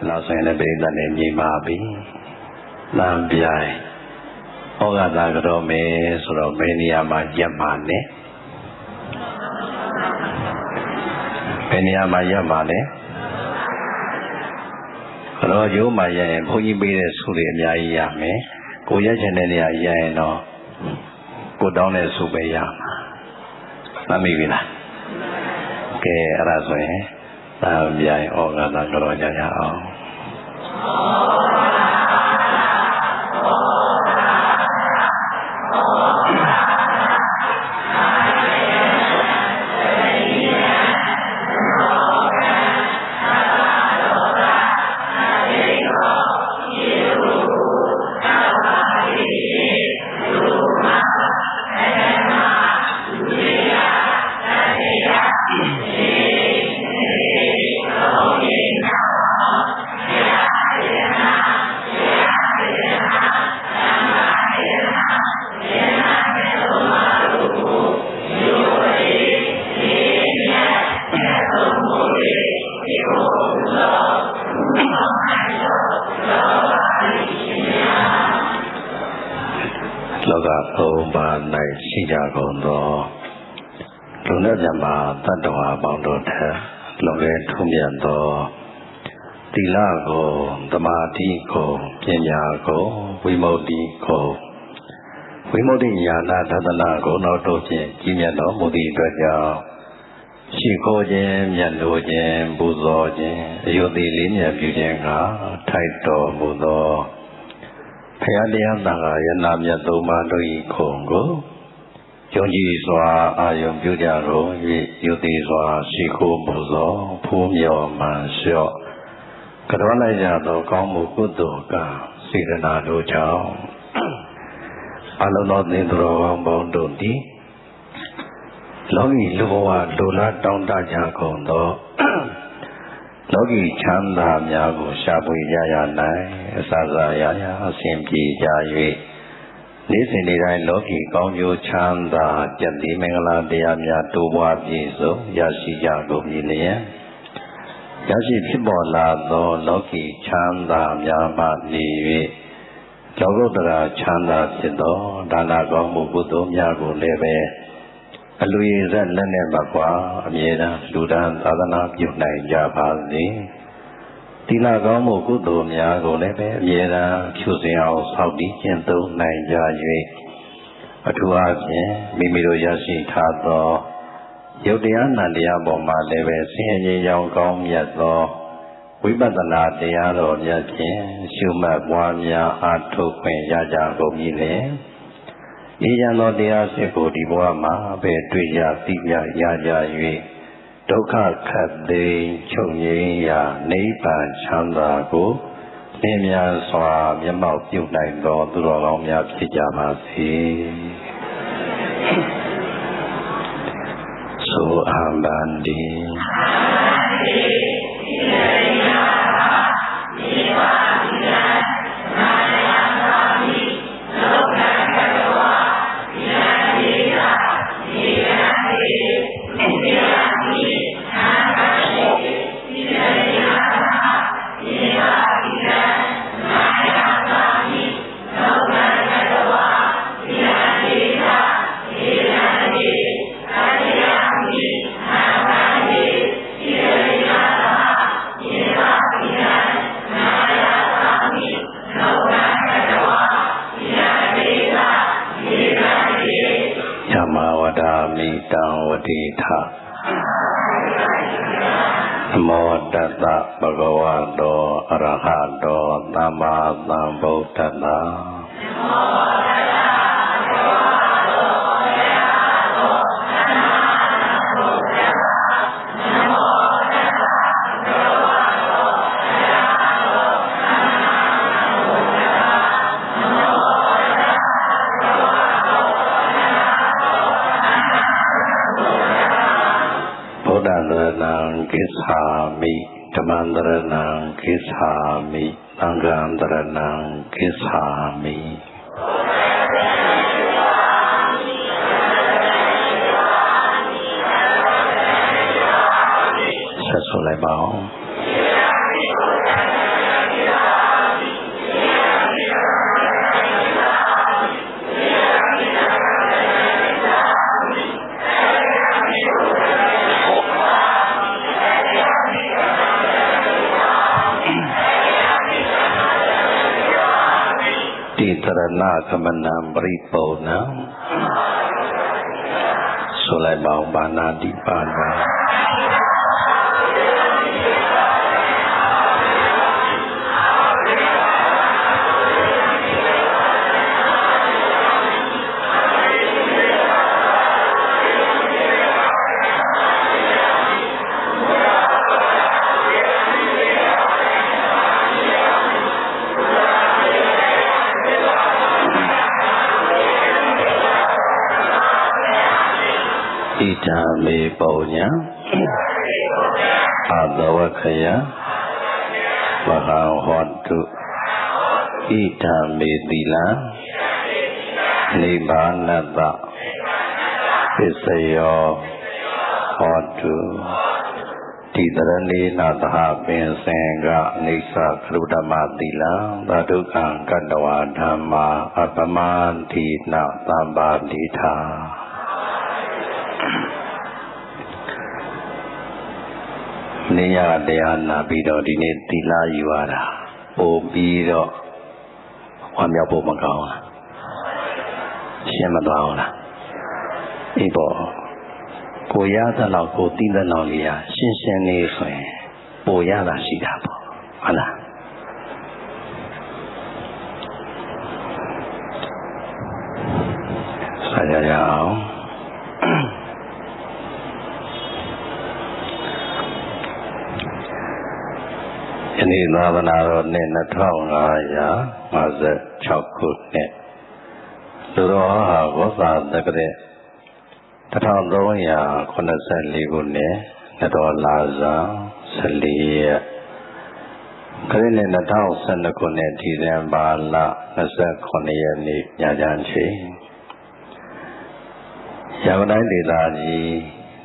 နောက်ဆိုရင်လည်းပြိဿနဲ့ညီမာပြီလမ်းပြိုင်ဩဃတာကတော့မယ်ဆိုတော့ဘယ်နေရာမှာရပ်မှာလဲဘယ်နေရာမှာရပ်မှာလဲကတော့ရိုးမှရရင်ဘုန်းကြီးပေးတဲ့ဆုတွေအများကြီးရမယ်ကိုရက်ချင်တဲ့နေရာရရင်တော့ကိုတောင်းတဲ့ဆုပဲရမှာမှတ်မိပြီလားကဲအဲ့ဒါဆိုရင်သာပြိုင်ဩဃတာကတော့ကြရအောင်ရှိကြကုန်သောလူနဲ့မြတ်မှာတတ္တဝါပေါင်းတို့ထက်လွန်ကဲထုံးမြတ်သောသီလကိုသမာဓိကိုပညာကိုဝိမု ക്തി ကိုဝိမု ക്തി ဉာဏသဒ္ဒနာကိုနောက်တို့ဖြင့်ကြီးမြတ်တော်မူသည့်အတွက်ကြောင့်ရှိခိုးခြင်းမြတ်လို့ခြင်းပူဇော်ခြင်းအယုသိလေးမြတ်ပြုခြင်းကထိုက်တော်မူသောဘုရားတရားသံဃာယနာမြတ်သုံးပါးတို့၏ခုံကိုယုံကြည်စွာအာယုံပြုကြကုန်၍ယုသိစွာရှိခိုးပူဇော်ဖူးမြော်မှန်လျှော့ကြောလိုက်ကြသောကောင်းမှုကုသိုလ်ကစေတနာတို့ကြောင့်အလုံးသောသင်္သူတော်ကောင်းပေါင်းတို့သည်လောကီလူဘဝလိုလားတောင်းတကြကုန်သောလောကီချမ်းသာများကိုရှာဖွေရနိုင်အစစရရအစဉ်ပြေကြ၍နေ့စဉ်နေ့တိုင်းလောကီကောင်းကျိုးချမ်းသာကြည်တိမင်္ဂလာတရားများတိုးပွားပြည့်စုံရရှိကြကုန်ပြီလျင်ရရှိဖြစ်ပေါ်လာသောလောကီချမ်းသာများမှနေ၍လောကုတ္တရာချမ်းသာဖြစ်သောဒါနကောင်းမှုကုသိုလ်များကိုလည်းပဲအလူရည်ဆက်လက်နဲ့မကွာအမြဲတမ်းလူတန်းသာသနာပြုနိုင်ကြပါစေသီလကောင်းမှုကုသိုလ်များကိုလည်းပဲအမြဲတမ်းဖြူစင်အောင်ဆောက်တည်ကျင့်သုံးနိုင်ကြ၍အထူးအားဖြင့်မိမိတို့ရရှိထားသောယုတ်တရားနံတရားပေါ်မှာလည်းပဲဆင်းရဲကြောင်းကောင်းမြတ်သောဝိပဿနာတရားတော်များဖြင့်ရှုမှတ်ပွားများအားထုတ်ခွင့်ရကြကုန်ပြီလေဤရန်သောတရားစစ်ကိုဒီဘဝမှာပဲတွေ့ရသိရရကြ၍ဒုက္ခခတ်သိမ်းချုပ်ငြိမ်းရာနိဗ္ဗာန်ချမ်းသာကိုလင်းမြန်စွာမျက်မှောက်ပြုနိုင်သောသူတော်ကောင်းများဖြစ်ကြပါစေဆိုအံတန်ဒီတံဝတိထနမောတတ္တဗုဒ္ဓဝါတောအရဟတောသမ္မာသမ္ဗုဒ္ဓတ္တကိသာမိဓမ္မန္တရဏံကိသာမိသံဃံတရဏံကိသာမိဆက်ဆိုလိုက်ပါဦး Sarana Kamanam Paripona Solai Bau Bana Dipana Ita me paunya Adawakaya Mahahotu Ita me dila Nibanata Pisayo Hotu Tidarani Nataha Pinsenga Nisa Krudama dila Badukang Kadawa Dhamma Apamanti Natabadita Niya Dhyana Bido Dine Tila Yuara O Bido Wamya Po Makaona Shemadaona Ibo Koyada Lao Ko Tinda Lao Liya Shin Shin Ni Suen Boyada Shida Po Hala Sayayao Ini Navana ne 2556 ခုနှစ်လူတော်ဟာဘောဇာတက္ကရာ1384ခုနှစ်နတော်လာဇန်14ရက်ခရစ်နှစ်2012ခုနှစ်ဒီဇင်ဘာလ29ရက်နေ့ညချမ်းချိန်ရန်ကုန်တိုင်းဒေသကြီး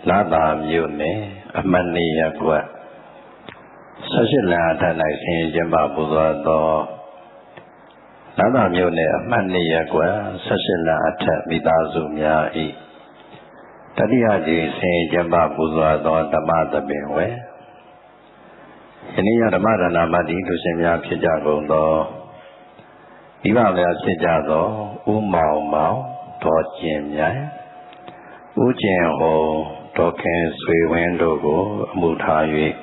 လသာမြို့နယ်အမှတ်2ရပ်ကွက်18လအထက်၌ဆင်ကျင်းပပူဇော်သောလသာမြို့နယ်အမှတ်2ရပ်ကွက်18လအထက်မိသားစုများ၏တတိယကြိမ်ဆင်ကျင်းပပူဇော်သောဓမ္မသဘင်ဝယ်ယနေ့ဓမ္မဒါနမတ္တိလူရှင်များဖြစ်ကြကုန်သောဒီပါများဖြစ်ကြသောဦးမောင်မောင်ဒေါ်ကျင်မြိုင်ဦးကျင်ဟောဒေါ်ခင်ဆွေဝင်းတို့ကိုအမှုထား၍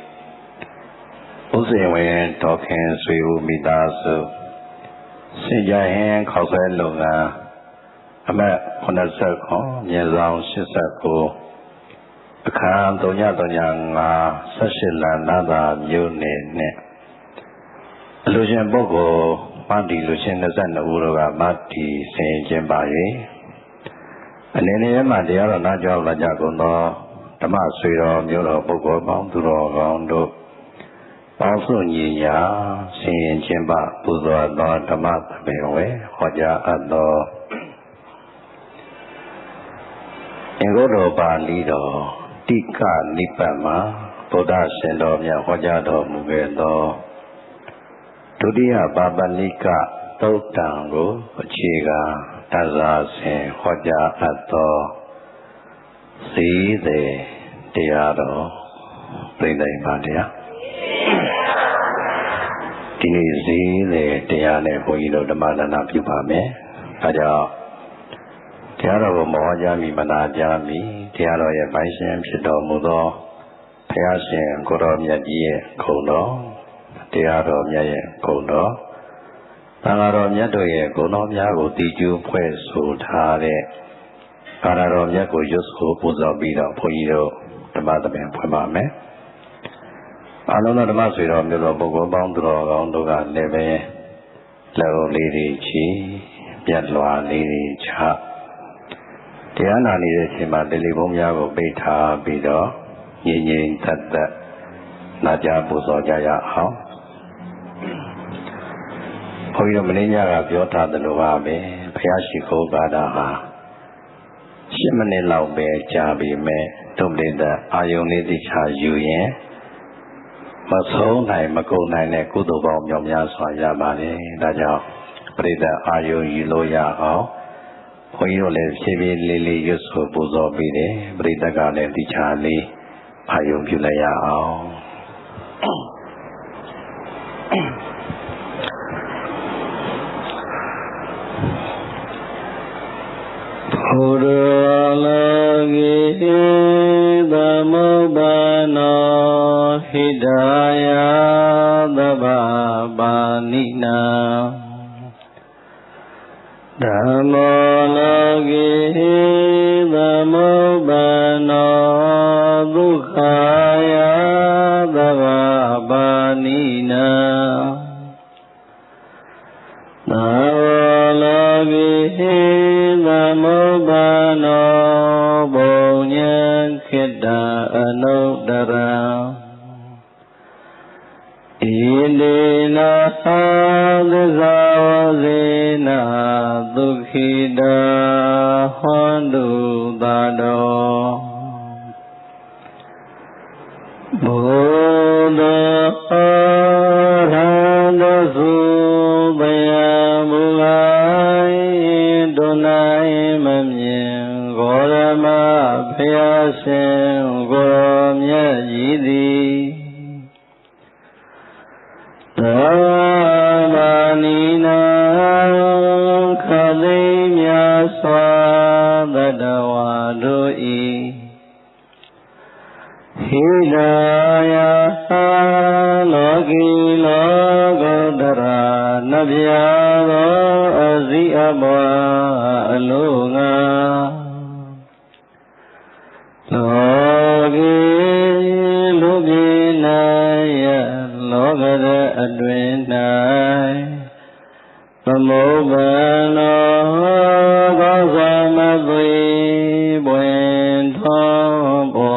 ဦးစင်ဝင်းဒေါ်ခင်ဆွေဦးမိသားစုစင်ကြဟင်းခောက်ဆွဲလုပ်ငန်းအမှတ်89မြေဆောင်89အခန်း335 18လနာသာမြို့နယ်နဲ့အလူရှင်ပုဂ္ဂိုလ်မတ္တိလူရှင်22ဦးတို့ကမတ္တိဆင်ကျင်းပါ၍အနေနဲ့မှတရားတော်နာကြောလာကြကုန်သောဓမ္မဆွေတော်မျိုးတော်ပုဂ္ဂိုလ်ပေါင်းသူတော်ကောင်းတို့ပေါင်းစုညီညာဆင်ရင်ကျင်းပပူဇော်သောဓမ္မသဘင်ဝယ်ဟောကြားအပ်သောအင်္ဂုတ္တပါဠိတော်တိကနိဗ္ဗာန်မှာဗုဒ္ဓရှင်တော်မြတ်ဟောကြားတော်မူခဲ့သောဒုတိယပါပဏိကသုတ်တံကိုအခြေခံတဇာစဉ်ဟောကြားအပ်သောဇီးသည်တရားတော်ပြိဋိဘံတရားဒီနေ့ဇီးသည်တရားနဲ့ဘုန်းကြီးတို့ဓမ္မဒါနပြုပါမယ်။အဲကြောင့်တရားတော်ကိုမဟောကြားမီမနာကြားမီတရားတော်ရဲ့ပိုင်ရှင်ဖြစ်တော်မူသောဘုရားရှင်ကိုယ်တော်မြတ်ကြီးရဲ့ဂုဏ်တော်တရားတော်မြတ်ရဲ့ဂုဏ်တော်သံဃာတော်မြတ်တို့ရဲ့ဂုဏ်တော်များကိုတည်ကျူးဖွဲ့ဆိုထားတဲ့ကာရတော်မြတ်ကိုရွတ်ဆိုပူဇော်ပြီးတော့ဘုန်းကြီးတို့ဓမ္မသဘင်ဖွင့်ပါမယ်။အလုံးစုံဓမ္မဆွေတော်မျိုးတော်ပုဂ္ဂိုလ်ပေါင်းသူတော်ကောင်းတို့ကလည်းပဲလက်တော်လေးတွေချီပြတ်လွာလေးတွေချတရားနာနေတဲ့အချိန်မှာတယ်လီဖုန်းများကိုပိတ်ထားပြီးတော့ငြိမ်ငြိမ်သက်သက်နာကြားပူဇော်ကြရအောင်ဘုန်းကြီးတို့မင်းညကပြောထားသလိုပါပဲဘုရားရှိခိုးကားတာဟာ10မိနစ်လောက်ပဲကြာပြီမဲ့တို့ပြိတ္တအာယုန်လေးသိချယူရင်မဆုံးနိုင်မကုန်နိုင်တဲ့ကုသိုလ်ပေါင်းမြောက်များစွာရပါတယ်ဒါကြောင့်ပြိတ္တအာယုန်ယူလို့ရအောင်ဘုန်းကြီးတို့လည်းဖြည်းဖြည်းလေးလေးရွတ်ဆိုပူဇော်ပြီးတယ်ပြိတ္တကလည်းသိချလေးအာယုန်ပြုလိုက်ရအောင် Urologi Damubano Hidaya Dababanina Damologi Damubano Dukhaya Dababanina Damologi Damubano Bonyan Kita Anudara Indina Adizawazina Dukhida Hondu Dado Buddha Arhanda Subhaya Mulai Dunai Mamyin Gorama Pyasin Goromya Jidi Dhamanina Khalimya Swadadawadu Hidaya Logi Logodara Nabyado Azi Abwa Alunga Logi Lubinaya Logada Adwenai Samobano Gazamadwi Buen Tombo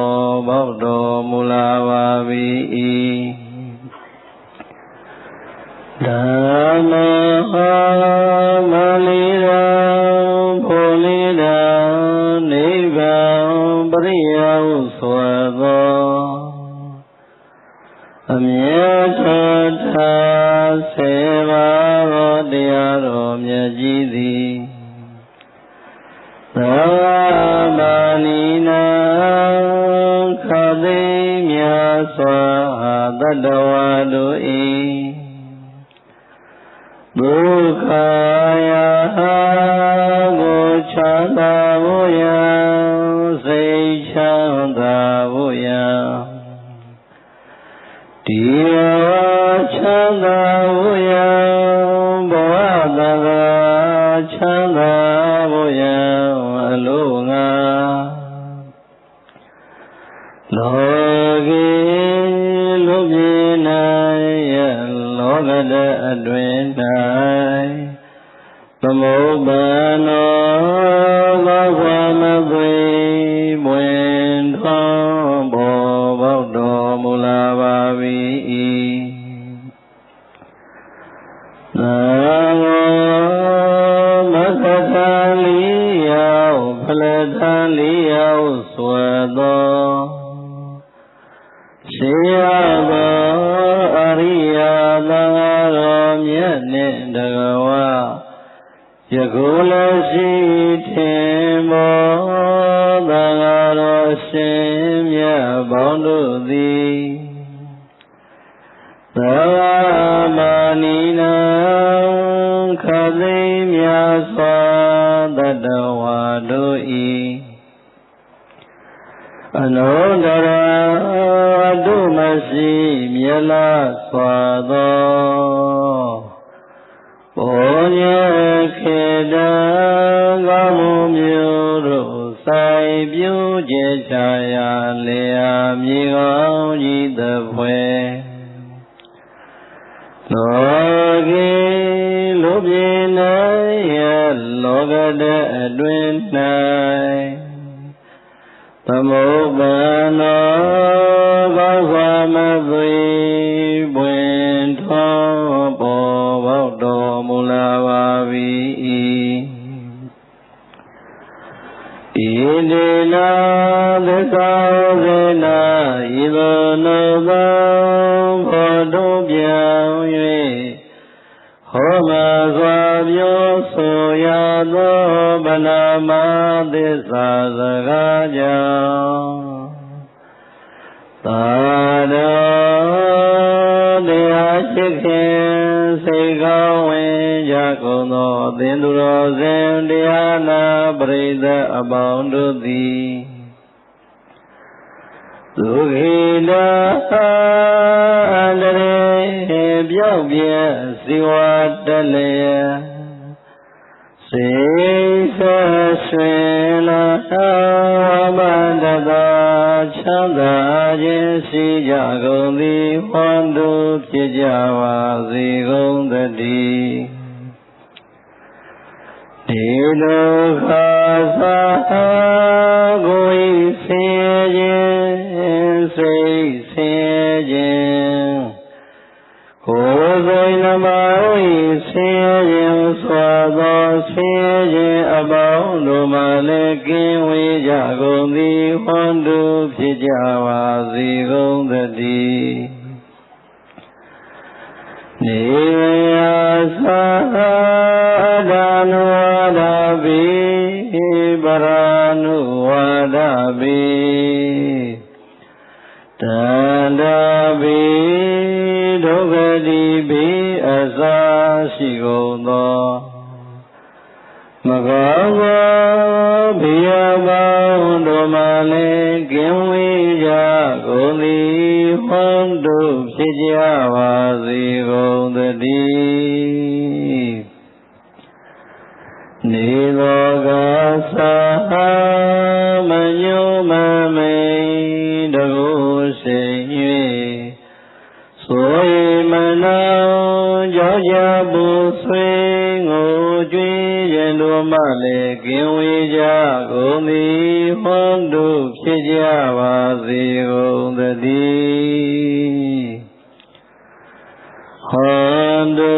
Baudo Mulawavi Dhamma Malira Polida Niva Priya Uswado Amyatata Seva Rodiyaro Myajidi Dhamanina Khadimya Swadadawadu Dukhaya Gochanda Vuya Seichanda Vuya Diya Chanda Vuya Bhavadaga Chanda Vuya Alunga Logi Lubinaya Logada Adwenai Samobano Vasamadwi Buen Tombo Baudo Mulawavi Namo Masataliyao Phalataliyao Swado Shiyado Ariyadagaro Myatnindagawa Yagulashi Timbo Dagaro Shimya Bondudi Dhamanina Khadimya Swadadawadu Anodara Dumasi Myala Swado Onya Kheda Gamu Myuru Sai Byu Jechaya Lea Migao Jidapwe Logi Lubinaya Logada Adwenai Tamobano Vasamadwi Buen Tombo Baudo Mulawavi Idina Dekavena Idonova Baudo Biawe Homa Zwabyo Soyado Banama Desa Zagaja Tada Deha Shikhin Seikawen Jakono Dinduro Zen Deha နာပရိသတ်အပေါင်းတို့သည်ဒုက္ခိတာအန္တရေပြောက်ပြဲဇီဝတလျက်စေဆက်ဆွေလာမန္တသာချမ်းသာခြင်းရှိကြကုန်သည်ဝန္တုဖြစ်ကြပါစေကုန်သတည်းဒီလိုခါသာကိုယ်ဆင်းခြင်းစိတ်ဆင်းခြင်းကိုယ်စိတ်နှမ၏ဆင်းခြင်းစွာသောဆင်းခြင်းအပေါင်းတို့မှလည်းကင်းဝေးကြကုန်သည်ဝန္တုဖြစ်ကြပါစေကုန်သတည်းနေယသာဒါနဝဒဘိပရာနုဝဒဘိတန္တဘိဒုက္ခတိဘိအစာရှိကုန်သောမကောင်းသောဘိယပေါင်းတို့မှလည်းကင်းဝေးကြကုန်သည်ဝန္တုဖြစ်ကြပါစေကုန်သတည်းနေသောကသာမညုမမိန်တကုရှိ၍ဆိုရင်မနောကြောင့်ကြပူဆွေးငိုကြွေးရင်တို့မှလည်းကင်းဝေးကြကုန်သည်ဝန္တုဖြစ်ကြပါစေကုန်သတည်းဟောတု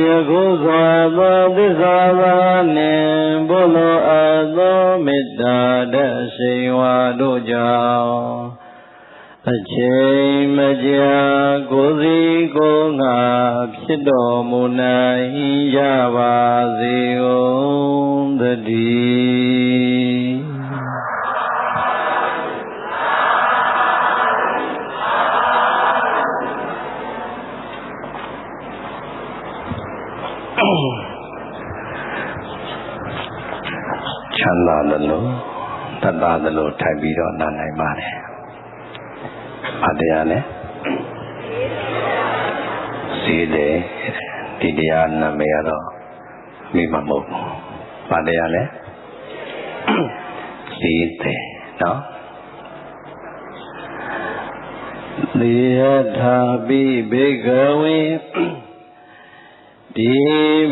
ယခုစွာသောသစ္စာသာနှင့်ဘုလိုအပ်သောမေတ္တာတရှိန်ဝါတို့ကြောင့်အချိန်မကြာကိုယ်စီကိုယ်ငါဖြစ်တော်မူနိုင်ကြပါစေကုန်သတည်းချမ်းသာတယ်လို့တတ်တာတယ်လို့ထိုင်ပြီးတော့နားနိုင်ပါတယ်။ဘာတရားလဲ။စီတယ်ဒီတရားနာမည်ကတော့မိမမဟုတ်ဘူး။ဘာတရားလဲ။စီတယ်နော်။သေယထာပိဘေကဝေဒီ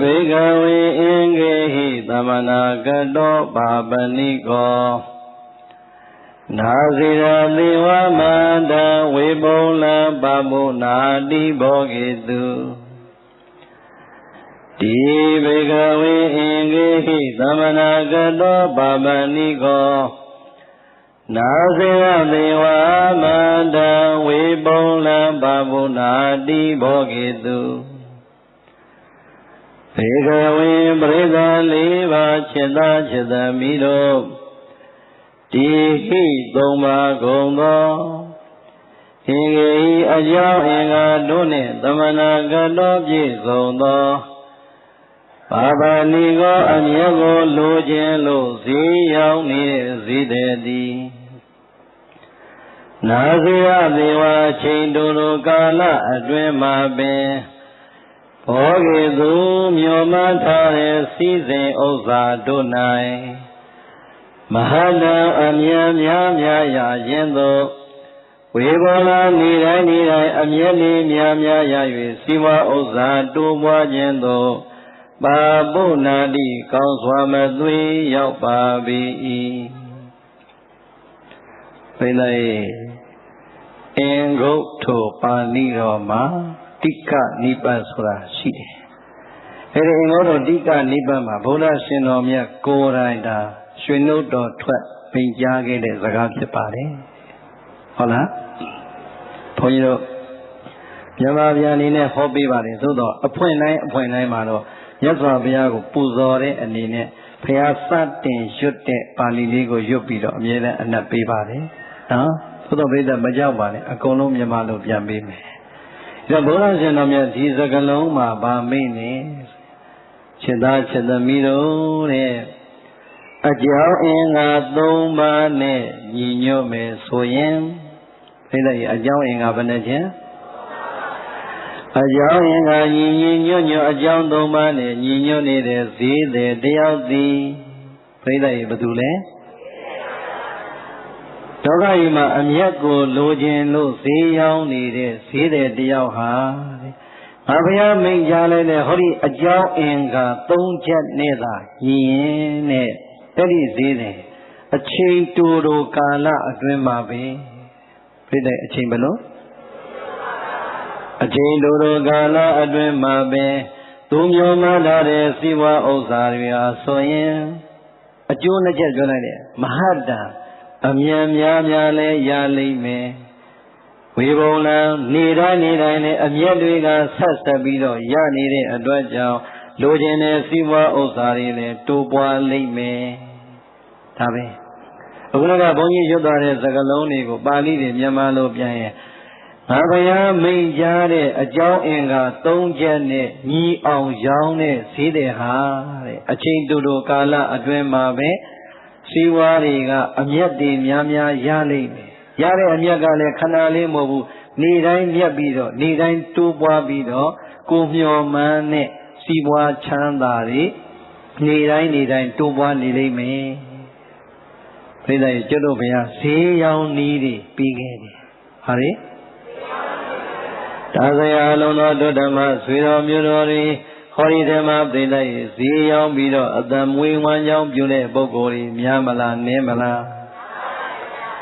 ဘေကဝေအင်္ဂေဟိသမနာကတောပါပနိကောနာစီရာသေဝမန္တဝေပုံလပမုနာတိဘောဂေတုဒီဘေကဝေအင်္ဂေဟိသမနာကတောပါပနိကောနာစီရာသေဝမန္တဝေပုံလပမုနာတိဘောဂေတုဘေကဝေပရိသလေးပါးจิตသာจิตသမီးတို့ဒီဟိသုံးပါးကုန်သောဟင်္ဂေဟိအကြောင်းအင်္ဂါတို့နှင့်သမနာကတော်ပြည့်စုံသောပါပဏိကောအမြတ်ကိုလိုခြင်းလို့ဈေးရောက်နေတဲ့ဈေးတဲ့သည်နာဇိယသေဝချိန်တို့ကာလအတွင်းမှာပင်ဘောဂေသူမျောမှန်းထားတဲ့စည်းစိမ်ဥစ္စာတို့၌မဟာတံအမြတ်များများရခြင်းသို့ဝေဘောလာနေတိုင်းနေတိုင်းအမြတ်လေးများများရ၍စီဝါဥစ္စာတိုးပွားခြင်းသို့ပါပုနာတိကောင်းစွာမသွေရောက်ပါ၏ဘိသိက်အင်္ဂုတ်ထိုပါဠိတော်မှာတိကနိဗ္ဗာန်ဆိုတာရှိတယ်။အဲဒီအင်္ဂုတ္တတိကနိဗ္ဗာန်မှာဘုရားရှင်တော်မြတ်ကိုယ်တိုင်ဒါရွှေနှုတ်တော်ထွက်ပင်ကြားခဲ့တဲ့စကားဖြစ်ပါတယ်။ဟုတ်လား။ဘုန်းကြီးတို့မြန်မာပြည်အနေနဲ့ဟောပေးပါတယ်သို့တော့အဖွင့်တိုင်းမှာတော့မြတ်စွာဘုရားကိုပူဇော်တဲ့အနေနဲ့ဘုရားစတင်ရွတ်တဲ့ပါဠိလေးကိုရွတ်ပြီးတော့အမြဲတမ်းအနက်ပေးပါတယ်။နော်။သို့တော့ဘိဓမ္မာမကြောက်ပါနဲ့အကုန်လုံးမြန်မာလိုပြန်ပေးမယ်။ဒါဘုရားရှင်တော်မြတ်ဒီစကလုံးမှာဗာမိတ်နေ Chita Chitamiro A Jiao in a Domane Nino Me Soyen A Jiao in a Venetia A Jiao in a Nino A Jiao Domane Nino Nede Z the Diao di Peda Badule Togaima Amiago Lojin Lo Siao Nede Z the Diao Ha Abaya Minjale Hori A Jiao Inga Don't Jet Neda Yin Teddy Zine A chain to Kala Adrimabe Peda a chain below A chain to Gala Adrimabe Tumyo Madare Siwa Osaria Soyen A Juna Jet Mahada Amyam Yamyale Yali me We will now need I Amyadwiga Sastabido Yanide Adwajao Lojene Siwa Osarine Tupwa Lime Tabe Unaga Boni Yodare Zagaloni go Bali de Yamalo Piaye Abaya Minjare A Jiao Inga Tongjane Ni Ong Yaone Side Ha A Chain Dudu Kala Adwemabe Siwariga Amyadi Yamya Yali Yare Amyagale Kanale Mobu Nidain Yabido Nidain Tupwa Bido Kumyo Mane Siwa Chandari Nidain Tupwa Nilime Peda Jodovia See Young Needy Piggy Hurry Tazaya Lono Dodama Sweet Murori Horidema Peda See Young Bido Adam Wing One Young Bune Bogori Myamala Nemala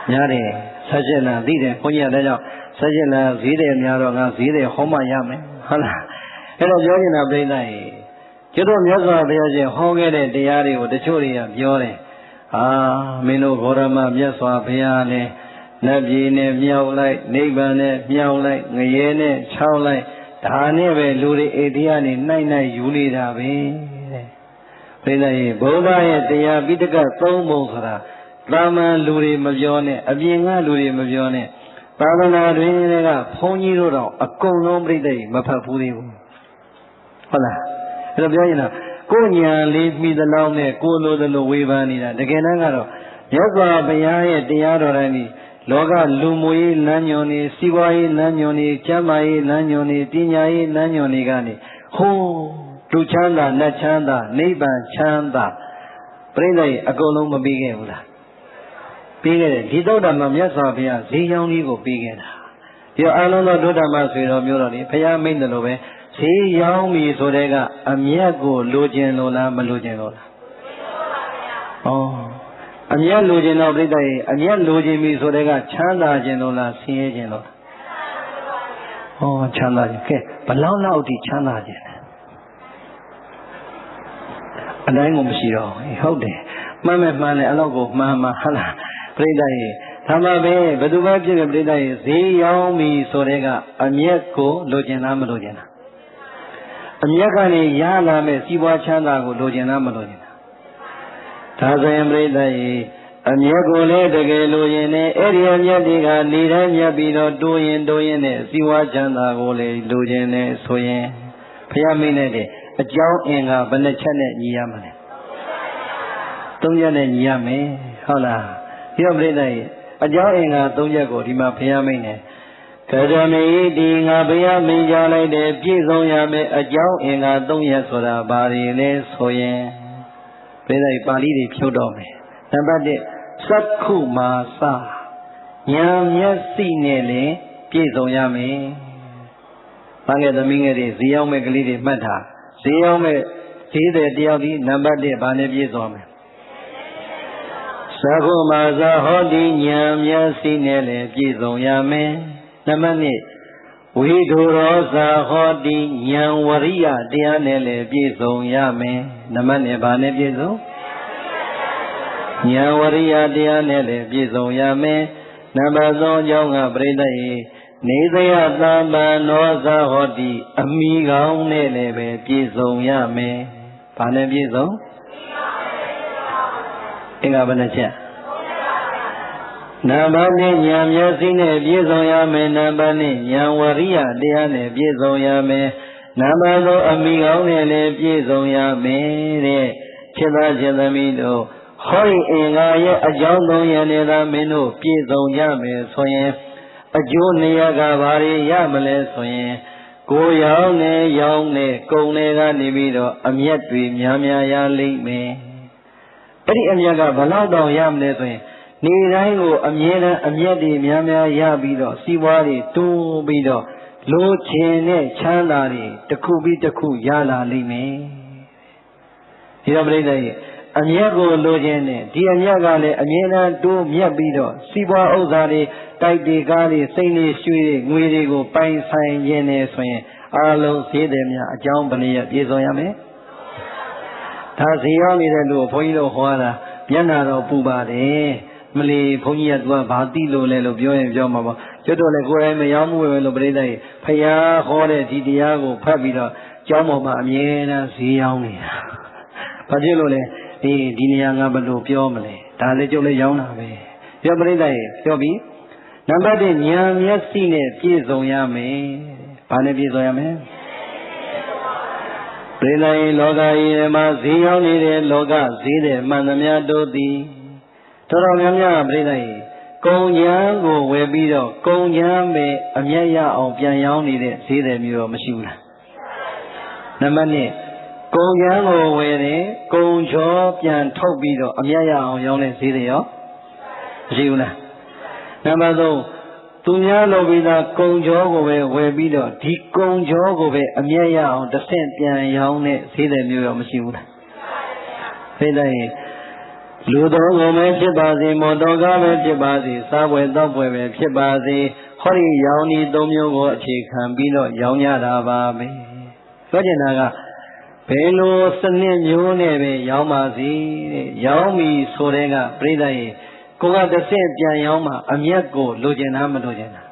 Yare Sajana Dide Ponya Sajana Zide Myaranga Zide Homa Yame Hala Hello Jorina Peda Jodo Myaza Beaje Hogere Diari with the Choria Biore Mino Gorama Myaswa Piane Nabine Miao Light Neighbane Miao Light Ngayene Chow Light Taneve Luri Ediani Nine Yulida Be Peda Boba Dia Bitaka Tomosara Rama Luri Mavione Abinga Luri Mavione Pavana Rina Pony Rodo A Conombre Day Mapapuri Hola Rabina Konya leave me the long neck, Kolo the Lowevanina, the Genangaro, Yaga Bayaya, Diarani, Loga Lumui, Nanyoni, Siwai, Nanyoni, Chamai, Nanyoni, Tinyai, Nanyoni Gani, Ho, Tuchanda, Nachanda, Neighbor Chanda, Prelay, Agoloma Bigela. Bigger, Hidoda Mamyasavia, Ziyong Ego Bigena. Your Alona Dodama Swedo Murani, Paya made the Lowe. See young me so they got a miago, Logian Lola, Malogenola. Oh, a mia Logian of the day, a mia Logian me so they got Chanda Genola, Sia Genola. Oh, Chanda, okay, but now the Chanda Gen. And I'm going to see you. Hold it. Mamma, Mane, Alogo, Mamma, Hala, Preday, Tamabe, Baduba, Preday, see young me so they got a miago, Logian Amalogena. Amyakani Yala me Siwa Chanda go Lojana Malojana. Tazayam Redai, Amyakole de Gelojene, Area Yadiga, Nida Yabino, Doyen, Siwa Chanda Gole, Lojene, Soyen, Piamine, a Jow Inga, Banachane Yamane. Tonjane Yame, Hala, Yam Redai, a Jow Inga, Tonjago, Rima Piamine. Kadame ding a bea minjale de Pizonyame a jow in a donya soda bari ne soye. Peda Pali de Pudome. Number de Saku Masa Yam Yasi Nele Pizonyame. Panga the Mingere, Ziome Glidi Mata. Ziome, see the Diabi, number de Bane Pizome. Saku Masa Hodi Yam Yasi Nele Pizonyame. Namani, we do Rosa Hodi Yan Waria Dianele Bizo Yame, Namane Bane Bizo Yan Waria Dianele Bizo Yame, Namazo Yonga Bredai, Nidea Dama Noza Hodi, Amiga Nele Bizo Yame, Bane Bizo Inga Banacha. Nabani Yam Yasine Bizoyame Nabani Yan Waria Diane Bizoyame နံပါတ်3အမိကောင်းနဲ့လည်းပြည့်စုံရမယ်တဲ့ခြေသားခြေသမီးတို့ဟောဒီအင်္ဂါရဲ့အကြောင်း3ရက်နဲ့သာမင်းတို့ပြည့်စုံရမယ်ဆိုရင်အကျိုး2ရက်ကဘာတွေရမလဲဆိုရင်ကိုယ်ရောင်းနဲ့ရောင်းနဲ့ကုန်တွေကနေပြီးတော့အမျက်တွေများများရလိမ့်မယ်အဲ့ဒီအမျက်ကဘယ်လောက်တောင်ရမလဲဆိုရင်နေတိုင်းကိုအမြဲတမ်းအမျက်တွေများများရပြီးတော့စီးပွားတွေတိုးပြီးတော့လိုချင်တဲ့ချမ်းသာတွေတစ်ခုပြီးတစ်ခုရလာလိမ့်မယ်ဒီတော့ပြိဿကြီးအမျက်ကိုလိုချင်တယ်ဒီအမျက်ကလည်းအမြဲတမ်းတိုးမြတ်ပြီးတော့စီးပွားဥစ္စာတွေတိုက်တွေကားတွေစိတ်တွေရွှေတွေငွေတွေကိုပိုင်ဆိုင်ခြင်းနဲ့ဆိုရင်အားလုံးဈေးတယ်များအကြောင်းဘယ်နည်းပြည့်စုံရမယ်ဒါဈေးရောက်နေတဲ့လူကိုဘုန်းကြီးတို့ဟောတာမျက်နာတော့ပူပါတယ်မလီဘုန်းကြီးကသူကဘာသိလို့လဲလို့ပြောရင်ပြောမှာပေါ့ကျွတ်တော့လေကိုယ်တိုင်မရောက်မှုပဲလို့ပြိဿကြီးဖယားဟောတဲ့ဒီတရားကိုဖတ်ပြီးတော့ကျောင်းပေါ်မှာအမြဲတမ်းဈေးရောက်နေတာဘာဖြစ်လို့လဲဒီနေရာငါဘယ်လိုပြောမလဲဒါလည်းကျုပ်လည်းရောက်တာပဲပြောပြိဿကြီးပြောပြီးနံပါတ်1ဉာဏ်မျက်စိနဲ့ပြည့်စုံရမယ်ဘာနဲ့ပြည့်စုံရမလဲပြိဿကြီးလောကကြီးမှာဈေးရောက်နေတဲ့လောကဈေးတဲ့မှန်သမျှတို့သည်တော်တော်များများပြိဿကြီးကုံချမ်းကိုဝယ်ပြီးတော့ကုံချမ်းပဲအမျက်ရအောင်ပြန်ရောင်းနေတဲ့ဈေးတဲ့မျိုးတော့မရှိဘူးလားနံပါတ်2ကုံချမ်းကိုဝယ်တယ်ကုံချောပြန်ထုတ်ပြီးတော့အမျက်ရအောင်ရောင်းတဲ့ဈေးတွေရောမရှိဘူးလားနံပါတ်3သူများလုပ်ပြီးသားကုံချောကိုပဲဝယ်ပြီးတော့ဒီကုံချောကိုပဲအမျက်ရအောင်တစ်ဆင့်ပြန်ရောင်းတဲ့ဈေးတွေမျိုးရောမရှိဘူးလားသိတယ်လူတော်ကိုပဲဖြစ်ပါစေမော်တော်ကားပဲဖြစ်ပါစေစားပွဲတောက်ပွဲပဲဖြစ်ပါစေဟောဒီရောင်းဒီ3မျိုးကိုအခြေခံပြီးတော့ရောင်းရတာပါပဲပြောချင်တာကဘယ်လိုစနစ်မျိုးနဲ့ပဲရောင်းပါစေတဲ့ရောင်းပြီဆိုတဲ့ကပြိဿရေကိုကတစ်ဆင့်ပြန်ရောင်းမှအမျက်ကိုလိုချင်တာမလိုချင်တာ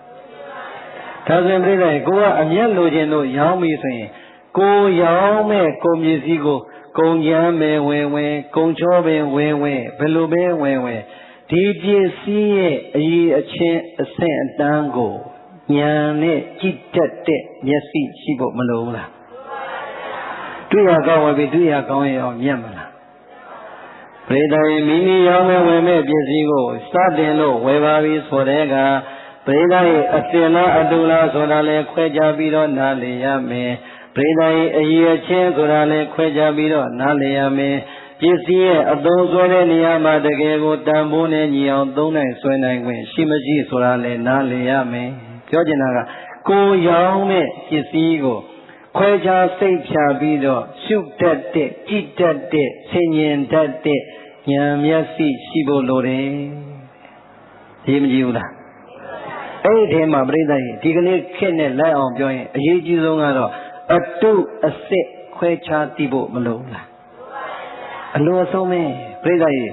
ဒါဆိုရင်ပြိဿရေကိုကအမျက်လိုချင်လို့ရောင်းပြီဆိုရင်ကိုရောင်းမဲ့ကိုပစ္စည်းကိုကုံချမ်းပဲဝင်ကုံချောပဲဝင်ဘယ်လိုပဲဝင်ဒီပစ္စည်းရဲ့အရေးအချင်းအဆင့်အတန်းကိုဉာဏ်နဲ့ကြည့်တတ်တဲ့မျက်စိရှိဖို့မလိုဘူးလားတွေ့ရကောင်းဝင်ပြီးတွေ့ရကောင်းရင်အောင်မြတ်မလားပရိသတ်မိမိရောင်းမဲ့ဝင်မဲ့ပစ္စည်းကိုစတင်လို့ဝယ်ပါပြီဆိုတဲ့ကပရိသတ်ရဲ့အစင်လားအတူလားဆိုတာလဲခွဲခြားပြီးတော့နားလည်ရမယ်ပရိသတ်ရဲ့အရေးအချင်းဆိုတာလဲခွဲခြားပြီးတော့နားလည်ရမယ်ပစ္စည်းရဲ့အသုံးဆွဲတဲ့နေရာမှာတကယ်ကိုတန်ဖိုးနဲ့ညီအောင်သုံးနိုင်ဆွဲနိုင်ခွင့်ရှိမရှိဆိုတာလဲနားလည်ရမယ်ပြောချင်တာကကိုရောင်းတဲ့ပစ္စည်းကိုခွဲခြားစိတ်ဖြာပြီးတော့ရှုတတ်တဲ့ကြည်တတ်တဲ့ဆင်ញင်တတ်တဲ့ဉာဏ်မျက်စိရှိဖို့လိုတယ်ဒီမကြည့်ဘူးလားအဲ့ဒီထဲမှာပြိဿကြီးဒီကနေ့ခေတ်နဲ့လိုက်အောင်ပြောရင်အရေးကြီးဆုံးကတော့အတုအစစ်ခွဲခြားသိဖို့မလိုဘူးလားအလိုအဆုံးပဲပြိဿကြီး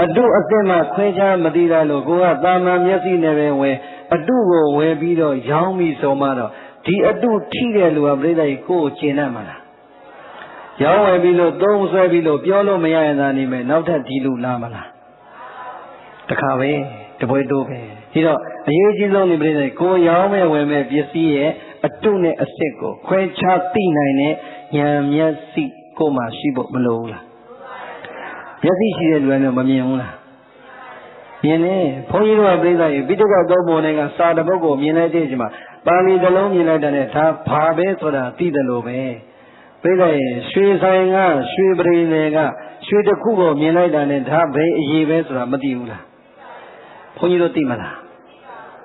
အတုအစစ်မှခွဲခြားမသိတာလို့ကိုကသာမန်မျက်စိနဲ့ပဲဝယ်အတုကိုဝယ်ပြီးတော့ရောင်းပြီးဆိုမှတော့ဒီအတုထိတဲ့လူကပြိဿကြီးကိုယ်ကျင်တတ်မှာလားရောင်းဝယ်ပြီးလို့သုံးဆွဲပြီးလို့ပြောလို့မရရင်သာနေမယ်နောက်ထပ်ဒီလူလာမလားတခါပဲတပွဲတိုးပဲဒီတော့အရေးကြီးဆုံးနေပြိဿကြီးကိုရောင်းမဲ့ဝယ်မဲ့ပစ္စည်းရဲ့အတုနဲ့အစစ်ကိုခွဲခြားသိနိုင်တဲ့ဉာဏ်မျက်စိကိုမှရှိဖို့မလိုဘူးလားမျက်စိရှိတဲ့လူကတော့မမြင်ဘူးလားမြင်တယ်ဘုန်းကြီးတို့ကပြိဿကြီးပိဋကသုံးပုံနဲ့ကစာတပုတ်ကိုမြင်လိုက်တဲ့အချိန်မှာပါဠိတစ်လုံးမြင်လိုက်တဲ့ဒါဘာပဲဆိုတာသိတယ်လို့ပဲပြိဿကြီးရွှေဆိုင်ကရွှေပရိနေကရွှေတစ်ခုကိုမြင်လိုက်တာနဲ့ဒါဘယ်အရေးပဲဆိုတာမသိဘူးလားဘုန်းကြီးတို့သိမလား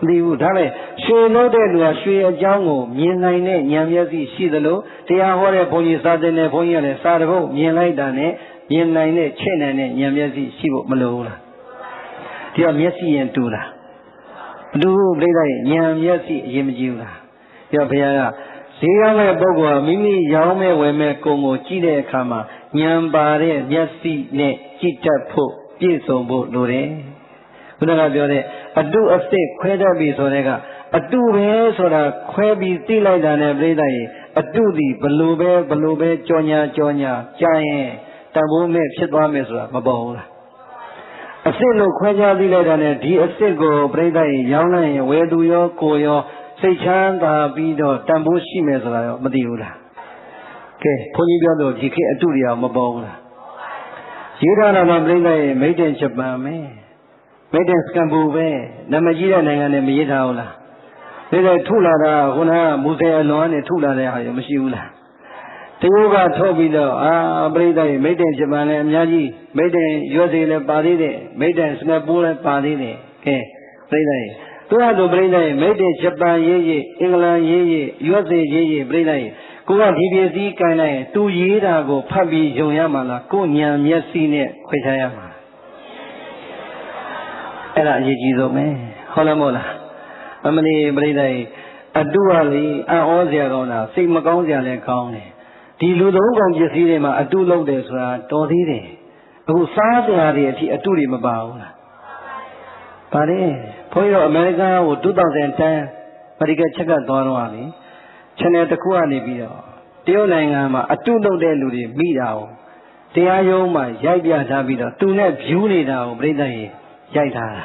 မသိဘူးဒါပဲရွှေလို့တဲ့လူကရွှေအကြောင်းကိုမြင်နိုင်တဲ့ဉာဏ်မျက်စိရှိသလိုတရားဟောတဲ့ဘုန်းကြီးစာသင်တဲ့ဘုန်းကြီးကလည်းစာတပုတ်မြင်လိုက်တာနဲ့မြင်နိုင်တဲ့ချက်နိုင်တဲ့ဉာဏ်မျက်စိရှိဖို့မလိုဘူးလားဒီတော့မျက်စိရင်တူလားမတူဘူးပြိဿရဲ့ဉာဏ်မျက်စိအရင်မကြည့်ဘူးလားဒီတော့ဘုရားကဈေးရောင်းတဲ့ပုဂ္ဂိုလ်ကမိမိရောင်းမဲ့ဝယ်မဲ့ကုန်ကိုကြည့်တဲ့အခါမှာဉာဏ်ပါတဲ့မျက်စိနဲ့ကြည့်တတ်ဖို့ပြည့်စုံဖို့လိုတယ်ခုနကပြောတဲ့အတုအစစ်ခွဲတတ်ပြီဆိုတဲ့ကအတုပဲဆိုတာခွဲပြီးသိလိုက်တာနဲ့ပြိဿရဲ့အတုဒီဘလို့ပဲကြောညာကြားရင်တန်ဖိုးမဲ့ဖြစ်သွားမယ်ဆိုတာမပေါ်ဘူးလားအစစ်လို့ခွဲခြားသိလိုက်တာနဲ့ဒီအစစ်ကိုပြိဿရဲ့ရောင်းလိုက်ရင်ဝယ်သူရောကိုရောစိတ်ချမ်းသာပြီးတော့တန်ဖိုးရှိမယ်ဆိုတာရောမသိဘူးလား ကဲဘုန်းကြီးပြောတော့ဒီခေတ်အတုတွေမပေါ်ဘူးလားရေးထားတာကပြိဿရဲ့မိတ်တဲ့ဂျပန်ပဲမိတ်တဲ့စကန်ဘူပဲနာမကြီးတဲ့နိုင်ငံနဲ့မရေးထားဘူးလားဒါကြထုလာတာခုနကမူဆယ်အလွန်နဲ့ထုလာတဲ့ဟာရမရှိဘူးလားတရုတ်ကထုတ်ပြီးတော့ပြိဿရဲ့မိတ်တဲ့ဂျပန်လည်းအများကြီးမိတ်တဲ့ရွက်စီလည်းပါသေးတယ်မိတ်တဲ့စကန်ဘူလည်းပါသေးတယ်ကဲပြိဿရဲ့သူကတော့ပြိဿရဲ့မိတ်တဲ့ဂျပန်ရေးရေးအင်္ဂလန်ရေးရေးရွက်စီရေးရေးပြိဿရဲ့ကိုကဒီပစ္စည်းကိုင်းလိုက်သူရေးတာကိုဖတ်ပြီးယုံရမှာလားကိုဉာဏ်မျက်စိနဲ့ခွဲခြားရမှာအဲ့ဒါအရေးကြီးဆုံးပဲဟုတ်လားမဟုတ်လားအမလီပြိဿရဲ့အတုကလေအံ့ဩစရာကောင်းတာစိတ်မကောင်းစရာလည်းကောင်းတယ်ဒီလူသုံးကောင်ပစ္စည်းတွေမှာအတုလုပ်တယ်ဆိုတာတော်သေးတယ်အခုစားစရာတွေအထိအတုတွေမပါဘူးလားပါတယ်ဘုန်းကြီးတို့အမေရိကန်ကို2010 medical check up သွားတော့လေchannel တစ်ခုကနေပြီးတော့တရုတ်နိုင်ငံမှာအတုလုပ်တဲ့လူတွေမိတာကိုတရားရုံးမှာရိုက်ပြထားပြီးတော့သူနဲ့ view နေတာကိုပြိဿရေရိုက်ထားတာ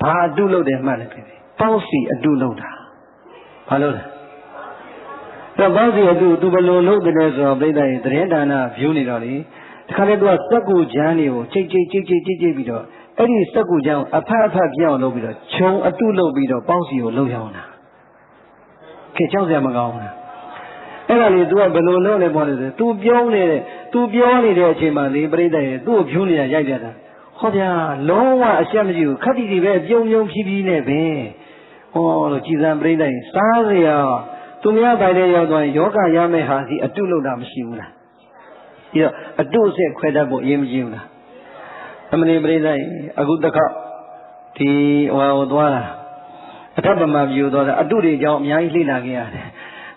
ဘာအတုလုပ်တယ်မှတ်တယ်ဖြစ်တယ်ပေါက်စီအတုလုပ်တာဘာလို့လဲတော့ပေါက်စီအတုသူဘယ်လိုလုပ်တယ်ဆိုတော့ပြိဿရေသတင်းဌာန view နေတော့လေဒီခါလေးသူကစက်ကူချမ်းတွေကိုချိတ်ပြီးတော့အဲ့ဒီစက်ကူချမ်းကိုအဖက်ပြောင်းလုပ်ပြီးတော့ခြုံအတုလုပ်ပြီးတော့ပေါက်စီကိုလှုပ်ရောင်းတာကဲကြောက်စရာမကောင်းဘူးအဲ့ဒါလေ तू ကဘယ်လိုလုပ်လဲပေါ့လေဆို तू ပြောနေတဲ့အချိန်မှာလေပြိဿရဲ့သူ့ကိုဖြူးနေတာရိုက်ပြတာဟောဗျာလုံးဝအရှက်မရှိဘူးခက်တီပဲပြုံဖြည်းနဲ့ပဲဟောလို့ကြည်စံပြိဿရဲ့စားစရာသူများပိုင်တဲ့ရောက်သွားရင်ယောဂရမယ့်ဟာစီအတုလုပ်တာမရှိဘူးလားပြီးတော့အတုအစစ်ခွဲတတ်ဖို့အရေးမကြီးဘူးလားအမလီပြိဿရဲ့အခုတစ်ခါဒီဟိုသွားတာအထက်ပမာပြူတော့အတုတွေကြောင့်အများကြီးလှိလာခဲ့ရတယ်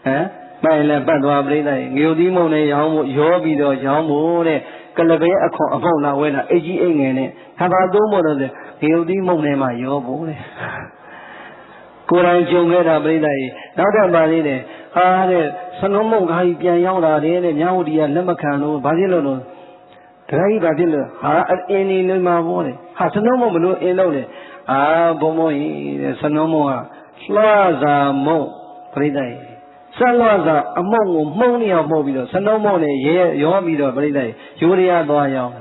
ဟမ်ပိုင်လည်းပတ်သွားပြိဿငရုတ်သီးမုံနဲ့ရောင်းဖို့ရောပြီးတော့ရောင်းဖို့တဲ့ကလပဲအခွန်အပေါက်လာဝဲတာအိတ်ကြီးအိတ်ငယ်နဲ့ဟာပါသုံးဖို့တော့ငရုတ်သီးမုံနဲ့မှရောဖို့တဲ့ကိုယ်တိုင်ကြုံခဲ့တာပြိဿကြီးနောက်တော့ပါသေးတယ်ဟာတဲ့စနုံးမုံခါကြီးပြန်ရောက်လာတယ်တဲ့မြဝတီကလက်မခံလို့ဘာဖြစ်လို့လဲဒကာကြီးဘာဖြစ်လို့ဟာအင်းနေနေမှာပေါ့တဲ့ဟာစနုံးမုံဘလို့အင်းလို့လေဘုံဘုံကြီးစနုံးမုံကလှစာမုံပြိဿကြီးဆက်လွှတ်စာအမုံကိုမှုံးနေအောင်မှုတ်ပြီးတော့စနုံးမုံနဲ့ရောပြီးတော့ပြိဿကြီးယူရီးယားသွားရောင်း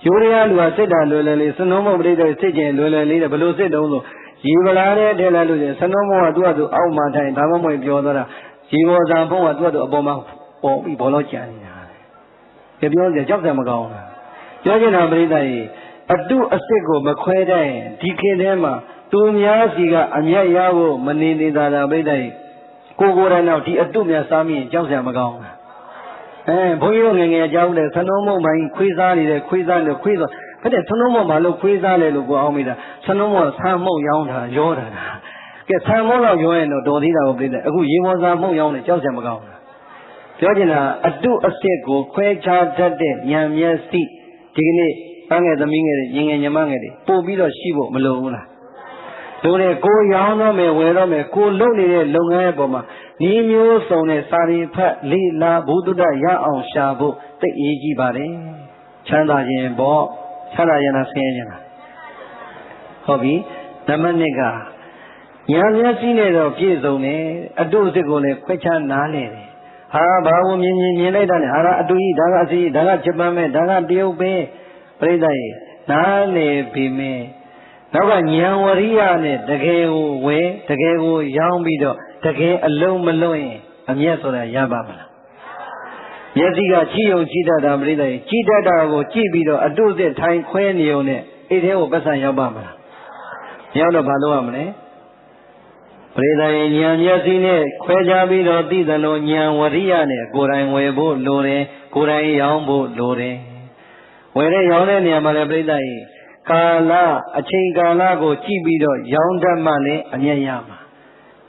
ယူရီးယားလူကစစ်တာလွယ်လွယ်လေးစနုံးမုံပြိဿကြီးစစ်ကျင်လွယ်လွယ်လေးတဲ့ဘလို့စစ်တုံးဆိုရေပလာတဲ့ထဲလာလို့စနုံးမုံကသူ့ဟာသူအောက်မှာထိုင်ဒါမှမဟုတ်ပြောသွားတာရေပေါ်စာဖုံးကသူ့ဟာသူအပေါ်မှာပေါ်ပြီးဘောလုံးကြံနေတာတဲ့ပြောကြကြောက်တယ်မကောင်းလားပြောချင်တာပြိဿကြီးအတုအစစ်ကိုမခွဲတတ်ရင်ဒီခေတ်ထဲမှာသူများစီကအမျက်ရဖို့မနေနေတာပြိဿကြီးကိုယ်တိုင်တော့ဒီအတုများစားမိရင်ကြောက်စရာမကောင်းဘူးဘုန်းကြီးတို့ငယ်ငယ်ကြောက်တယ်စနုံးမုံပိုင်းခွေးစားနေတယ်ခွေးစားဖက်တဲ့စနုံးမုံဘာလို့ခွေးစားလဲလို့ကိုအောင်မိတာစနုံးမုံဆမ်းမုံရောင်းတာရောတာကဲဆမ်းမုံတော့ရောရင်တော့တော်သေးတာကိုပြိတယ်အခုရေပေါ်စာမုံရောင်းတယ်ကြောက်စရာမကောင်းဘူးပြောချင်တာအတုအစစ်ကိုခွဲခြားတတ်တဲ့ဉာဏ်မျက်စိဒီကနေ့ပန်းငယ်သမီးငယ်တွေရင်ငယ်ညီမငယ်တွေပို့ပြီးတော့ရှိဖို့မလိုဘူးလားတို့လေကိုရောင်းတော့မယ်ဝယ်တော့မယ်ကိုလုပ်နေတဲ့လုပ်ငန်းရဲ့ပုံမှာဤမျိုးစုံတဲ့စာရီဖတ်လေ့လာဘုဒ္ဓရအောင်ရှာဖို့သိအရေးကြီးပါတယ်ချမ်းသာခြင်းပေါ့ချမ်းသာရင်လားဆင်းရဲခြင်းလားဟုတ်ပြီနံပါတ်1ကဉာဏ်မျက်စိနဲ့တော့ပြည့်စုံတယ်အတုအစစ်ကိုလည်းခွဲခြားနားလည်တယ်ဟာဘာလို့မြင်လိုက်တာလဲဟာအတူကြီးဒါကအစီဒါကဂျပန်ပဲဒါကတရုတ်ပဲပြိဿရေနားလည်ပြီမင်းနောက်ကဉာဏ်ဝရိယနဲ့တကယ်ကိုဝယ်တကယ်ကိုရောင်းပြီးတော့တကယ်အလုံးမလုံးရင်အမျက်ဆိုတာရပါမလားမျက်စိကကြည့်ုံကြည့်တတ်တာပြိဿရေကြည့်တတ်တာကိုကြည့်ပြီးတော့အတုစစ်ထိုင်ခွဲနေုံနဲ့အိတ်ထဲကိုပတ်စံရောက်ပါမလားရောက်တော့ဘာလုပ်ရမလဲပရိသတ်ဉာဏ်မျက်စိနဲ့ခွဲခြားပြီးတော့သိသလိုဉာဏ်ဝရိယနဲ့ကိုယ်တိုင်ဝယ်ဖို့လိုတယ်ကိုယ်တိုင်ရောင်းဖို့လိုတယ်ဝယ်တဲ့ရောင်းတဲ့နေရာမှာလည်းပရိသတ်ကြီးကာလအချိန်ကာလကိုကြည့်ပြီးတော့ရောင်းတတ်မှလည်းအမျက်ရမှာ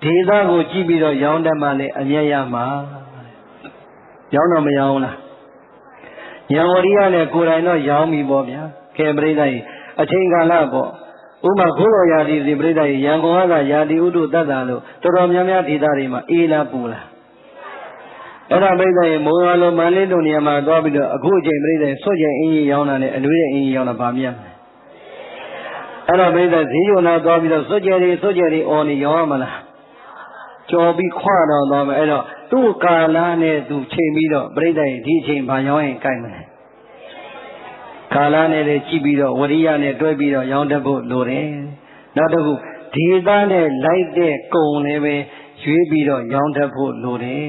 ဒေသကိုကြည့်ပြီးတော့ရောင်းတတ်မှလည်းအမျက်ရမှာရောင်းတော့မရောင်းလားဉာဏ်ဝရိယနဲ့ကိုယ်တိုင်တော့ရောင်းပြီပေါ့ဗျာကဲပရိသတ်ကြီးအချိန်ကာလပေါ့ဥမာခိုးတော်ရာသီစီပြိဿရေရန်ကုန်ကရာသီဥတုတတ်တာလို့တော်တော်များများဒေသတွေမှာအေးလားပူလားအဲ့ဒါပြိဿရေမုံရွာလိုမန္တလေးလိုနေရာမှာသွားပြီးတော့အခုအချိန်ပြိဿရေဆွတ်ကျင်အင်းကြီးရောင်းတာနဲ့အနွေးရဲ့အင်းကြီးရောင်းတာဗာမြတ်အဲ့ဒါပြိဿဈေးရုံနာသွားပြီးတော့ဆွတ်ကျင်တွေအော်နေရောင်းရမလား ကြော်ပြီးခွတော့သွားမယ်အဲ့တော့သူ့ကာလနဲ့သူချိန်ပြီးတော့ပြိဿရဲ့ဒီအချိန်ဘာရောင်းရင်ကြိုက်မလဲကာလနဲ့လည်းကြည့်ပြီးတော့ဝရိယနဲ့တွဲပြီးတော့ရောင်းတတ်ဖို့လိုတယ်နောက်တစ်ခုဒေသနဲ့လိုက်တဲ့ကုံလည်းပဲရွေးပြီးတော့ရောင်းတတ်ဖို့လိုတယ်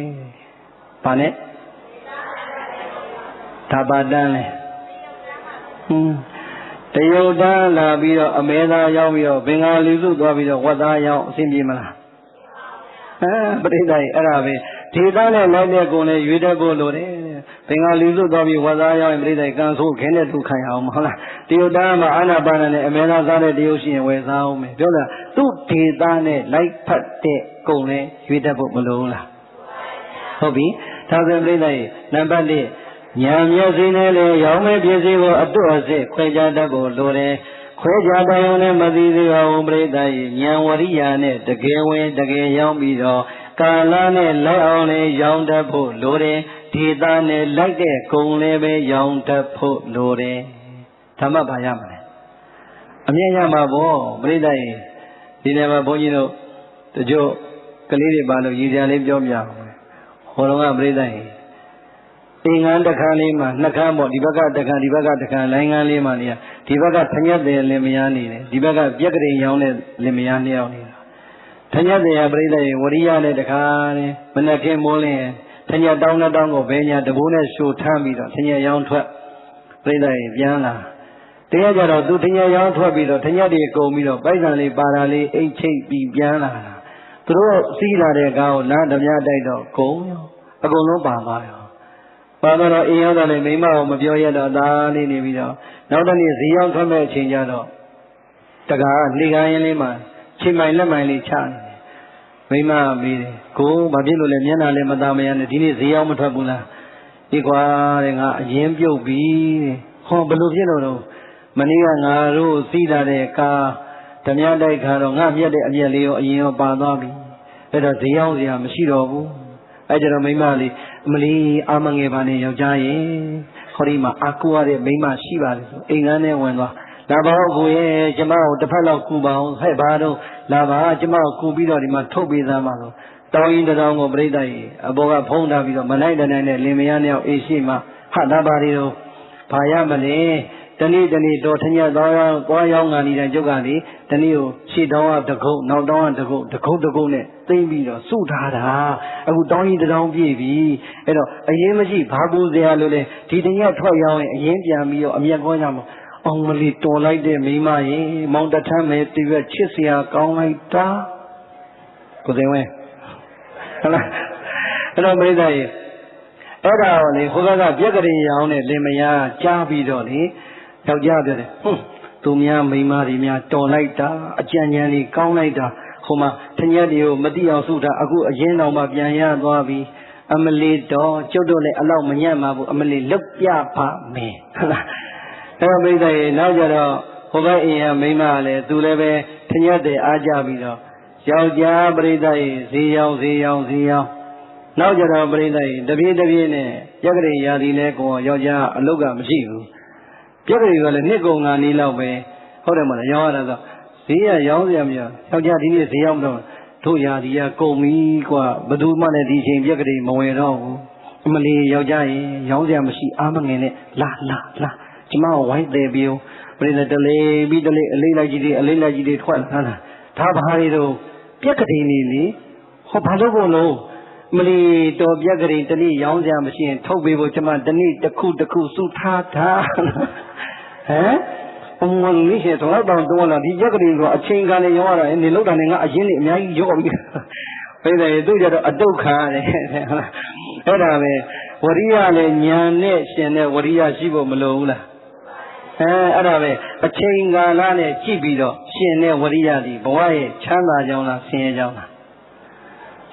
ဘာနဲ့ဒါပါတန်းလဲတရုတ်တန်းလာပြီးတော့အမဲသားရောက်ပြီးတော့ဘင်္ဂါလီစုသွားပြီးတော့ဝတ်သားရောက်အဆင်ပြေမလားပရိသတ်အဲ့ဒါပဲဒေသနဲ့လိုက်တဲ့ကုံလည်းရွေးတတ်ဖို့လိုတယ်ဘင်္ဂါလီစုသွားပြီးဝတ်သားရောက်ရင်ပရိသတ်ကံဆိုးခင်းတဲ့သူခံရအောင်မဟုတ်လားတရုတ်တန်းမှာအာနာပါနနဲ့အမဲသားစားတဲ့တရုတ်ရှိရင်ဝယ်စားအောင်မယ်ပြောတာသူ့ဒေသနဲ့လိုက်ဖတ်တဲ့ကုံလည်းရွေးတတ်ဖို့မလိုဘူးလားဟုတ်ပြီဒါဆိုရင်ပရိသတ်နံပါတ်1ညာမျက်စိနဲ့လေရောင်းမဲ့ပစ္စည်းကိုအတွတ်အစစ်ခွဲခြားတတ်ဖို့လိုတယ်ခွဲခြားတိုင်ုံနဲ့မသိသေးပါဘူးပရိသတ်ရဲ့ဉာဏ်ဝရိယနဲ့တကယ်ဝင်တကယ်ရောင်းပြီးတော့ကာလနဲ့လိုက်အောင်လေးရောင်းတတ်ဖို့လိုတယ်ဒေသနဲ့လိုက်တဲ့ဂုံလေးပဲရောင်းတတ်ဖို့လိုတယ်ဓမ္မဘာရမလဲအမြဲရမှာပေါ့ပရိသတ်ရဲ့ဒီနေ့မှာဘုန်းကြီးတို့တချို့ကလေးတွေပါလို့ရည်စရာလေးပြောပြအောင်ဟောတော့ကပရိသတ်ရဲ့အင်္ဂန်တစ်ခါလေးမှာနှစ်ခါပေါ့ဒီဘက်ကတစ်ခါဒီဘက်ကတစ်ခါလိုင်းကန်းလေးမှာနေရဒီဘက်ကထညက်တယ်လင်မယားနေတယ်ဒီဘက်ကပြက်ကလေးရောင်းတဲ့လင်မယားနှစ်ယောက်နေတာထညက်တယ်ပြိဿရေဝရိယနဲ့တခါနဲ့မနဲ့ခင်းမိုးလင်းထညက်တောင်းကိုဘဲညာတဘိုးနဲ့ရှို့ထမ်းပြီးတော့ထညက်ရောင်းထွက်ပြိဿရေပြန်လာတရားကြတော့သူထညက်ရောင်းထွက်ပြီးတော့ထညက်တွေကုန်ပြီးတော့ပိုက်ဆံလေးပါတာလေးအိတ်ချိတ်ပြီးပြန်လာတာသူတို့စီးလာတဲ့ကားကိုလမ်းဓမြတိုက်တော့ကုန်ရောအကုန်လုံးပါသွားရောပါတော့အိမ်ရောက်တော့လေမိမကိုမပြောရတော့ဒါလေးနေပြီးတော့နောက်တနေ့ဈေးရောက်ထွက်မဲ့အချိန်ကျတော့တကားလေကားရင်လေးမှာချိန်မိုင်လက်မိုင်လေးချနေတယ်မိမမေးတယ်ကိုဘာဖြစ်လို့လဲမျက်နှာလည်းမသားမရနဲ့ဒီနေ့ဈေးရောက်မထွက်ဘူးလားဒီကွာတဲ့ငါအရင်ပြုတ်ပြီဟောဘလို့ဖြစ်လို့တော့မနေ့ကငါတို့စီးလာတဲ့ကားဓမြတိုက်ခါတော့ငါမြက်တဲ့အမျက်လေးရောအရင်ရောပါသွားပြီအဲ့တော့ဈေးရောက်စရာမရှိတော့ဘူးအဲ့ကြတော့မိမလေးအမလီအာမငယ်ပါနဲ့ယောက်ျားရဲ့ခေါ်ဒီမှာအာကူရတဲ့မိမရှိပါလေဆိုအိမ်ကန်းထဲဝင်သွားလာပါဦးကိုရဲ့ကျမကိုတစ်ဖက်လောက်ကူပါအောင်ဟဲ့ဘာတော့လာပါကျမကိုကူပြီးတော့ဒီမှာထုတ်ပေးသားမှာလို့တောင်းရင်တောင်းကိုပြိတ္တကြီးအဘောကဖုံးထားပြီးတော့မလိုက်တဲ့နိုင်နဲ့လင်မယားနှစ်ယောက်အေးရှိမှဟာတာပါရီတော့ဘာရမလဲတနေ့တော်ထညက်သွားရောင်းငါနေတိုင်းကျုပ်ကလေတနေ့ကိုရှေ့တောင်းကတကုတ်နောက်တောင်းကတကုတ်နဲ့သိမ့်ပြီးတော့စုထားတာအခုတောင်းရင်တောင်းပြည့်ပြီအဲ့တော့အရင်မရှိဘာပူစရာလို့လဲဒီတညက်ထွက်ရောင်းရင်အရင်ပြန်ပြီးတော့အမျက်ကောကြမှာအောင်မလီတော်လိုက်တဲ့မိမရေမောင်တထမ်းမဲ့တရွက်ချစ်စရာကောင်းလိုက်တာကိုသိဝဲဟုတ်လားအဲ့တော့မိသားရေအဲ့ဒါကိုလေခိုးကပြက်ကလေးရောင်းတဲ့လင်မယားကြားပြီးတော့လေယောက်ျားပြောတယ်သူများမိန်းမတွေများတော်လိုက်တာအကြံဉာဏ်လေးကောင်းလိုက်တာဟိုမှာတညက်တွေကိုမတိအောင်စုတာအခုအရင်တော်မှပြန်ရသွားပြီအမလီတော်ကျုပ်တို့လည်းအလောက်မညံ့ပါဘူးအမလီလုတ်ပြပါမယ်ဟုတ်လားအဲ့တော့မိသားရေနောက်ကြတော့ဟိုဘက်အိမ်ကမိန်းမလည်းသူလည်းပဲတညက်တွေအားကြပြီးတော့ယောက်ျားပရိသတ်ရေဈေးရောင်းနောက်ကြတော့ပရိသတ်ရေတပြေးနဲ့ပြက်ကလေးရာသီလဲကိုယောက်ျားအလုတ်ကမရှိဘူးပြက်ကလေးကလည်းနှစ်ကုန်ကနေလောက်ပဲဟုတ်တယ်မလားရောင်းရတာဆိုဈေးရရောင်းစရာမရယောက်ျားဒီနေ့ဈေးရောက်တော့တို့ရာဒီကကုန်ပြီကွာဘယ်သူမှလည်းဒီချိန်ပြက်ကလေးမဝယ်တော့ဘူးအမလီယောက်ျားရေရောင်းစရာမရှိအားမငယ်နဲ့လာကျမကိုဝိုင်းတယ်ပြီးပြိတ္တတလေးပြီးတလေးအလေးလိုက်ကြီးတွေထွက်လာတာဒါဘာတွေတော့ပြက်ကလေးနေလေဟောဘာလို့ကုန်လို့မလီတော်ပြက်ကလေးတနေ့ရောင်းစရာမရှိရင်ထုတ်ပေးဖို့ကျမတနေ့တစ်ခုစုထားတာဟမ်အမလေးရှိတော့တော့လာဒီပြက်ကလေးကအချိန်ကလည်းရောင်းရတာနေလောက်တာနဲ့ငါအရင်နေအများကြီးရောပြီးပြိတ္တရေသူကြတော့အတုတ်ခါရတယ်ဟုတ်လားအဲ့ဒါပဲဝရိယလည်းညာနဲ့ရှင်တဲ့ဝရိယရှိဖို့မလိုဘူးလားအဲ့ဒါပဲအချိန်ကာလနဲ့ကြည့်ပြီးတော့ရှင်တဲ့ဝရိယဒီဘဝရဲ့ချမ်းသာကြောင်းလားဆင်းရဲကြောင်းလား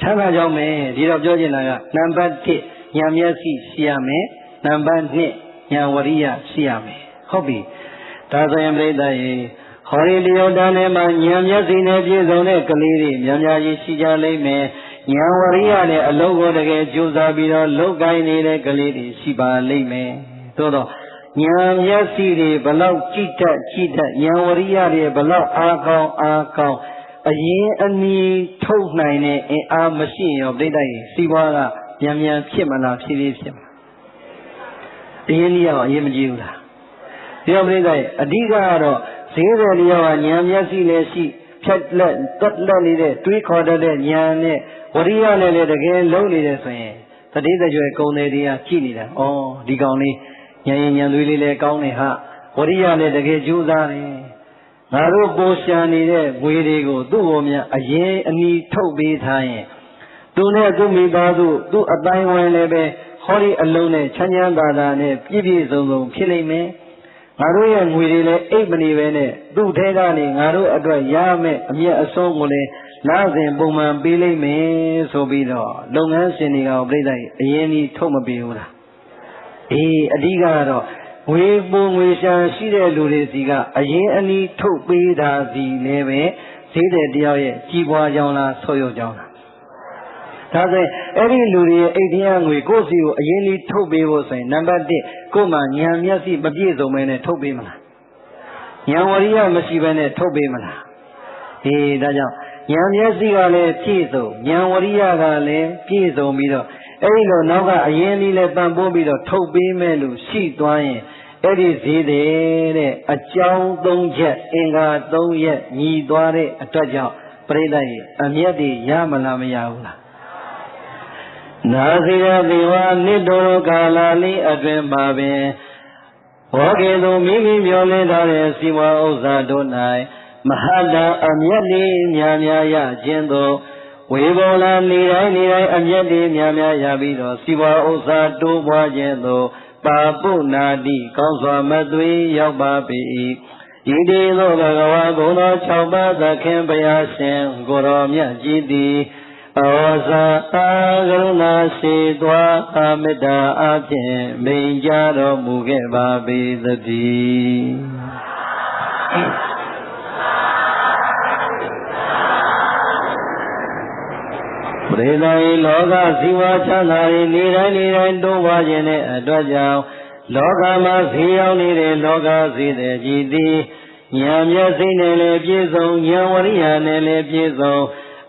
ချမ်းသာကြောင်းပဲဒီတော့ပြောချင်တာကနံပါတ်1ဉာဏ်မျက်စိရှိရမယ်နံပါတ်2ဉာဏ်ဝရိယရှိရမယ်ဟုတ်ပြီဒါဆိုရင်ပြိတ္တရေဟောဒီလျောတန်းထဲမှာဉာဏ်မျက်စိနဲ့ပြည့်စုံတဲ့ကလေးတွေများများကြီးရှိကြလိမ့်မယ်ဉာဏ်ဝရိယနဲ့အလုံးကိုတကယ်ကြိုးစားပြီးတော့လုပ်ကိုင်းနေတဲ့ကလေးတွေရှိပါလိမ့်မယ်သို့တော့ဉာဏ်မျက်စိတွေဘလောက်ကြည့်တတ်ဉာဏ်ဝရိယတွေဘလောက်အားကောင်း အရင်အနည်းထုတ်နိုင်တဲ့အင်အားမရှိရင်ရောပြိတ္တရဲ့စီးပွားကမြန်မြန်ဖြစ်မလားဖြည်းဖြည်းဖြစ်မလားအရင်ကြီးရောအရင်မကြည့်ဘူးလားဒီတော့ပြိတ္တရဲ့အဓိကကတော့ဈေးတယ်လျောကဉာဏ်မျက်စိလည်းရှိဖြတ်လက်တက်လက်နေတဲ့တွေးခေါ်တတ်တဲ့ဉာဏ်နဲ့ဝရိယနဲ့လည်းတကယ်လုံးနေတယ်ဆိုရင်တတိတကြွယ်ကုံတယ်တွေကကြည့်နေတာဩဒီကောင်လေးဉာဏ်ဉာဏ်သွေးလေးလည်းကောင်းနေဟာဝရိယနဲ့တကယ်ကြိုးစားတယ်ငါတို့ပိုးရှာနေတဲ့ငွေတွေကိုသူ့ကိုများအရင်အနီးထုတ်ပေးထားရင်သူနဲ့သူ့မိသားစုသူ့အတိုင်းဝင်လည်းပဲဟောဒီအလုံးနဲ့ချမ်းချမ်းသာသာနဲ့ပြည့်ပြည့်စုံစုံဖြစ်လိမ့်မယ်ငါတို့ရဲ့ငွေတွေလည်းအိပ်မနေပဲနဲ့သူ့ထဲကနေငါတို့အတွက်ရမယ်အမျက်အဆုံးကိုလည်းလာစဉ်ပုံမှန်ပေးလိမ့်မယ်ဆိုပြီးတော့လုပ်ငန်းရှင်တွေကပြိတ္တအရင်ကြီးထုတ်မပေးဘူးလားအေးအဓိကကတော့ငွေပုံငွေရှာရှိတဲ့လူတွေစီကအရင်အနည်းထုတ်ပေးတာစီလည်းပဲဈေးတဲ့တယောက်ရဲ့ကြီးပွားကြောင်းလားဆော့ရုပ်ကြောင်းလားဒါဆိုရင်အဲ့ဒီလူတွေရဲ့အိတ်တရားငွေကိုယ့်စီကိုအရင်ကြီးထုတ်ပေးဖို့ဆိုရင်နံပါတ်1ကိုယ်မှဉာဏ်မျက်စိမပြည့်စုံဘဲနဲ့ထုတ်ပေးမလားဉာဏ်ဝရိယမရှိဘဲနဲ့ထုတ်ပေးမလားအေးဒါကြောင့်ဉာဏ်မျက်စိကလည်းပြည့်စုံဉာဏ်ဝရိယကလည်းပြည့်စုံပြီးတော့အဲ့ဒီလိုနောက်ကအရင်ကြီးလည်းပံ့ပိုးပြီးတော့ထုတ်ပေးမဲ့လူရှိသွားရင်အဲ့ဒီဈေးတဲ့အကြောင်း၃ချက်အင်္ဂါ၃ရက်ညီသွားတဲ့အတွက်ကြောင့်ပြိတ္တရဲ့အမျက်တွေရမလားမရဘူးလားနာစီရတိဝါနိတောကာလလေးအတွင်ပါပင်ဘောကေသူမိမိမျောလင်းထားတဲ့စီဝါဥစ္စာတို့၌မဟာတအမျက်လေးများများရခြင်းသောဝေဘောလာနေတိုင်းအမျက်တွေများများရပြီးတော့စီဝါဥစ္စာတိုးပွားခြင်းသို့ပါပုနာတိကောင်းစွာမသွေရောက်ပါပေ၏ဤတည်သောဘဂဝါဂုဏ်တော်6ပါးသခင်ဘုရားရှင်ကိုရောမြတ်ကြီးသည်ဩဇာအာကရုဏာရှိသွားအာမေတ္တာအဖြင့်မိန်ကြတော်မူခဲ့ပါပေသတည်းပရိသတ်လောကဇီဝချမ်းသာ၏နေတိုင်းတိုးပွားခြင်းနဲ့အတွက်ကြောင့်လောကမှာဈေးရောက်နေတဲ့လောကဈေးတဲ့ကြည်သည်ဉာဏ်မျက်စိနဲ့လည်းပြည့်စုံဉာဏ်ဝရိယနဲ့လည်းပြည့်စုံ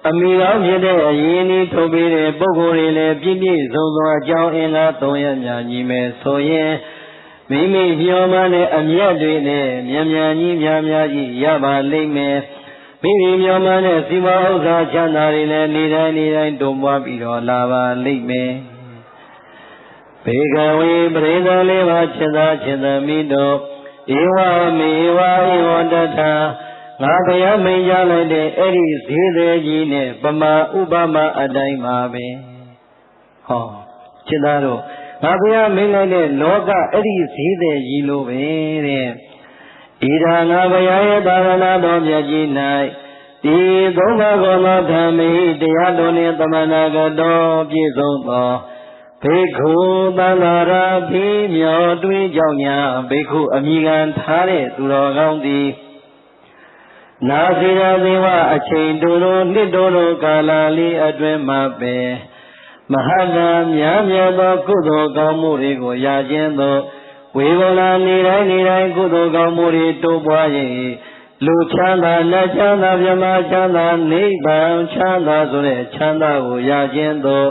အမိကောင်းဖြစ်တဲ့အရင်ဤထုတ်ပေးတဲ့ပုဂ္ဂိုလ်တွေလည်းပြည့်ပြည့်စုံစုံအကြောင်းအင်္ဂါ၃ရက်များညီမယ်ဆိုရင်မိမိမျှော်မှန်းတဲ့အမျက်တွေနဲ့မြန်မြန်ကြီးများကြီးရပါလိမ့်မယ်မိမိမျှော်မှန်းတဲ့စီမဥစ္စာချမ်းသာတွေလည်းနေတိုင်းတိုးပွားပြီးတော့လာပါလိမ့်မယ်ဘေကဝေပရိသလေးပါခြေသာမိတို့ဧဝမေဝဧဝတထာငါဘုရားမိန်ကြလိုက်တဲ့အဲ့ဒီဈေးသေးကြီးနဲ့ပမာဥပမာအတိုင်းပါပဲဟောခြေသားတို့ငါဘုရားမိန်လိုက်တဲ့လောကအဲ့ဒီဈေးသေးကြီးလိုပဲတဲ့ဣဒာငါဘုရားရဲ့သာသနာတော်မြတ်ကြီး၌ဒီသုံးပါးကောသောဓမ္မေတရားတော်နှင့်သမဏဂတောပြည့်စုံသောဘေခုသန္တာရာဖိမြော်တွေးကြောင့်ညာဘေခုအမိခံထားတဲ့သူတော်ကောင်းသည်နာစီရာဇေဝအချိန်တို့နှစ်တို့ကာလလေးအတွင်းမှာပဲမဟာနာမြတ်မြတ်သောကုသိုလ်ကောင်းမှုတွေကိုရခြင်းသောဝေဘောလာနေတိုင်းကုသိုလ်ကောင်းမှုတွေတိုးပွား၍လူချမ်းသာနတ်ချမ်းသာမြမချမ်းသာနိဗ္ဗာန်ချမ်းသာဆိုတဲ့ချမ်းသာကိုရခြင်းသော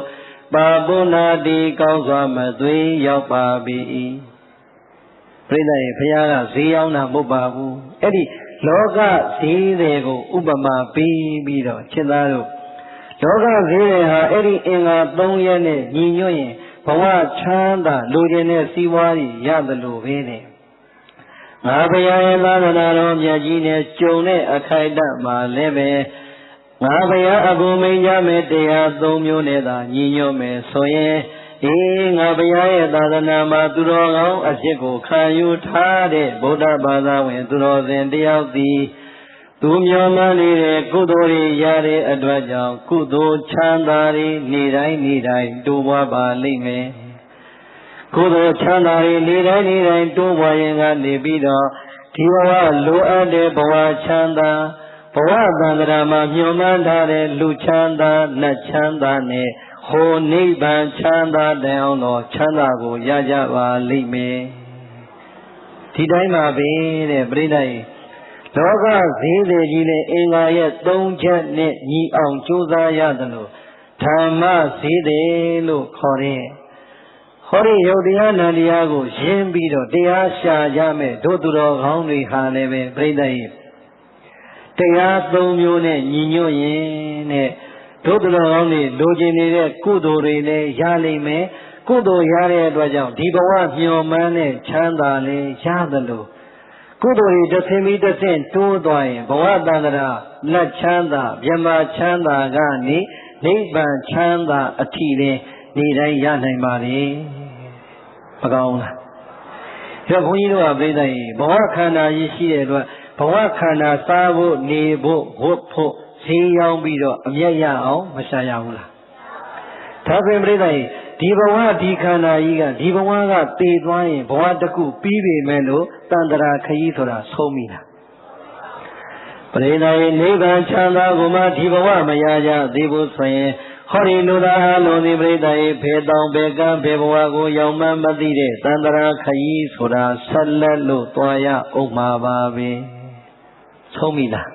ပါပုနာတိကောင်းစွာမသွေရောက်ပါပြီပြိဿရဲ့ဘုရားကဈေးရောက်တာမဟုတ်ပါဘူးအဲ့ဒီလောကဈေးတွေကိုဥပမာပေးပြီးတော့ခြေသားတို့လောကဈေးတွေဟာအဲ့ဒီအင်္ဂါ၃ရက်နဲ့ညီညွတ်ရင်ဘဝချမ်းသာလူချင်းနဲ့စီးပွားရရတယ်လို့ပဲတဲ့ငါဘုရားရဲ့သာသနာတော်မြတ်ကြီးနဲ့ကြုံတဲ့အခိုက်အတန့်မှာလည်းပဲငါဘုရားအကူမိန်ကြမယ်တရား၃မျိုးနဲ့သာညီညွတ်မယ်ဆိုရင်ငါဘုရားရဲ့သာသနာမှာသူတော်ကောင်းအဖြစ်ကိုခံယူထားတဲ့ဗုဒ္ဓဘာသာဝင်သူတော်စင်တယောက်သည်သူမျှော်မှန်းနေတဲ့ကုသိုလ်တွေရတဲ့အတွက်ကြောင့်ကုသိုလ်ချမ်းသာတွေနေတိုင်းတိုးပွားပါလိမ့်မယ်ကုသိုလ်ချမ်းသာတွေနေတိုင်းတိုးပွားရင်ကနေပြီးတော့ဒီဘဝလိုအပ်တဲ့ဘဝချမ်းသာဘဝတန်ត្រာမှာမျှော်မှန်းထားတဲ့လူချမ်းသာနတ်ချမ်းသာနဲ့ဟိုနိဗ္ဗာန်ချမ်းသာတဲ့အောင်သောချမ်းသာကိုရကြပါလိမ့်မယ်ဒီတိုင်းပါပဲတဲ့ပြိဋ္ဌာန် လောကဈေးတွေကြီးနဲ့အင်္ဂါရဲ့၃ချက်နဲ့ညီအောင်ကြိုးစားရတယ်လို့ဓမ္မဈေးတယ်လို့ခေါ်တယ်ဟောဒီယုတ်တရားနန္တရားကိုရင်းပြီးတော့တရားရှာကြမယ်တို့သူတော်ကောင်းတွေဟာလည်းပဲပြိဿရဲ့တရား၃မျိုးနဲ့ညီညွတ်ရင်တဲ့တို့သူတော်ကောင်းတွေလိုချင်နေတဲ့ကုသိုလ်တွေလည်းရလိမ့်မယ်ကုသိုလ်ရတဲ့အတွက်ကြောင့်ဒီဘဝမျှော်မှန်းတဲ့ချမ်းသာလည်းရသလိုကုသိုလ်တွေတစ်ဆင့်ပြီးတစ်ဆင့်တိုးသွားရင်ဘဝတန္တရာလက်ချမ်းသာမြမချမ်းသာကနေနိဗ္ဗာန်ချမ်းသာအထိလည်းနေတိုင်းရနိုင်ပါလေမကောင်းလားဒါဘုန်းကြီးတို့ကပြိဿကြီးဘဝခန္ဓာကြီးရှိတဲ့အတွက်ဘဝခန္ဓာစားဖို့နေဖို့ဝတ်ဖို့ဈေးရောက်ပြီးတော့အမျက်ရအောင်မရှာရဘူးလားဒါဆိုရင်ပြိဿကြီးဒီဘဝဒီခန္ဓာကြီးကဒီဘဝကတည်သွားရင်ဘဝတစ်ခုပြီးပြီမဲ့လို့တန်တရာခရီးဆိုတာဆုံးပြီလားပရိသတ်နိဗ္ဗာန်ချမ်းသာကိုမှဒီဘဝမရကြသေးဘူးဆိုရင်ဟောဒီလူသားအလုံးဒီပရိသတ်ဖေတောင်ဘေကံဘေဘဝကိုရောက်မှမသိတဲ့တန်တရာခရီးဆိုတာဆက်လက်လို့သွားရအောင်မှာပါပဲဆုံးပြီလား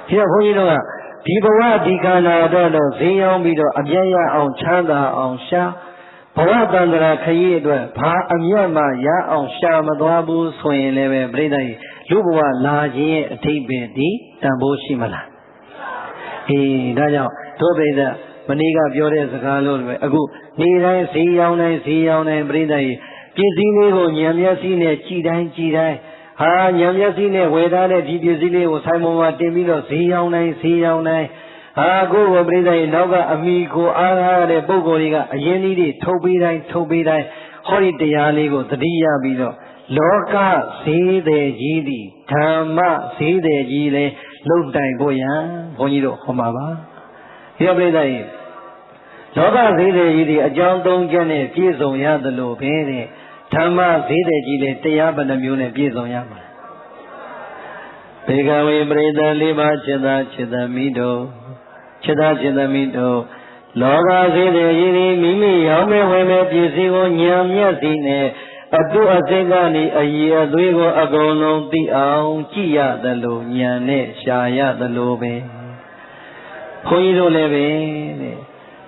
ဒီတော့ဘုန်းကြီးတို့ကဒီဘဝဒီခန္ဓာတော့ဈေးရောက်ပြီးတော့အပြည့်ရအောင်ချမ်းသာအောင်ရှာဘဝတန္တရာခရီးအတွက်ဘာအမြတ်မှရအောင်ရှာမသွားဘူးဆိုရင်လည်းပဲပြိဿကြီးလူဘဝလာခြင်းရဲ့အထိပ္ပယ်ဒီတန်ဖိုးရှိမလားဒါကြောင့်တို့ပြိဿမနေ့ကပြောတဲ့စကားလို့ပဲအခုနေ့တိုင်းဈေးရောက်တိုင်းပြိဿကြီးပစ္စည်းလေးကိုဉာဏ်မျက်စိနဲ့ကြည်တိုင်းဟာဉာဏ်မျက်စိနဲ့ဝယ်ထားတဲ့ဒီပစ္စည်းလေးကိုဆိုင်ပေါ်မှာတင်ပြီးတော့ဈေးရောက်တိုင်းကိုယ်ပြိဿကြီးနောက်ကအမိကိုအားရတဲ့ပုဂ္ဂိုလ်တွေကအရင်ကြီးတွေထုတ်ပေးတိုင်းဟောဒီတရားလေးကိုသတိရပြီးတော့လောကဈေးတယ်ကြီးသည်ဓမ္မဈေးတယ်ကြီးလဲလုံတိုင်ဖို့ရန်ဘုန်းကြီးတို့ဟောမှာပါဒီပြိဿကြီးလောကဈေးတယ်ကြီးသည်အကြောင်း၃ချက်နဲ့ပြည့်စုံရသလိုပဲတဲ့ဓမ္မဈေးတယ်ကြီးလဲတရားဘယ်နှမျိုးနဲ့ပြည့်စုံရမှာဘေကဝေပရိသတ်၄ပါးจิตမိတို့จิตသမီးတို့လောကဈေးတယ်ကြီးသည်မိမိရောက်မဲ့ဝင်မဲ့ပစ္စည်းကိုဉာဏ်မျက်စိနဲ့အတုအစိတ်ကနေအည်အသွေးကိုအကုန်လုံးသိအောင်ကြည့်ရသလိုဉာဏ်နဲ့ရှာရသလိုပဲဘုန်းကြီးတို့လည်းပဲတဲ့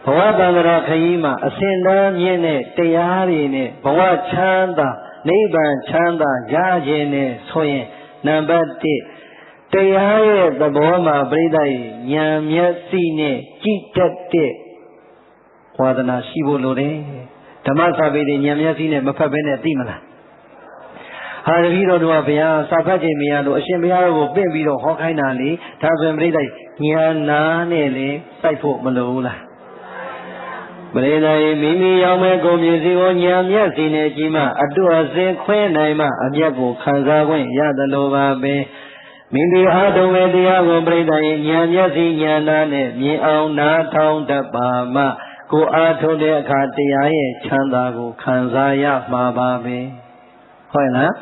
ဘဝတန္တရာခရီးမှာအစဉ်တန်းမြင့်တဲ့တရားတွေနဲ့ဘဝချမ်းသာနိဗ္ဗာန်ချမ်းသာရခြင်းနဲ့ဆိုရင်နံပါတ်1တရားရဲ့သဘောမှာပြိဿရဲ့ဉာဏ်မျက်စိနဲ့ကြည့်တတ်တဲ့ဝါဒနာရှိဖို့လိုတယ်ဓမ္မစာပေတွေဉာဏ်မျက်စိနဲ့မဖတ်ဘဲနဲ့သိမလားဟာတပည့်တော်တို့ကဘုရားစာဖတ်ခြင်းမရလို့အရှင်ဘုရားတို့ကိုပင့်ပြီးတော့ဟောခိုင်းတာလေဒါဆိုရင်ပြိဿဉာဏ်နာနဲ့လေစိုက်ဖို့မလိုဘူးလားပရိသတ်မိမိရောက်မဲ့ကိုယ်ပစ္စည်းကိုဉာဏ်မျက်စိနဲ့ကြည့်မှအတုအစင်ခွဲနိုင်မှအမျက်ကိုခံစားခွင့်ရသလိုပါပဲမိမိအားထုတ်မဲ့တရားကိုပြိဿဉာဏ်မျက်စိဉာဏ်နာနဲ့မြင်အောင်နားထောင်တတ်ပါမှကိုအားထုတ်တဲ့အခါတရားရဲ့ချမ်းသာကိုခံစားရမှာပါပဲဟုတ်လား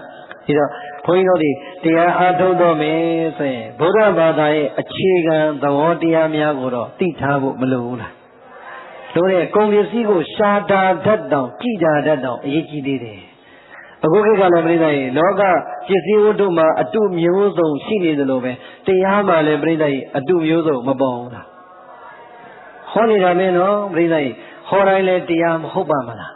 ဒီတော့ဘုန်းကြီးတို့ဒီတရားအားထုတ်တော့မယ်ဆိုရင်ဗုဒ္ဓဘာသာရဲ့အခြေခံသဘောတရားများကိုတော့သိထားဖို့မလိုဘူးလားတို့တဲ့ကုန်ပစ္စည်းကိုရှာတာတတ်တောင်ကြည်တာတတ်တောင်အရေးကြီးသေးတယ်အခုခေတ်ကလည်းပြိဿရဲ့လောကပစ္စည်းဝတ္ထုမှာအတုမျိုးစုံရှိနေသလိုပဲတရားမှာလည်းပြိဿရဲ့အတုမျိုးစုံမပေါ်ဘူးလားဟောနေတာမင်းနော်ပြိဿရဲ့ဟောတိုင်းလည်းတရားမဟုတ်ပါမလား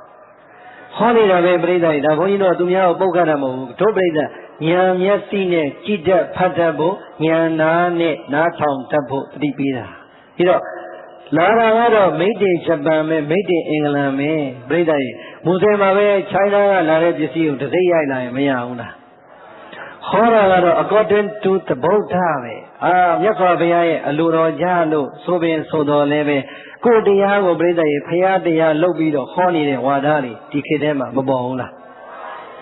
ဟောနေတာပဲပြိဿရဲ့ဒါဘုန်းကြီးတို့သူများကိုပုတ်ခတ်တာမဟုတ်ဘူးတို့ပြိဿဉာဏ်မျက်စိနဲ့ကြည်တတ်ဖတ်တတ်ဖို့ဉာဏ်နာနဲ့နားထောင်တတ်ဖို့တတိပေးတာပြီးတော့လာတာကတော့မိတ်တင်ဂျပန်ပဲမိတ်တင်အင်္ဂလန်ပဲပြိဿရဲ့မူဆယ်မှာပဲချိုင်းနာကလာတဲ့ပစ္စည်းကိုတစ်စိတ်ရိုက်လာရင်မရဘူးလားဟောတာကတော့ according to the Buddha ပဲမြတ်စွာဘုရားရဲ့အလိုတော်ကြလို့ဆိုပင်ဆိုတော်လည်းပဲကိုယ်တရားကိုပြိဿရဲ့ဘုရားတရားလုပ်ပြီးတော့ဟောနေတဲ့ဝါဒတွေဒီခေတ်ထဲမှာမပေါ်ဘူးလား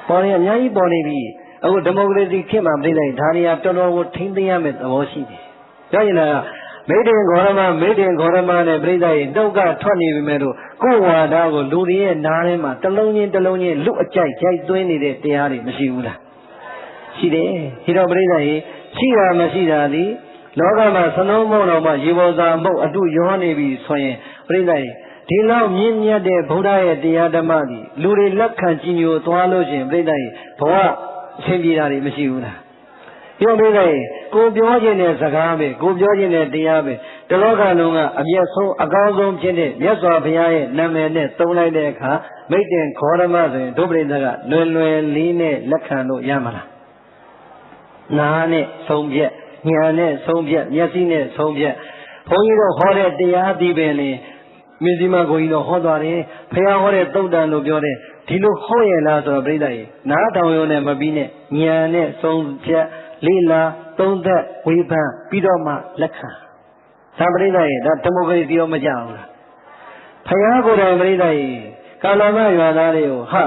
ပေါ်နေအများကြီးပေါ်နေပြီအခုဒီမိုကရေစီခေတ်မှာပြိဿရဲ့ဒါတွေကတော်တော်ကိုထိမ့်သိမ်းရမယ့်သဘောရှိတယ်ပြောရင်လည်းမိတ်တင်ဂေါရမနဲ့ပြိဿရဲ့တောက်ကထွက်နေပြီမဲ့လို့ကိုယ်ဝါဒကိုလူတွေရဲ့နားထဲမှာတလုံးချင်းလူအကြိုက်ကြိုက်သွင်းနေတဲ့တရားတွေမရှိဘူးလားရှိတယ်ဒီတော့ပြိဿရဲ့ရှိတာမရှိတာဒီလောကမှာစနှုံးမုံတော်မှာရေပေါ်စာမုတ်အတုရောနေပြီဆိုရင်ပြိဿရဲ့ဒီလောက်မြင့်မြတ်တဲ့ဗုဒ္ဓရဲ့တရားဓမ္မဒီလူတွေလက်ခံကြည်ညိုသွားလို့ချင်းပြိဿရဲ့ဘဝအဆင်ပြေတာတွေမရှိဘူးလား ပြောပေးလိုက်ကိုပြောခြင်းနဲ့စကားပဲကိုပြောခြင်းနဲ့တရားပဲတလောကလုံးကအမျက်ဆုံးအကောင်းဆုံးဖြစ်တဲ့မြတ်စွာဘုရားရဲ့နာမည်နဲ့သုံးလိုက်တဲ့အခါမိတ်တင်ခေါရမဆိုရင်ဒုပရိသကလွယ်လွယ်လေးနဲ့လက်ခံလို့ရမလားနာနဲ့ဆုံးဖြတ်ဉာဏ်နဲ့ဆုံးဖြတ်မျက်စိနဲ့ဆုံးဖြတ်ဘုန်းကြီးတို့ဟောတဲ့တရားဒီပင်လေမင်းစီမကိုကြီးတော့ဟောသွားတယ်ဘုရားဟောတဲ့သုတ်တန်လို့ပြောတဲ့ဒီလိုဟောရလားဆိုတော့ပြိဿကြီးနားထောင်ရုံနဲ့မပြီးနဲ့ဉာဏ်နဲ့ဆုံးဖြတ်လေးလာသုံးသက်ဝေဖန်ပြီးတော့မှလက်ခံဒါပြိဿကြီးဒါဒီမိုကရေစီရောမကြဘူးလားဘုရားကိုယ်တိုင်ပြိဿကြီးကာလမရွာသားတွေကိုဟာ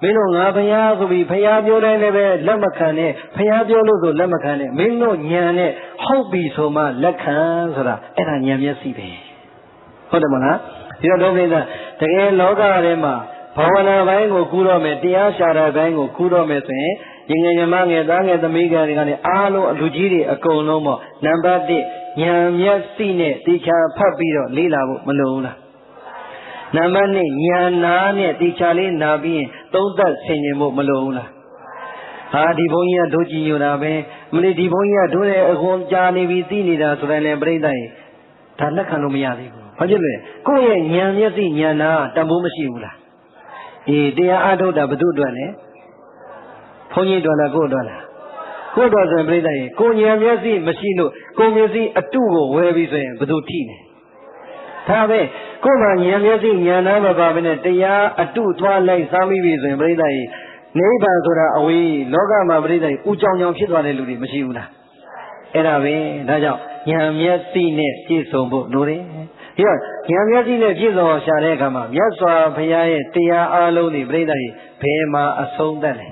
မင်းတို့ငါဘုရားဆိုပြီးဘုရားပြောတိုင်းလည်းပဲလက်မခံနဲ့ဘုရားပြောလို့ဆိုလက်မခံနဲ့မင်းတို့ဉာဏ်နဲ့ဟုတ်ပြီဆိုမှလက်ခံဆိုတာအဲ့ဒါဉာဏ်မျက်စိပဲဟုတ်တယ်မလားဒီတော့ဒုက္ခိတတကယ်လောကထဲမှာဘာဝနာပိုင်းကိုကူးတော့မယ်တရားရှာတဲ့ဘိုင်းကိုကူးတော့မယ်ဆိုရင်ငယ်ငယ်ညီမငယ်သားငယ်သမီးငယ်တွေကလည်းအားလုံးလူကြီးတွေအကုန်လုံးပေါ့နံပါတ်1ဉာဏ်မျက်စိနဲ့တေချာဖတ်ပြီးတော့လေ့လာဖို့မလိုဘူးလားနံပါတ်2ဉာဏ်နာနဲ့တေချာလေးနာပြီးရင်သုံးသပ်ဆင်ခြင်ဖို့မလိုဘူးလားဟာဒီဘုန်းကြီးကတို့ကြည်ညိုတာပဲမလေးဒီဘုန်းကြီးကတို့လည်းအကုန်ကြားနေပြီးသိနေတာဆိုရင်လည်းပြိဿရေဒါလက်ခံလို့မရသေးဘူးဘာဖြစ်လဲကိုယ့်ရဲ့ဉာဏ်မျက်စိဉာဏ်နာတန်ဖိုးမရှိဘူးလားအေးတရားအားထုတ်တာဘု து အတွက်လဲဘုန်းကြီးတော်လားကိုယ့်အတွက်လားကိုယ့်အတွက်ဆိုရင်ပြိဿရေကိုဉာဏ်မျက်စိမရှိလို့ကိုမျက်စိအတုကိုဝယ်ပြီးဆိုရင်ဘု து ထိနေဒါပဲကိုယ်မှာဉာဏ်မျက်စိဉာဏ်နာမပါဘဲနဲ့တရားအတုသွားလိုက်စားမိပြီဆိုရင်ပြိဿရေနိဗ္ဗာန်ဆိုတာအဝေးလောကမှာပြိဿရေဥကြောင်ကြောင်ဖြစ်သွားတဲ့လူတွေမရှိဘူးလားအဲ့ဒါပဲဒါကြောင့်ဉာဏ်မျက်စိနဲ့ပြည့်စုံဖို့လိုတယ်ဒီတော့ဉာဏ်မျက်စိနဲ့ပြည့်စုံအောင်ရှာတဲ့အခါမှာမြတ်စွာဘုရားရဲ့တရားအားလုံးတွေပြိဿရေဘယ်မှာအဆုံးသတ်လဲ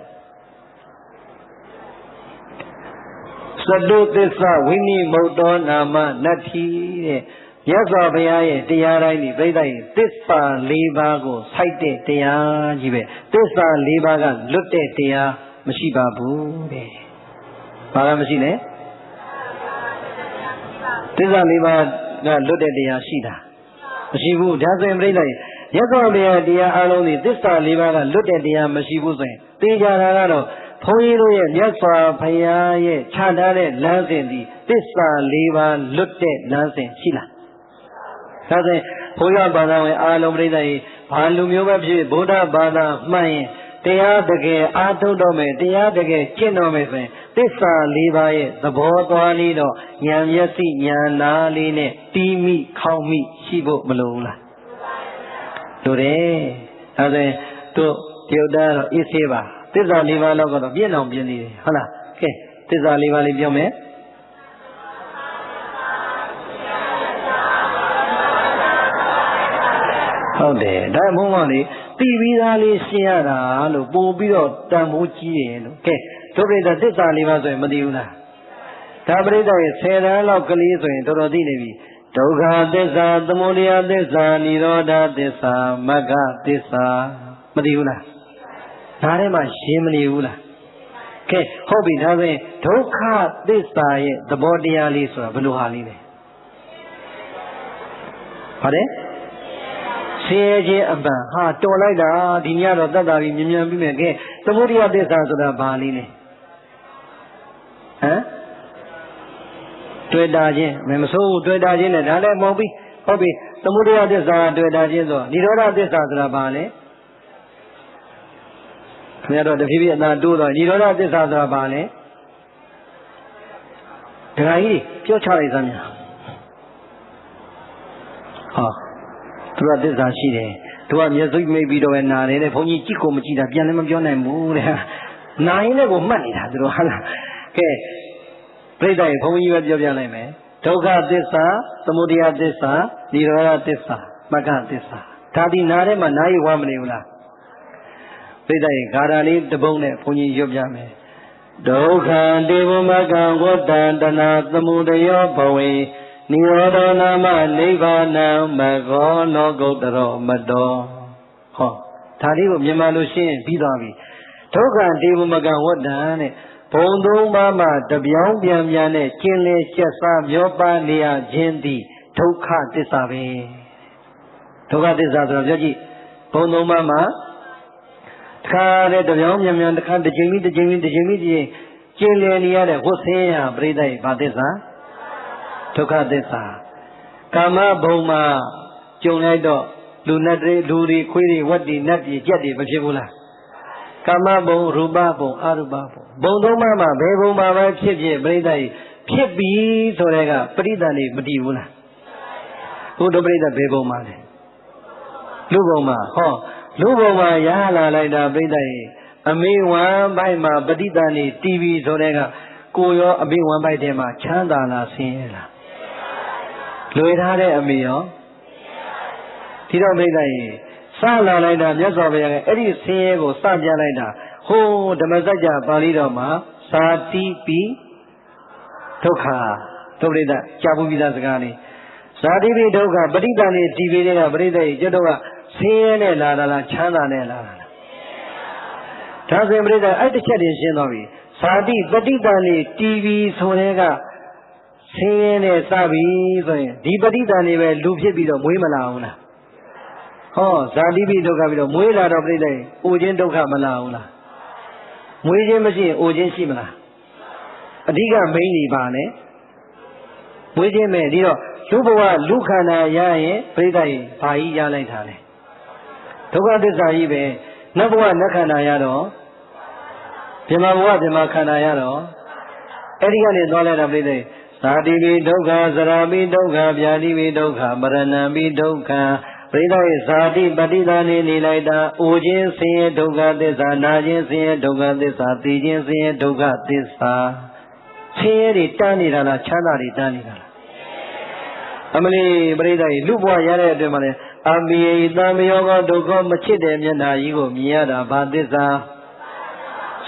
သတုသစ္စာဝိနိမုတ်တောနာမနတ္ထိတဲ့မြတ်စွာဘုရားရဲ့တရားတိုင်းဒီပြိဿရေသစ္စာ၄ပါးကိုစိုက်တဲ့တရားကြီးပဲသစ္စာ၄ပါးကလွတ်တဲ့တရားမရှိပါဘူးတဲ့ဘာကမရှိလဲသစ္စာ၄ပါးကလွတ်တဲ့တရားရှိတာမရှိဘူးဒါဆိုရင်ပြိဿရေမြတ်စွာဘုရားတရားအားလုံးဒီသစ္စာ၄ပါးကလွတ်တဲ့တရားမရှိဘူးဆိုရင်သိကြတာကတော့ဘုန်းကြီးတို့ရဲ့မြတ်စွာဘုရားရဲ့ခြားထားတဲ့လမ်းစဉ်ဒီသစ္စာ၄ပါးလွတ်တဲ့လမ်းစဉ်ရှိလားဒါဆိုရင်ဘုရားဘာသာဝင်အားလုံးပြိဿရေဘာလူမျိုးပဲဖြစ်ဗုဒ္ဓဘာသာမှန်ရင်တရားတကယ်အားထုတ်တော့မယ်တရားတကယ်ကျင့်တော့မယ်ဆိုရင်သစ္စာ၄ပါးရဲ့သဘောသွားလေးတော့ဉာဏ်မျက်စိဉာဏ်နာလေးနဲ့တီးမိခေါင်းမိရှိဖို့မလိုဘူးလားလိုတယ်ဒါဆိုရင်တို့ပြုတ်တာတော့အေးဆေးပါသစ္စာ၄ပါးလောက်ကတော့ပြည့်အောင်ပြည့်နေတယ်ဟုတ်လားကဲသစ္စာ၄ပါးလေးပြောမယ်ဟုတ်တယ်ဒါဘုန်းတော်လေးတီးပြီးသားလေးရှင်းရတာလို့ပို့ပြီးတော့တန်ဖိုးကြီးတယ်လို့ကဲဒုပရိသသစ္စာ၄ပါးဆိုရင်မသိဘူးလားဒါပရိသရဲ့10တန်းလောက်ကလေးဆိုရင်တော်တော်သိနေပြီဒုက္ခသစ္စာသမုဒယသစ္စာនិရောဓသစ္စာမဂ္ဂသစ္စာမသိဘူးလားဒါထဲမှာရှင်းမနေဘူးလားကဲဟုတ်ပြီဒါဆိုရင်ဒုက္ခသစ္စာရဲ့သဘောတရားလေးဆိုတာဘယ်လိုဟာလေးလဲဟုတ်တယ်ဆင်းရဲခြင်းအပံဟာတော်လိုက်တာဒီညတော့တတ်တာပြီးမြင်ပြီးမယ်ကဲသမုဒယသစ္စာဆိုတာဘာလေးလဲဟမ်တွေ့တာချင်းမဆိုးတွေ့တာချင်းနဲ့ဒါလည်းမဟုတ်ပြီဟုတ်ပြီသမုဒယသစ္စာတွေ့တာချင်းဆိုនិရောဓသစ္စာဆိုတာဘာလဲခင်ဗျားတို့တဖြည်းဖြည်းအသာတိုးတော့និရောဓသစ္စာဆိုတာဘာလဲဒကာကြီးပြောချလိုက်သမ်းများဟောသူကသစ္စာရှိတယ်သူကမျက်စိမိတ်ပြီးတော့ပဲနာတယ်တဲ့ဘုန်းကြီးကြည့်ကိုမကြည့်တာပြန်လည်းမပြောနိုင်ဘူးတဲ့နာရင်လည်းကိုမှတ်နေတာသူတို့ဟာလားကဲပြိဿရေဘုန်းကြီးပဲပြောပြလိုက်မယ်ဒုက္ခသစ္စာသမုဒယသစ္စာនិရောဓသစ္စာမဂ္ဂသစ္စာဒါဒီနာထဲမှာနားရဝမနေဘူးလားပြိဿရေဂါထာလေးတစ်ပုဒ်နဲ့ဘုန်းကြီးရွတ်ပြမယ်ဒုက္ခတေဝမဂ္ဂဝတ္တန္တနာသမုဒယောဘဝေនិရောဓနာမနိဗ္ဗာနံမဂောလောကုတ္တရောမတောဟောဒါလေးကိုမြန်မာလိုရှင်းပြီးသွားပြီဒုက္ခတေဝမဂ္ဂဝတ္တံတဲ့ဘုံသုံးပါးမှာတပြောင်းပြန်ပြန်နဲ့ကျင်လေကျက်စားမျောပါနေရခြင်းသည်ဒုက္ခသစ္စာပဲဒုက္ခသစ္စာဆိုတော့ပြောကြည့်ဘုံသုံးပါးမှာတစ်ခါတည်းတပြောင်းပြန်ပြန်တစ်ခါတစ်ချိန်ပြီးတစ်ချိန်ပြီးတစ်ချိန်ပြီးတစ်ချိန် ကျင်လည်နေရတဲ့ဝတ်ဆင်းရပရိသတ်ဘာသစ္စာဒုက္ခသစ္စာကာမဘုံမှာကြုံလိုက်တော့လူနဲ့လူတွေခွေးတွေဝတ်တွေနတ်တွေကြက်တွေမဖြစ်ဘူးလားကာမဘုံရူပဘုံအရူပဘုံဘုံသုံးပါးမှာဘယ်ဘုံမှာပဲဖြစ်ဖြစ်ပရိသတ်ဖြစ်ပြီဆိုတဲ့ကပရိသတ်နေမတည်ဘူးလားဘုဒ္ဓပရိသတ်ဘယ်ဘုံမှာလဲလူဘုံမှာဟောလူဘုံမှာရလာလိုက်တာပရိသတ်အမေဝမ်းပိုက်မှာပဋိသန္ဓေတီဗီဆိုတဲ့ကကိုရောအမေဝမ်းပိုက်ထဲမှာချမ်းသာလားဆင်းရဲလားလွေထားတဲ့အမေရောဒီတော့မိတ်တိုင်းစလာလိုက်တာမြတ်စွာဘုရားကအဲ့ဒီဆင်းရဲကိုစပြလိုက်တာဟိုးဓမ္မစကြာပါဠိတော်မှာသာတိပိဒုက္ခဒုပရိသကြာဘူးပြီးသားစကားလေးဇာတိပိဒုက္ခပဋိသန္ဓေတီဗီတွေကပရိသတ်ကျွတ်တော့ကဆင်းရဲနဲ့လာတာလားချမ်းသာနဲ့လာတာလားဒါဆိုရင်ပရိသတ်အဲ့တစ်ချက်တည်းရှင်းသွားပြီဇာတိပဋိသန္ဓေတီဗီဆိုတဲ့ကဆင်းရဲနဲ့စပြီဆိုရင်ဒီပဋိသန္ဓေပဲလူဖြစ်ပြီးတော့မွေးမလာဘူးလားဟောဇာတိပိဒုက္ခပြီးတော့မွေးလာတော့ပြိတ္တိအိုခြင်းဒုက္ခမလာဘူးလားမွေးခြင်းမရှိရင်အိုခြင်းရှိမလားအဓိကမိန်းနေပါနဲ့မွေးခြင်းမဲ့ဒီတော့လူဘဝလူခန္ဓာရရင်ပြိတ္တိဘာကြီးရလိုက်တာလဲဒုက္ခသစ္စာကြီးပဲနတ်ဘဝနတ်ခန္ဓာရတော့ဗြဟ္မာဘဝဗြဟ္မာခန္ဓာရတော့အဲ့ဒီကနေသွားလိုက်တာပြိတ္တိဇာတိပိဒုက္ခဇရာပိဒုက္ခဗျာတိပိဒုက္ခမရဏံပိဒုက္ခပရိသတ်ရဲ့ဇာတိပဋိသန္ဓေနေလိုက်တာအိုခြင်းဆင်းရဲဒုက္ခသစ္စာနာခြင်းဆင်းရဲဒုက္ခသစ္စာသိခြင်းဆင်းရဲဒုက္ခသစ္စာဆင်းရဲတွေတန်းနေတာလားချမ်းသာတွေတန်းနေတာလားအမလီပရိသတ်ရဲ့လူဘဝရတဲ့အတွင်းမှာလေအပိယိတံမယောဂဒုက္ခမချစ်တဲ့မျက်နှာကြီးကိုမြင်ရတာဘာသစ္စာ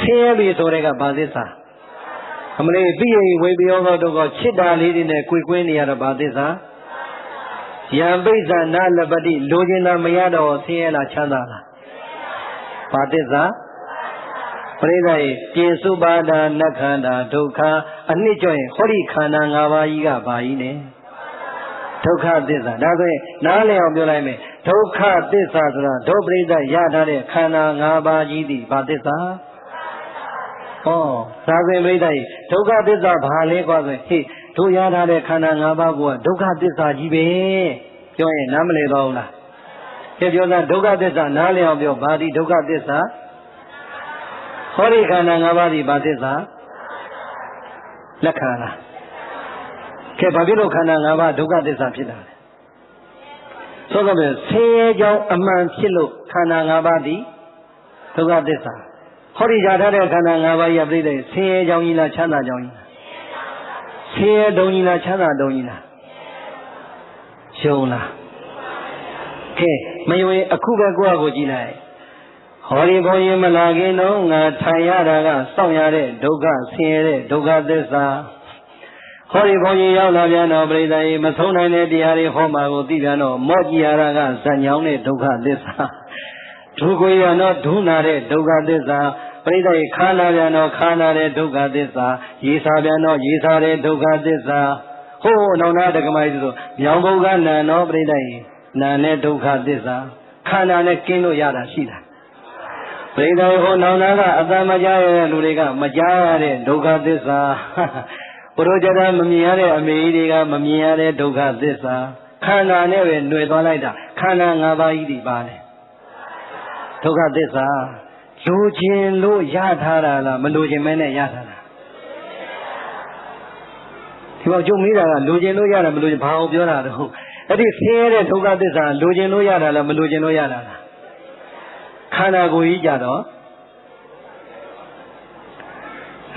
ဆင်းရဲပြီဆိုတဲ့ကဘာသစ္စာအမလီပိယိဝေပယောဂဒုက္ခချစ်တာလေးတွေနဲ့ကိုယ်ကွင်းနေရတာဘာသစ္စာယံပိဿနာလပတိလိုချင်တာမရတော့ဆင်းရဲလားချမ်းသာလားဘာသစ္စာပရိသတ်ရဲ့ပြင်စုပါဒာနခန္ဓာဒုက္ခအနှစ်ကျော်ရင်ဟောဒီခန္ဓာ၅ပါးကြီးကဘာကြီးလဲဒုက္ခသစ္စာဒါဆိုရင်နားလည်အောင်ပြောလိုက်မယ်ဒုက္ခသစ္စာဆိုတာဒုပရိသတ်ရထားတဲ့ခန္ဓာ၅ပါးကြီးသည်ဘာသစ္စာဟောသာသင်ပရိသတ်ဒုက္ခသစ္စာဘာလဲကွာဆိုရင်ဟေ့တို့ရထားတဲ့ခန္ဓာ၅ပါးကဒုက္ခသစ္စာကြီးပဲပြောရင်နားမလည်တော့ဘူးလားပြောတာဒုက္ခသစ္စာနားလည်အောင်ပြောဘာဒီဒုက္ခသစ္စာဟောဒီခန္ဓာ၅ပါးဒီဘာသစ္စာလက်ခံလားဘာဖြစ်လို့ခန္ဓာ၅ပါးဒုက္ခသစ္စာဖြစ်တာလဲဆိုတော့ဆင်းရဲကြောင်းအမှန်ဖြစ်လို့ခန္ဓာ၅ပါးဒီဒုက္ခသစ္စာဟောဒီရထားတဲ့ခန္ဓာ၅ပါးကြီးပြိတ္တိဆင်းရဲကြောင်းကြီးလားချမ်းသာကြောင်းကြီးလားဆင်းရဲတုံကြီးလားချမ်းသာတုံကြီးလားရှုံးလားကဲမယုံရင်အခုပဲကိုယ့်အကိုကြည့်လိုက်ဟောဒီဘုန်းကြီးမလာခင်တော့ငါထိုင်ရတာကစောင့်ရတဲ့ဒုက္ခဆင်းရဲတဲ့ဒုက္ခသစ္စာဟောဒီဘုန်းကြီးရောက်လာပြန်တော့ပြိတ္တိမဆုံးနိုင်တဲ့တရားတွေဟောမှာကိုသိပြန်တော့မော့ကြည့်ရတာကဇညောင်းတဲ့ဒုက္ခသစ္စာဒုကိုရတော့ဒုနာတဲ့ဒုက္ခသစ္စာပရိသတ်ခါနာပြန်တော့ခါနာတဲ့ဒုက္ခသစ္စာရေစာပြန်တော့ရေစာတဲ့ဒုက္ခသစ္စာဟိုးနောင်နာတက္ကမကြီးဆိုမြောင်ဘုကနံတော့ပရိသတ်နာနဲ့ဒုက္ခသစ္စာခန္ဓာနဲ့ကင်းလို့ရတာရှိတာပရိသတ်ဟိုနောင်နာကအတ္တမကြားရတဲ့လူတွေကမကြားရတဲ့ဒုက္ခသစ္စာဘုရောကြတာမမြင်ရတဲ့အမေကြီးတွေကမမြင်ရတဲ့ဒုက္ခသစ္စာခန္ဓာနဲ့ပဲຫນွေသွားလိုက်တာခန္ဓာ၅ပါးကြီးဒီပါလေဒုက္ခသစ္စာလိုချင်လို့ရထားတာလားမလိုချင်မဲနဲ့ရထားတာဒီမှာကျုံမိတာကလိုချင်လို့ရတာမလိုချင်ဘာကိုပြောတာတော့အဲ့ဒီဆင်းရဲတဲ့ဒုက္ခသစ္စာလိုချင်လို့ရတာလားမလိုချင်လို့ရတာလားခန္ဓာကိုယ်ကြီးကြတော့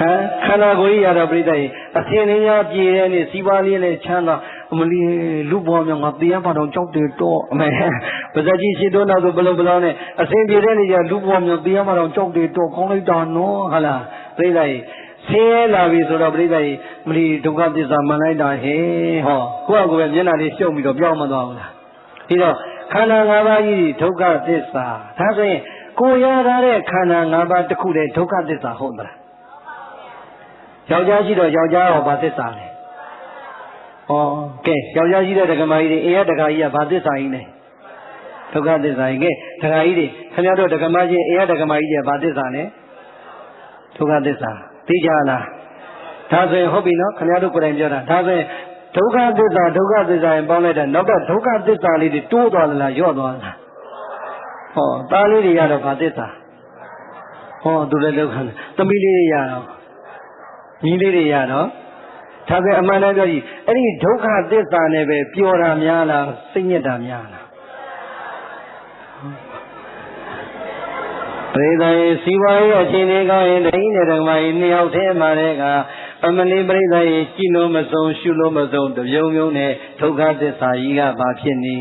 ခန္ဓာကိုယ်ကြီးရတော့ပြိတ္တိအစင်းလေးများပြည်တဲ့နေ့စီးပွားလေးနဲ့ချမ်းသာအမလီလူပေါ်မြောင်ငါတရားပါတော့ကြောက်တယ်တော့အမေပါဇက်ကြီးရှိတော့တော့ဘလုံးဘလုံးနဲ့အစင်းပြည်တဲ့နေ့ကျလူပေါ်မြောင်တရားပါတော့ကြောက်တယ်တော့ကောင်းလိုက်တာနော်ဟာလားပြိတ္တိဆင်းရဲလာပြီဆိုတော့ပြိတ္တိမလီဒုက္ခသစ္စာမှန်လိုက်တာဟဲ့ဟောကိုယ့်အကူပဲမျက်နှာလေးရှုပ်ပြီးတော့ပြောင်းမသွားဘူးလားဒီတော့ခန္ဓာ၅ပါးကြီးဒုက္ခသစ္စာဒါဆိုရင်ကိုရထားတဲ့ခန္ဓာ၅ပါးတစ်ခုတည်းဒုက္ခသစ္စာဟုတ်သလားယောက်ျားရှိတော့ယောက်ျားဟောဘာသစ္စာလဲဩကဲယောက်ျားရှိတဲ့ဒကမာကြီးတွေအေးရဒကာကြီးကဘာသစ္စာကြီးလဲဒုက္ခသစ္စာကြီးကဲဒကာကြီးတွေခင်ဗျားတို့ဒကမာကြီးအေးရဒကမာကြီးတွေဘာသစ္စာလဲဒုက္ခသစ္စာ သိကြလားဒါဆိုရင်ဟုတ်ပြီနော်ခင်ဗျားတို့ကိုယ်တိုင်ပြောတာဒါဆိုရင်ဒုက္ခသစ္စာရင်ပေါင်းလိုက်တာနောက်ကဒုက္ခသစ္စာလေးတွေတိုးသွားသလားယော့သွားသလားဟောသားလေးတွေရတော့ဘာသစ္စာဟောသူလည်းဒုက္ခသမီးလေးတွေရတော့ညီလေးတွေရတော့ဒါဆိုအမှန်တမ်းပြောကြည့်အဲ့ဒီဒုက္ခသစ္စာနဲ့ပဲပျော်တာများလားစိတ်ညစ်တာများလားပရိသတ်ရဲ့စီဝါရဲ့အချိန်လေးကောင်းရင်တတိနဲ့ဓမ္မကြီးနှစ်ယောက်ထဲမှာတဲ့ကအမလီပရိသတ်ရဲ့ကြည်လို့မဆုံးရှုလို့မဆုံးတပြုံပြုံနဲ့ဒုက္ခသစ္စာကြီးကဘာဖြစ်နေ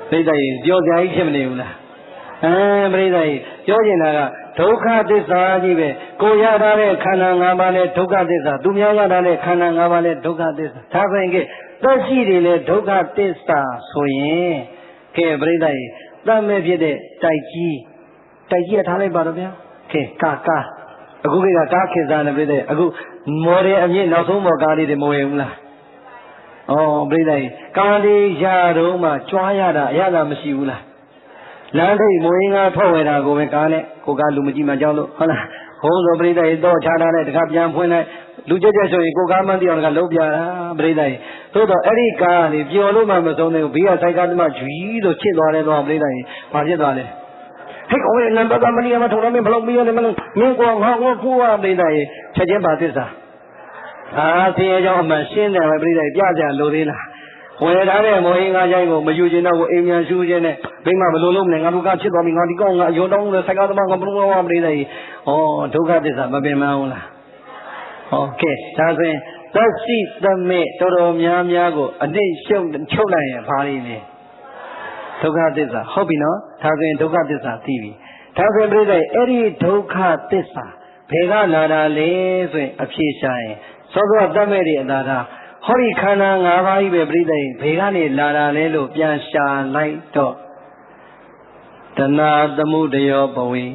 ပရိသတ်ရဲ့ကြောကြကြီးဖြစ်မနေဘူးလားပရိသတ်ရဲ့ပြောကျင်တာကဒုက္ခသစ္စာကြီးပဲကိုရထားတဲ့ခန္ဓာ၅ပါးနဲ့ဒုက္ခသစ္စာသူများရထားတဲ့ခန္ဓာ၅ပါးနဲ့ဒုက္ခသစ္စာဒါဆိုရင်ကသက်ရှိတွေလည်းဒုက္ခသစ္စာဆိုရင်ကဲပရိသတ်ရဲ့တတ်မဲ့ဖြစ်တဲ့တိုက်ကြီးထားလိုက်ပါတော့ဗျာကဲကာအခုကကားခေတ်စားနေပြီတဲ့အခုမော်ဒယ်အမြင့်နောက်ဆုံးမော်ကားလေးတွေမဝယ်ဘူးလားဩပြိဿကားလေးရတော့မှကြွားရတာအရသာမရှိဘူးလားလမ်းထိပ်မွေးငါထွက်ဝယ်တာကိုပဲကားနဲ့ကိုကားလူမကြည့်မှကြောက်လို့ဟုတ်လားဘုံဆိုပြိဿတော့ချထားတဲ့တခါပြန်ဖွင့်လိုက်လူကြက်ဆိုရင်ကိုကားမှန်းတယောက်ကလုံးပြတာပြိဿသို့တော့အဲ့ဒီကားလေးပျော်လို့မှမဆုံးသေးဘူးဘေးကဆိုင်ကားသမားဂျွီလို့ချစ်သွားတယ်တော့ပြိဿဘာဖြစ်သွားလဲဟဲ့ကောင်ရဲ့နံပါတ်ကမနီယာမထုံတော့မင်းဘလို့ပြီးရတယ်မလို့မင်းကောင်ငါ့ကိုဖူးရပြိဿရဲ့ချက်ချင်းပါသစ္စာဆင်းရဲကြောင်းအမှန်ရှင်းတယ်ပဲပြိဿပြကြလို့သေးလားဝယ်ထားတဲ့မောဟင်္ဂါချိုင်းကိုမယူကျင်တော့ကိုအိမ်မြန်ရှူးခြင်းနဲ့ဘိမမလို့လုံးနဲ့ငါတို့ကဖြစ်သွားပြီငါဒီကောင်ကအယုံတောင်းလို့ဆိုင်ကားသမားငါဘလို့ဝါပြိဿရဲ့ဒုက္ခသစ္စာမပင်မဘူးလားကဲဒါဆိုရင်သက်ရှိသမဲ့တော်တော်များကိုအနှိမ့်ချုပ်လိုက်ရင်ဘာလေးလဲဒုက္ခသစ္စာဟုတ်ပြီနော်ဒါဆိုရင်ဒုက္ခသစ္စာသိပြီဒါဆိုရင်ပြိဿအဲ့ဒီဒုက္ခသစ္စာဘယ်ကလာတာလဲဆိုရင်အဖြေရှာရင်စောစောတတ်မဲ့တွေအသာသာဟောဒီခန္ဓာ၅ပါးကြီးပဲပြိဿဘယ်ကနေလာတာလဲလို့ပြန်ရှာလိုက်တော့တဏှာသမုဒယောဘဝေ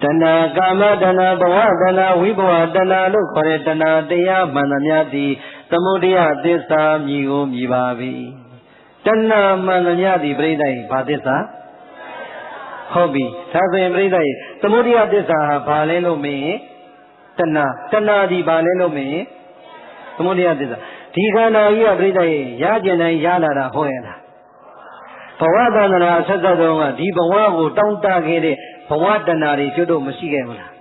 တဏှာကာမတဏှာဘဝတဏှာဝိဘဝတဏှာလို့ခေါ်တဲ့တဏှာတရားမှန်သမျှသည်သမုဒယသစ္စာမြည်ကိုမြည်ပါပြီတဏှာမှန်သမျှသည်ပြိဿဘာသစ္စာဟုတ်ပြီဒါဆိုရင်ပြိဿသမုဒယသစ္စာဘာလဲလို့မင်းတဏှာဒီဘာလဲလို့မင်းသမုဒယသစ္စာဒီခန္ဓာကြီးကပြိဿရကျင်တိုင်းရလာတာဟုတ်ရဲ့လားဘဝတဏှာဆက်သက်တုန်းကဒီဘဝကိုတောင်းတခဲ့တဲ့ဘဝတဏှာတွေကျွတ်တော့မရှိခဲ့ဘူးလား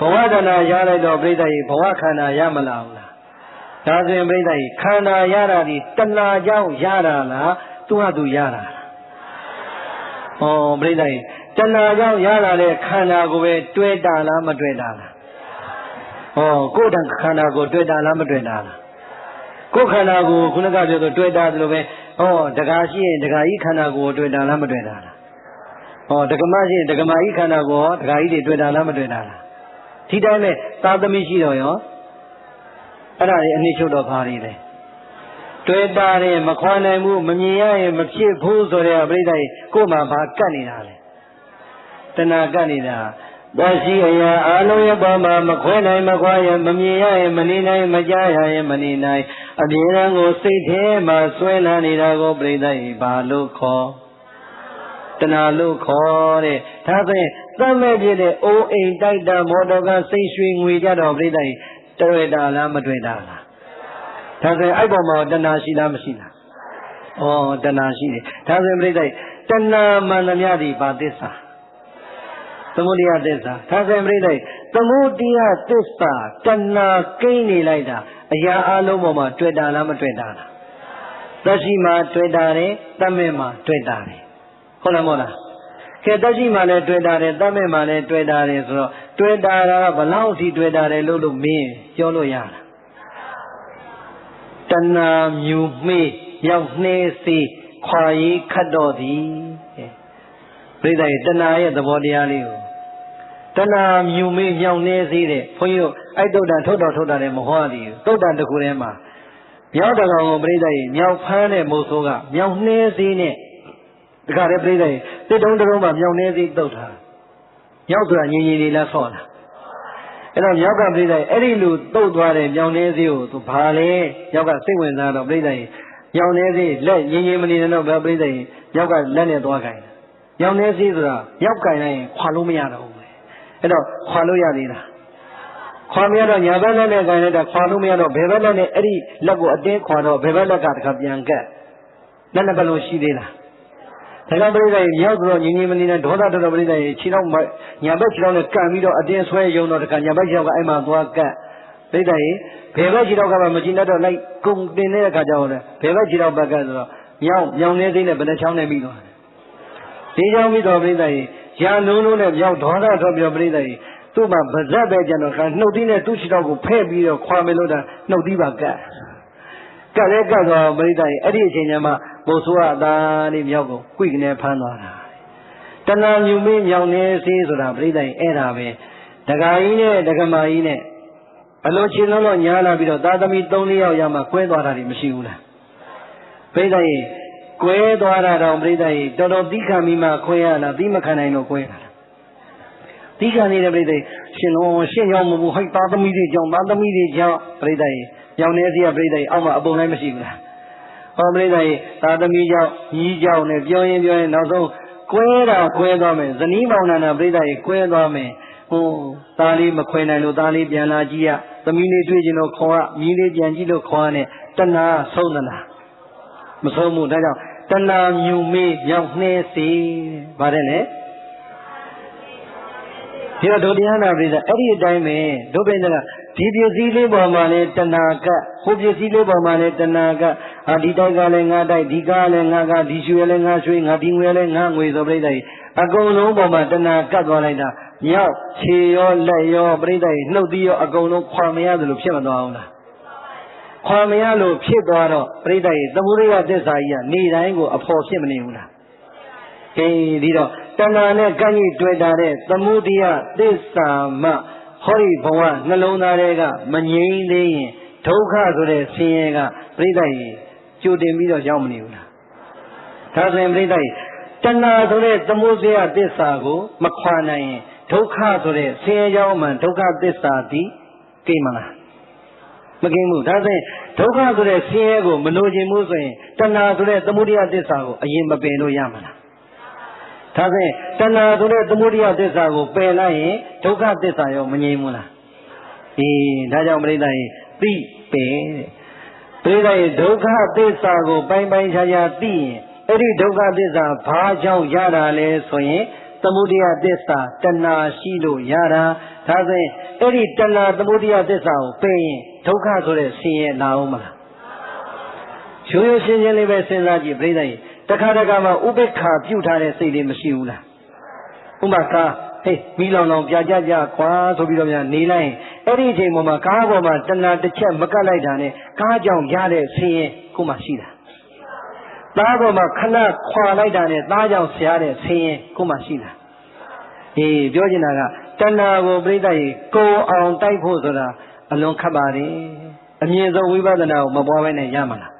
ဘဝတဏှာရလိုက်တော့ပြိဿဘဝခန္ဓာရမလာဘူးလားဒါဆိုရင်ပြိဿခန္ဓာရတာဒီတဏှာကြောင့်ရတာလားသူ့ဟာသူရတာလားပြိဿတဏှာကြောင့်ရလာတဲ့ခန္ဓာကိုပဲတွေ့တာလားမတွေ့တာလားကိုယ်တန်ခန္ဓာကိုတွေ့တာလားမတွေ့တာလားကိုယ်ခန္ဓာကိုခုနကပြောတော့တွေ့တာသလိုပဲတခါရှိရင်တခါကြီးခန္ဓာကိုတွေ့တာလားမတွေ့တာလားဒကမရှိရင်ဒကမကြီးခန္ဓာကိုဒကာကြီးတွေတွေ့တာလားမတွေ့တာလားဒီတိုင်းပဲသာသမီရှိတော့ရောအဲ့ဒါတွေအနည်းချုပ်တော့ဘာတွေလဲတွေ့တာတယ်မခွာနိုင်ဘူးမမြင်ရရင်မဖြစ်ဘူးဆိုတဲ့ပြိဿကိုယ်မှာဘာကတ်နေတာလဲတဏှာကတ်နေတာသာရှိအရာအလုံးရဲ့ပေါ်မှာမခွဲနိုင်မခွာရင်မမြင်ရရင်မနေနိုင်မကြားရရင်မနေနိုင်အပြေရန်ကိုစိတ်ထဲမှာဆွဲလာနေတာကိုပြိဿဘာလို့ခေါ်တဏှာလို့ခေါ်တဲ့ဒါဆိုရင်သတ်မဲ့ဖြစ်တဲ့အိုးအိမ်တိုက်တာမော်တော်ကစိတ်ရွှေငွေကြတော့ပြိဿတွေ့တာလားမတွေ့တာလားဒါဆိုရင်အဲ့ပေါ်မှာတဏှာရှိလားမရှိလားတဏှာရှိတယ်ဒါဆိုရင်ပြိဿတဏှာမှန်သမျှသည်ဘာသစ္စာသမုဒယသစ္စာဒါဆိုရင်ပြိဿသမုဒယသစ္စာတဏှာကိန်းနေလိုက်တာအရာအလုံးပေါ်မှာတွေ့တာလားမတွေ့တာလားသက်ရှိမှာတွေ့တာတယ်တတ်မဲ့မှာတွေ့တာတယ်ဟုတ်လားမဟုတ်လားကဲသက်ရှိမှာလည်းတွေ့တာတယ်တတ်မဲ့မှာလည်းတွေ့တာတယ်ဆိုတော့တွေ့တာကဘလောက်စီတွေ့တာတယ်လို့မင်းပြောလို့ရတာတဏှာမြူမေးရောက်နှဲစေခွာရေးခတ်တော်သည်ပြိဿရဲ့တဏှာရဲ့သဘောတရားလေးကိုတဏှာမြူမေးရောက်နှဲစေတဲ့ဘုန်းကြီးတို့အဲ့တုတ်တန်ထုတ်တာလည်းမဟောသည်တုတ်တန်တစ်ခုထဲမှာမြောက်တကောင်ကိုပြိဿရဲ့မြောက်ဖမ်းတဲ့မိုးဆိုးကမြောက်နှဲစေနဲ့တခါတည်းပြိဿရဲ့တစ်တုံးတစ်တုံးမှာမြောက်နှဲစေတုတ်ထားမြောက်ဆိုတာငြင်းလေးလားဆော့လားအဲ့တော့မြောက်ကပြိဿရဲ့အဲ့ဒီလိုတုတ်သွားတဲ့မြောက်နှဲစေကိုသူဘာလဲမြောက်ကစိတ်ဝင်စားတော့ပြိဿရဲ့မြောက်နှဲစေလက်ငြင်းမနေတော့ပြိဿရဲ့မြောက်ကလက်နဲ့သွားကြတယ်မြောက်နှဲစေဆိုတာမြောက်ကင်လိုက်ရင်ခွာလို့မရတော့ဘူးအဲ့တော့ခွာလို့ရသေးလား ခွာမရတော့ညာဘက်လက်နဲ့ကန်လိုက်တာခွာလို့မရတော့ဘယ်ဘက်လက်နဲ့အဲ့ဒီလက်ကိုအတင်းခွာတော့ဘယ်ဘက်လက်ကတခါပြန်ကက်လက်နှစ်ဘက်လုံးရှိသေးလားဒါကြောင့်ပြိဿရေမြောက်ဆိုတော့ညီညီမနေနဲ့ဒေါသတော်တော်ပြိဿရေခြေတော့ညာဘက်ခြေတော့နဲ့ကန်ပြီးတော့အတင်းဆွဲယုံတော့တခါညာဘက်ခြေတော့ကအဲ့မှာသွားကက်ပြိဿရေဘယ်ဘက်ခြေတော့ကမှမကြည့်တော့လိုက်ကုန်တင်နေတဲ့ခါကြောင့်လေဘယ်ဘက်ခြေတော့ဘက်ကဆိုတော့မြောင်နေသေးနဲ့ဘယ်နှချောင်းနဲ့ပြီးတော့ဒီကြောင့်ပြီးတော့ပြိဿရေရာလုံးလုံးနဲ့မြောက်ဒေါသတော်ပြောပြိဿရေသူ့မှာဗဇက်ပဲကျန်တော့နှုတ်သီးနဲ့သူ့ခြေတော့ကိုဖဲ့ပြီးတော့ခွာမယ်လို့တာနှုတ်သီးပါကတ်လဲကတ်တော့ပြိဿရေအဲ့ဒီအချိန်ကျမှဘုဆိုးအသာလေးမြောက်ကိုကွိကနေဖမ်းသွားတာတဏှာမြူမင်းမြောင်နေစေးဆိုတာပြိဿရေအဲ့ဒါပဲဒကာကြီးနဲ့ဒကမာကြီးနဲ့အလုံးချင်းလုံးတော့ညားလာပြီးတော့သာသမီ3-4ယောက်ရမှကွဲသွားတာတွေမရှိဘူးလားပြိဿရေကွဲသွားတာတော့ပြိဿရေတော်တော်သီးခံပြီးမှခွဲရလားသီးမခံနိုင်တော့ကွဲတာသီးခံနေတဲ့ပြိဿရေရှင်လုံးရှင်းရောက်မဘူးဟိုက်သာသမီတွေကြောင့်သာသမီတွေကြောင့်ပြိဿရေမြောင်နေစေးကပြိဿရေအောက်မှာအပုံလိုက်မရှိဘူးလားဟောပြိဿရေသာသမီကြောင့်ညီးကြောင့်နဲ့ပြောရင်နောက်ဆုံးကွဲတာကွဲသွားမယ်ဇနီးမောင်နှံတာပြိဿရေကွဲသွားမယ်ဟိုသားလေးမခွဲနိုင်လို့သားလေးပြန်လာကြည့်ရသမီးလေးတွေ့ကျင်တော့ခေါ်ရမြီးလေးပြန်ကြည့်လို့ခေါ်ရနဲ့တဏှာဆုံးသလားမဆုံးဘူးဒါကြောင့်တဏှာမြူမေးရောက်နှဲစေပါတယ်လေဒီတော့ဒုတိယနာပြိဿအဲ့ဒီအတိုင်းပဲဒုပိဿကဒီပစ္စည်းလေးပေါ်မှာလဲတဏှာကဟိုပစ္စည်းလေးပေါ်မှာလဲတဏှာကဒီတိုက်ကလည်းငါတိုက်ဒီကားလည်းငါကဒီရွှေလည်းငါရွှေငါဒီငွေလည်းငါငွေဆိုပြိဿအကုန်လုံးပေါ်မှာတဏှာကတ်သွားလိုက်တာမြောက်ခြေရောလက်ရောပြိဿရေနှုတ်သီးရောအကုန်လုံးခွာမရတယ်လို့ဖြစ်မသွားဘူးလားခွာမရလို့ဖြစ်သွားတော့ပြိဿရေသမုဒိယသစ္စာကြီးကနေတိုင်းကိုအဖို့ဖြစ်မနေဘူးလားအေးဒီတော့တဏှာနဲ့ကန့်ကြီးတွေ့တာတဲ့သမုဒိယသစ္စာမှဟောဒီဘဝနှလုံးသားတွေကမငြိမ်းသေးရင်ဒုက္ခဆိုတဲ့ဆင်းရဲကပြိဿရေကြိုတင်ပြီးတော့ရောက်မနေဘူးလားဒါဆိုရင်ပြိဿရေတဏှာဆိုတဲ့သမုဒိယသစ္စာကိုမခွာနိုင်ရင်ဒုက္ခဆိုတဲ့ဆင်းရဲကြောင်းမှဒုက္ခသစ္စာဒီကိမလားမကိဘူးဒါဆိုရင်ဒုက္ခဆိုတဲ့ဆင်းရဲကိုမလိုချင်ဘူးဆိုရင်တဏှာဆိုတဲ့သမုဒိယသစ္စာကိုအရင်မပယ်လို့ရမှာလားဒါဆိုရင်တဏှာဆိုတဲ့သမုဒိယသစ္စာကိုပယ်လိုက်ရင်ဒုက္ခသစ္စာရောမငြိမ်းဘူးလားအေးဒါကြောင့်ပြိဿရေသိပယ်ပြိဿရေဒုက္ခသစ္စာကိုပိုင်းပိုင်းခြားခြားသိရင်အဲ့ဒီဒုက္ခသစ္စာဘာကြောင့်ရတာလဲဆိုရင်သမုဒိယသစ္စာတဏှာရှိလို့ရတာဒါဆိုရင်အဲ့ဒီတဏှာသမုဒိယသစ္စာကိုပယ်ရင်ဒုက္ခဆိုတဲ့ဆင်းရဲလာအောင်မလားရိုးရိုးရှင်းရှင်းလေးပဲစဉ်းစားကြည့်ပြိဿရေတခါတခါမှဥပိ္ပခာပြုထားတဲ့စိတ်လေးမရှိဘူးလားဥပကာဟေးမီးလောင်လောင်ပြကြကြခွာဆိုပြီးတော့များနေလိုက်ရင်အဲ့ဒီအချိန်ပေါ်မှာကားပေါ်မှာတဏှာတစ်ချက်မကတ်လိုက်တာနဲ့ကားကြောင့်ရတဲ့ဆင်းရဲကိုမှရှိတာသားပေါ်မှာခဏခွာလိုက်တာနဲ့သားကြောင့်ဆရာတဲ့ဆင်းရဲကိုမှရှိတာအေးပြောချင်တာကတဏှာကိုပြိဿရေကိုအောင်တိုက်ဖို့ဆိုတာအလွန်ခက်ပါတယ်အမြင့်ဆုံးဝိပဿနာကိုမပွားဘဲနဲ့ရမှာလား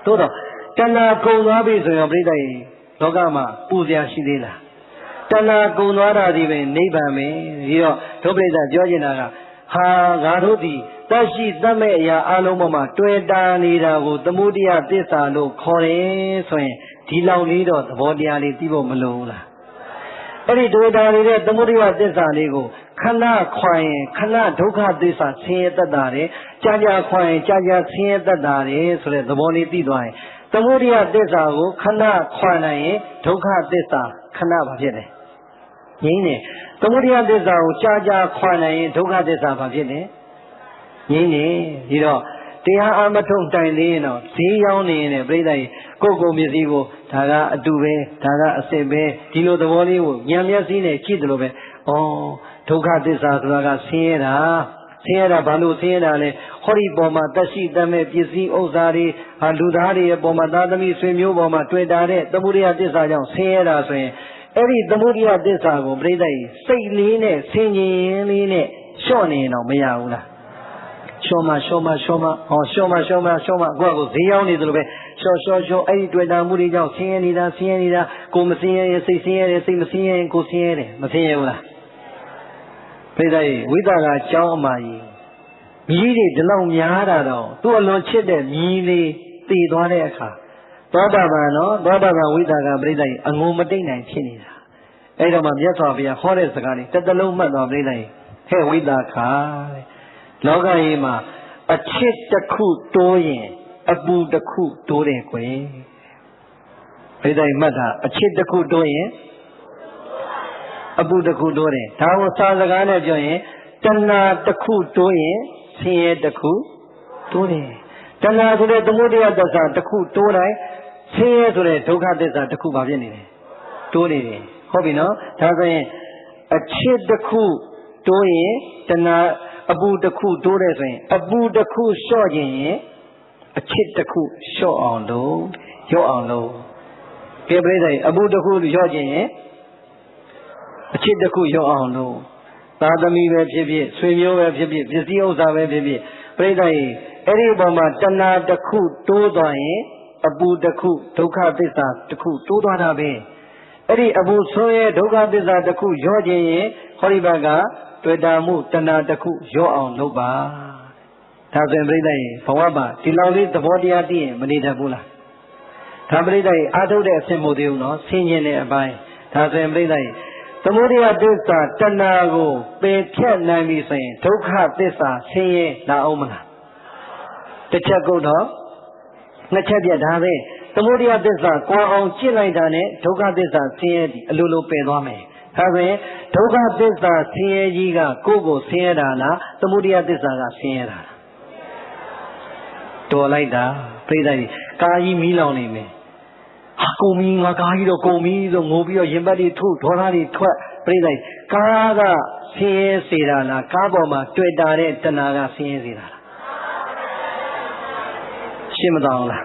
သို့တော့တဏှာကုံသွားပြီဆိုရင်ပြိဿရေလောကမှာပူဇော်ရှိသေးလားတဏှာကုံသွားတာဒီပဲနိဗ္ဗာန်ပဲဒီတော့ဒုပရိသပြောချင်တာကဟာငါတို့ဒီတရှိတတ်မဲ့အရာအလုံးပေါ်မှာတွေ့တာနေတာကိုသမုဒိယသစ္စာလို့ခေါ်တယ်ဆိုရင်ဒီလောက်လေးတော့သဘောတရားလေးသိဖို့မလိုဘူးလားအဲ့ဒီတွေ့တာနေတဲ့သမုဒိယသစ္စာလေးကိုခဏခွာရင်ခဏဒုက္ခသစ္စာဆင်းရဲတတ်တာတယ်ကြာကြာခွာရင်ကြာကြာဆင်းရဲတတ်တာတယ်ဆိုတဲ့သဘောလေးသိသွားရင်သမုဒိယသစ္စာကိုခဏခွာနိုင်ရင်ဒုက္ခသစ္စာခဏဘာဖြစ်လဲငြိမ်းတယ်သမုဒိယသစ္စာကိုကြာကြာခွာနိုင်ရင်ဒုက္ခသစ္စာဘာဖြစ်လဲငြိမ်းတယ်ဒီတော့တရားအမထုံတိုင်သေးရင်တော့ဈေးရောင်းနေရင်ပြိဿရေကိုယ်ပစ္စည်းကိုဒါကအတူပဲဒါကအစ်စ်ပဲဒီလိုသဘောလေးကိုဉာဏ်မျက်စိနဲ့ကြည့်တယ်လို့ပဲဩဒုက္ခသစ္စာဆိုတာကဆင်းရဲတာဘာလို့ဆင်းရဲတာလဲဟောဒီပေါ်မှာတက်ရှိတတ်မဲ့ပစ္စည်းဥစ္စာတွေလူသားတွေရဲ့ပေါ်မှာသာသမီဆွေမျိုးပေါ်မှာတွေ့တာတဲ့သမုဒိယသစ္စာကြောင့်ဆင်းရဲတာဆိုရင်အဲ့ဒီသမုဒိယသစ္စာကိုပြိဿရေစိတ်လေးနဲ့ဆင်ញင်လေးနဲ့လျှော့နေရင်တော့မရဘူးလားရှော့မဟောရှော့မကိုယ့်ကိုဈေးရောက်နေတယ်လို့ပဲရှော့အဲ့ဒီတွေ့တာမှုတွေကြောင့်ဆင်းရဲနေတာကိုမဆင်းရဲရင်စိတ်ဆင်းရဲတယ်စိတ်မဆင်းရဲရင်ကိုဆင်းရဲတယ်မဆင်းရဲဘူးလားပြိဿရေဝိသကာကျောင်းအမကြီးမြည်တွေဒီလောက်များတာတော့သူ့အလွန်ချစ်တဲ့မြည်လေးတည်သွားတဲ့အခါသောတာပန်ဝိသကာပြိဿရေအငုံမတိတ်နိုင်ဖြစ်နေတာအဲ့တော့မှမြတ်စွာဘုရားဟောတဲ့စကားလေးတစ်သလုံးမှတ်သွားပြိဿရေဟ ဟဲ့ဝိသခာလောကကြီးမှာအချစ်တစ်ခုတိုးရင်အပူတစ်ခုတိုးတယ်ကွယ်ဘယ်တိုင်းမှတ်တာအချစ်တစ်ခုတိုးရင်အပူတစ်ခုတိုးတယ်ဒါကိုစာစကားနဲ့ပြောရင်တဏှာတစ်ခုတိုးရင်ဆင်းရဲတစ်ခုတိုးတယ်တဏှာဆိုတဲ့သမုဒယသစ္စာတစ်ခုတိုးတိုင်းဆင်းရဲဆိုတဲ့ဒုက္ခသစ္စာတစ်ခုပါဖြစ်နေတယ်တိုးနေတယ်ဟုတ်ပြီနော်ဒါဆိုရင်အချစ်တစ်ခုတိုးရင်တဏှာအပူတစ်ခုတိုးတယ်ဆိုရင်အပူတစ်ခုလျှော့ခြင်းရင်အချစ်တစ်ခုလျှော့အောင်လို့ရော့အောင်လို့ကဲပြိဿအပူတစ်ခုလျှော့ခြင်းရင်အချစ်တစ်ခုရော့အောင်လို့သာသမီပဲဖြစ်ဖြစ်ဆွေမျိုးပဲဖြစ်ဖြစ်ပစ္စည်းဥစ္စာပဲဖြစ်ဖြစ်ပြိဿအဲ့ဒီပုံမှာတဏှာတစ်ခုတိုးသွားရင်အပူတစ်ခုဒုက္ခသစ္စာတစ်ခုတိုးသွားတာပဲအဲ့ဒီအပူဆိုးရဲ့ဒုက္ခသစ္စာတစ်ခုရော့ခြင်းရင်ဟောဒီဘက်ကတွေ့တာမှုတဏှာတစ်ခုရော့အောင်လုပ်ပါဒါဆိုရင်ပြိဿရေဘဝမှာဒီလောက်လေးသဘောတရားသိရင်မနေတတ်ဘူးလားဒါပြိဿရေအားထုတ်တဲ့အဆင့်မို့သေးဘူးနော်ဆင်းရဲတဲ့အပိုင်းဒါဆိုရင်ပြိဿရေသမုဒယသစ္စာတဏှာကိုပယ်ဖြတ်နိုင်ပြီဆိုရင်ဒုက္ခသစ္စာဆင်းရဲလာအောင်မလားတစ်ချက်ကုန်တော့နှစ်ချက်ပြဒါပဲသမုဒယသစ္စာကွာအောင်ကျင့်လိုက်တာနဲ့ဒုက္ခသစ္စာဆင်းရဲသည်အလိုလိုပယ်သွားမယ်ဒါဆိုရင်ဒုက္ခသစ္စာဆင်းရဲကြီးကကိုယ့်ကိုဆင်းရဲတာလားသမုဒယသစ္စာကဆင်းရဲတာလားတော်လိုက်တာပြိဿကြီးကာကြီးမီးလောင်နေမယ်ဟာကုန်မီးငါကာကြီးတော့ကုန်မီးဆိုငိုပြီးတော့ရင်ပတ်တွေထုတ်ဒေါသတွေထွက်ပြိဿကြီးကားကဆင်းရဲစေတာလားကားပေါ်မှာတွေ့တာတဲ့တဏှာကဆင်းရဲစေတာလားရှင်းမတော်လား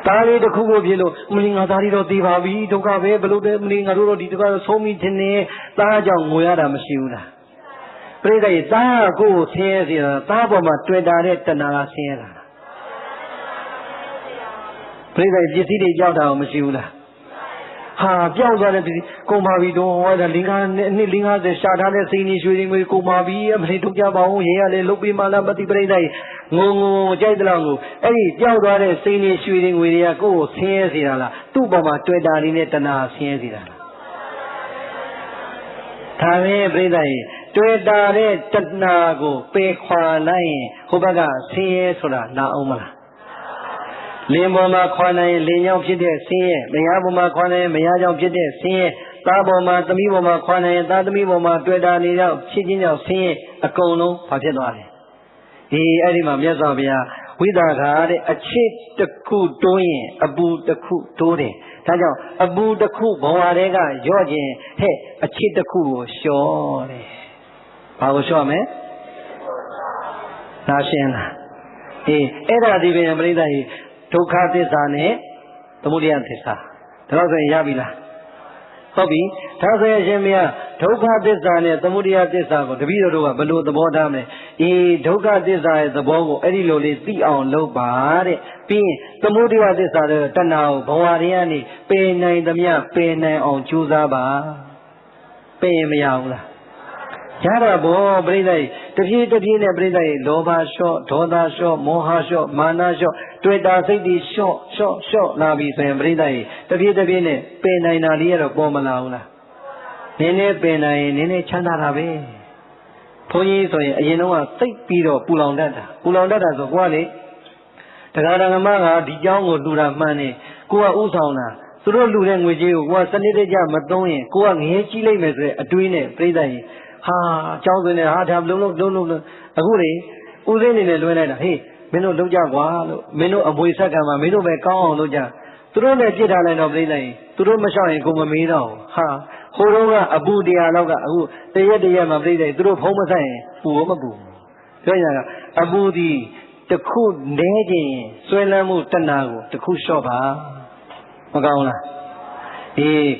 သားလေးတစ်ခုကိုဖြစ်လို့မင်းငါသားလေးတော့သိပါပြီဒုက္ခပဲဘလို့လဲမင်းငါတို့တော့ဒီတကတော့ဆုံးမိခြင်းနဲ့သားကြောင့်ငိုရတာမရှိဘူးလားပြိဿကြီးသားကိုဆင်းရဲစေတာသားပေါ်မှာတွေ့တာတဲ့တဏှာကဆင်းရဲတာပြိဿကြီးပစ္စည်းတွေကြောက်တာမရှိဘူးလားဟာပြောက်သွားတဲ့ပစ္စည်းကုန်ပါပြီတော့ဟောတာနှစ်50ရှာထားတဲ့စိန်ကြီးရွှေတွေငွေကုန်ပါပြီမလေးထုတ်ကြပါဦးရေရလေလုတ်ပြီးမှလားမသိပြိဿကြီးငုံကြိုက်တဲ့လောက်ကိုအဲ့ဒီကြောက်သွားတဲ့စိန်ကြီးရွှေတွေငွေတွေကကိုယ့်ကိုဆင်းရဲစေတာလားသူ့ပေါ်မှာတွေ့တာလေးနဲ့တဏှာဆင်းရဲစေတာလားဒါပဲပြိဿကြီးတွေ့တာတဲ့တဏှာကိုပယ်ခွာလိုက်ရင်ဟိုဘက်ကဆင်းရဲဆိုတာနာအောင်မလားလင်းပေါ်မှာခွာနိုင်လင်းကြောင့်ဖြစ်တဲ့ဆင်းရဲမယားပေါ်မှာခွာနိုင်မယားကြောင့်ဖြစ်တဲ့ဆင်းရဲသားပေါ်မှာသမီးပေါ်မှာခွာနိုင်သားသမီးပေါ်မှာတွေ့တာနေတော့ဖြစ်ခြင်းကြောင့်ဆင်းရဲအကုန်လုံးဘာဖြစ်သွားလဲအဲ့ဒီမှာမြတ်စွာဘုရားဝိသခာတဲ့အချစ်တစ်ခုတိုးရင်အပူတစ်ခုတိုးတယ်ဒါကြောင့်အပူတစ်ခုဘဝတဲကရော့ခြင်းဟဲ့အချစ်တစ်ခုကိုလျှော့တယ်ဘာကိုလျှော့မလဲနာရှင်းလားအဲ့ဒါဒီပင်ပြိဿကြီးဒုက္ခသစ္စာနဲ့သမုဒယသစ္စာဒါတော့ဆိုရင်ရပြီလားဟုတ်ပြီဒါဆိုရင်ရှင်မယားဒုက္ခသစ္စာနဲ့သမုဒယသစ္စာကိုတပည့်တော်တို့ကဘယ်လိုသဘောထားမလဲဒုက္ခသစ္စာရဲ့သဘောကိုအဲ့ဒီလိုလေးသိအောင်လုပ်ပါတဲ့ပြီးရင်သမုဒယသစ္စာတဲ့တဏှာကိုဘဝတွေကနေပယ်နိုင်သမျှပယ်နိုင်အောင်ကြိုးစားပါပယ်ရင်မရဘူးလားရတာဘောပြိဿကြီးတဖြည်းနဲ့ပြိဿကြီးလောဘလျှော့ဒေါသလျှော့မောဟလျှော့မာနလျှော့တွေ့တာစိတ်တွေလျှော့လာပြီဆိုရင်ပြိဿကြီးတဖြည်းနဲ့ပယ်နိုင်တာလေးရတော့ပေါ်မလာဘူးလားနည်းနည်းပယ်နိုင်ရင်နည်းနည်းချမ်းသာတာပဲဘုန်းကြီးဆိုရင်အရင်တော့စိတ်ပြီးတော့ပူလောင်တတ်တာဆိုကိုကလေတရားဓမ္မကဒီเจ้าကိုလှူတာမှန်နေကိုကဥဆောင်တာသူတို့လှူတဲ့ငွေကြေးကိုကိုကစနစ်တကျမသုံးရင်ကိုကငရဲကြီးလိုက်မယ်ဆိုတဲ့အတွေးနဲ့ပြိဿကြီးဟာကျောင်းစင်းနဲ့ဟာဒါလုံးအခုလေဦးစင်းနေနဲ့လွှဲလိုက်တာဟေးမင်းတို့လုံးကြကွာလို့မင်းတို့အမွေဆက်ကံမှာမင်းတို့ပဲကောင်းအောင်လုပ်ကြသူတို့နဲ့ပြစ်ထားလိုက်တော့ပြိဿကြီးသူတို့မလျှောက်ရင်ကိုမမေးတော့ဟာဟိုတော့ကအပူတရားလောက်ကအခုတရက်မှာပြိဿကြီးသူတို့ဖုံးမဆိုင်ရင်ပူရောမပူပြောရတာအပူဒီတခုနဲခြင်းဆွဲလန်းမှုတဏှာကိုတခုလျှော့ပါမကောင်းလား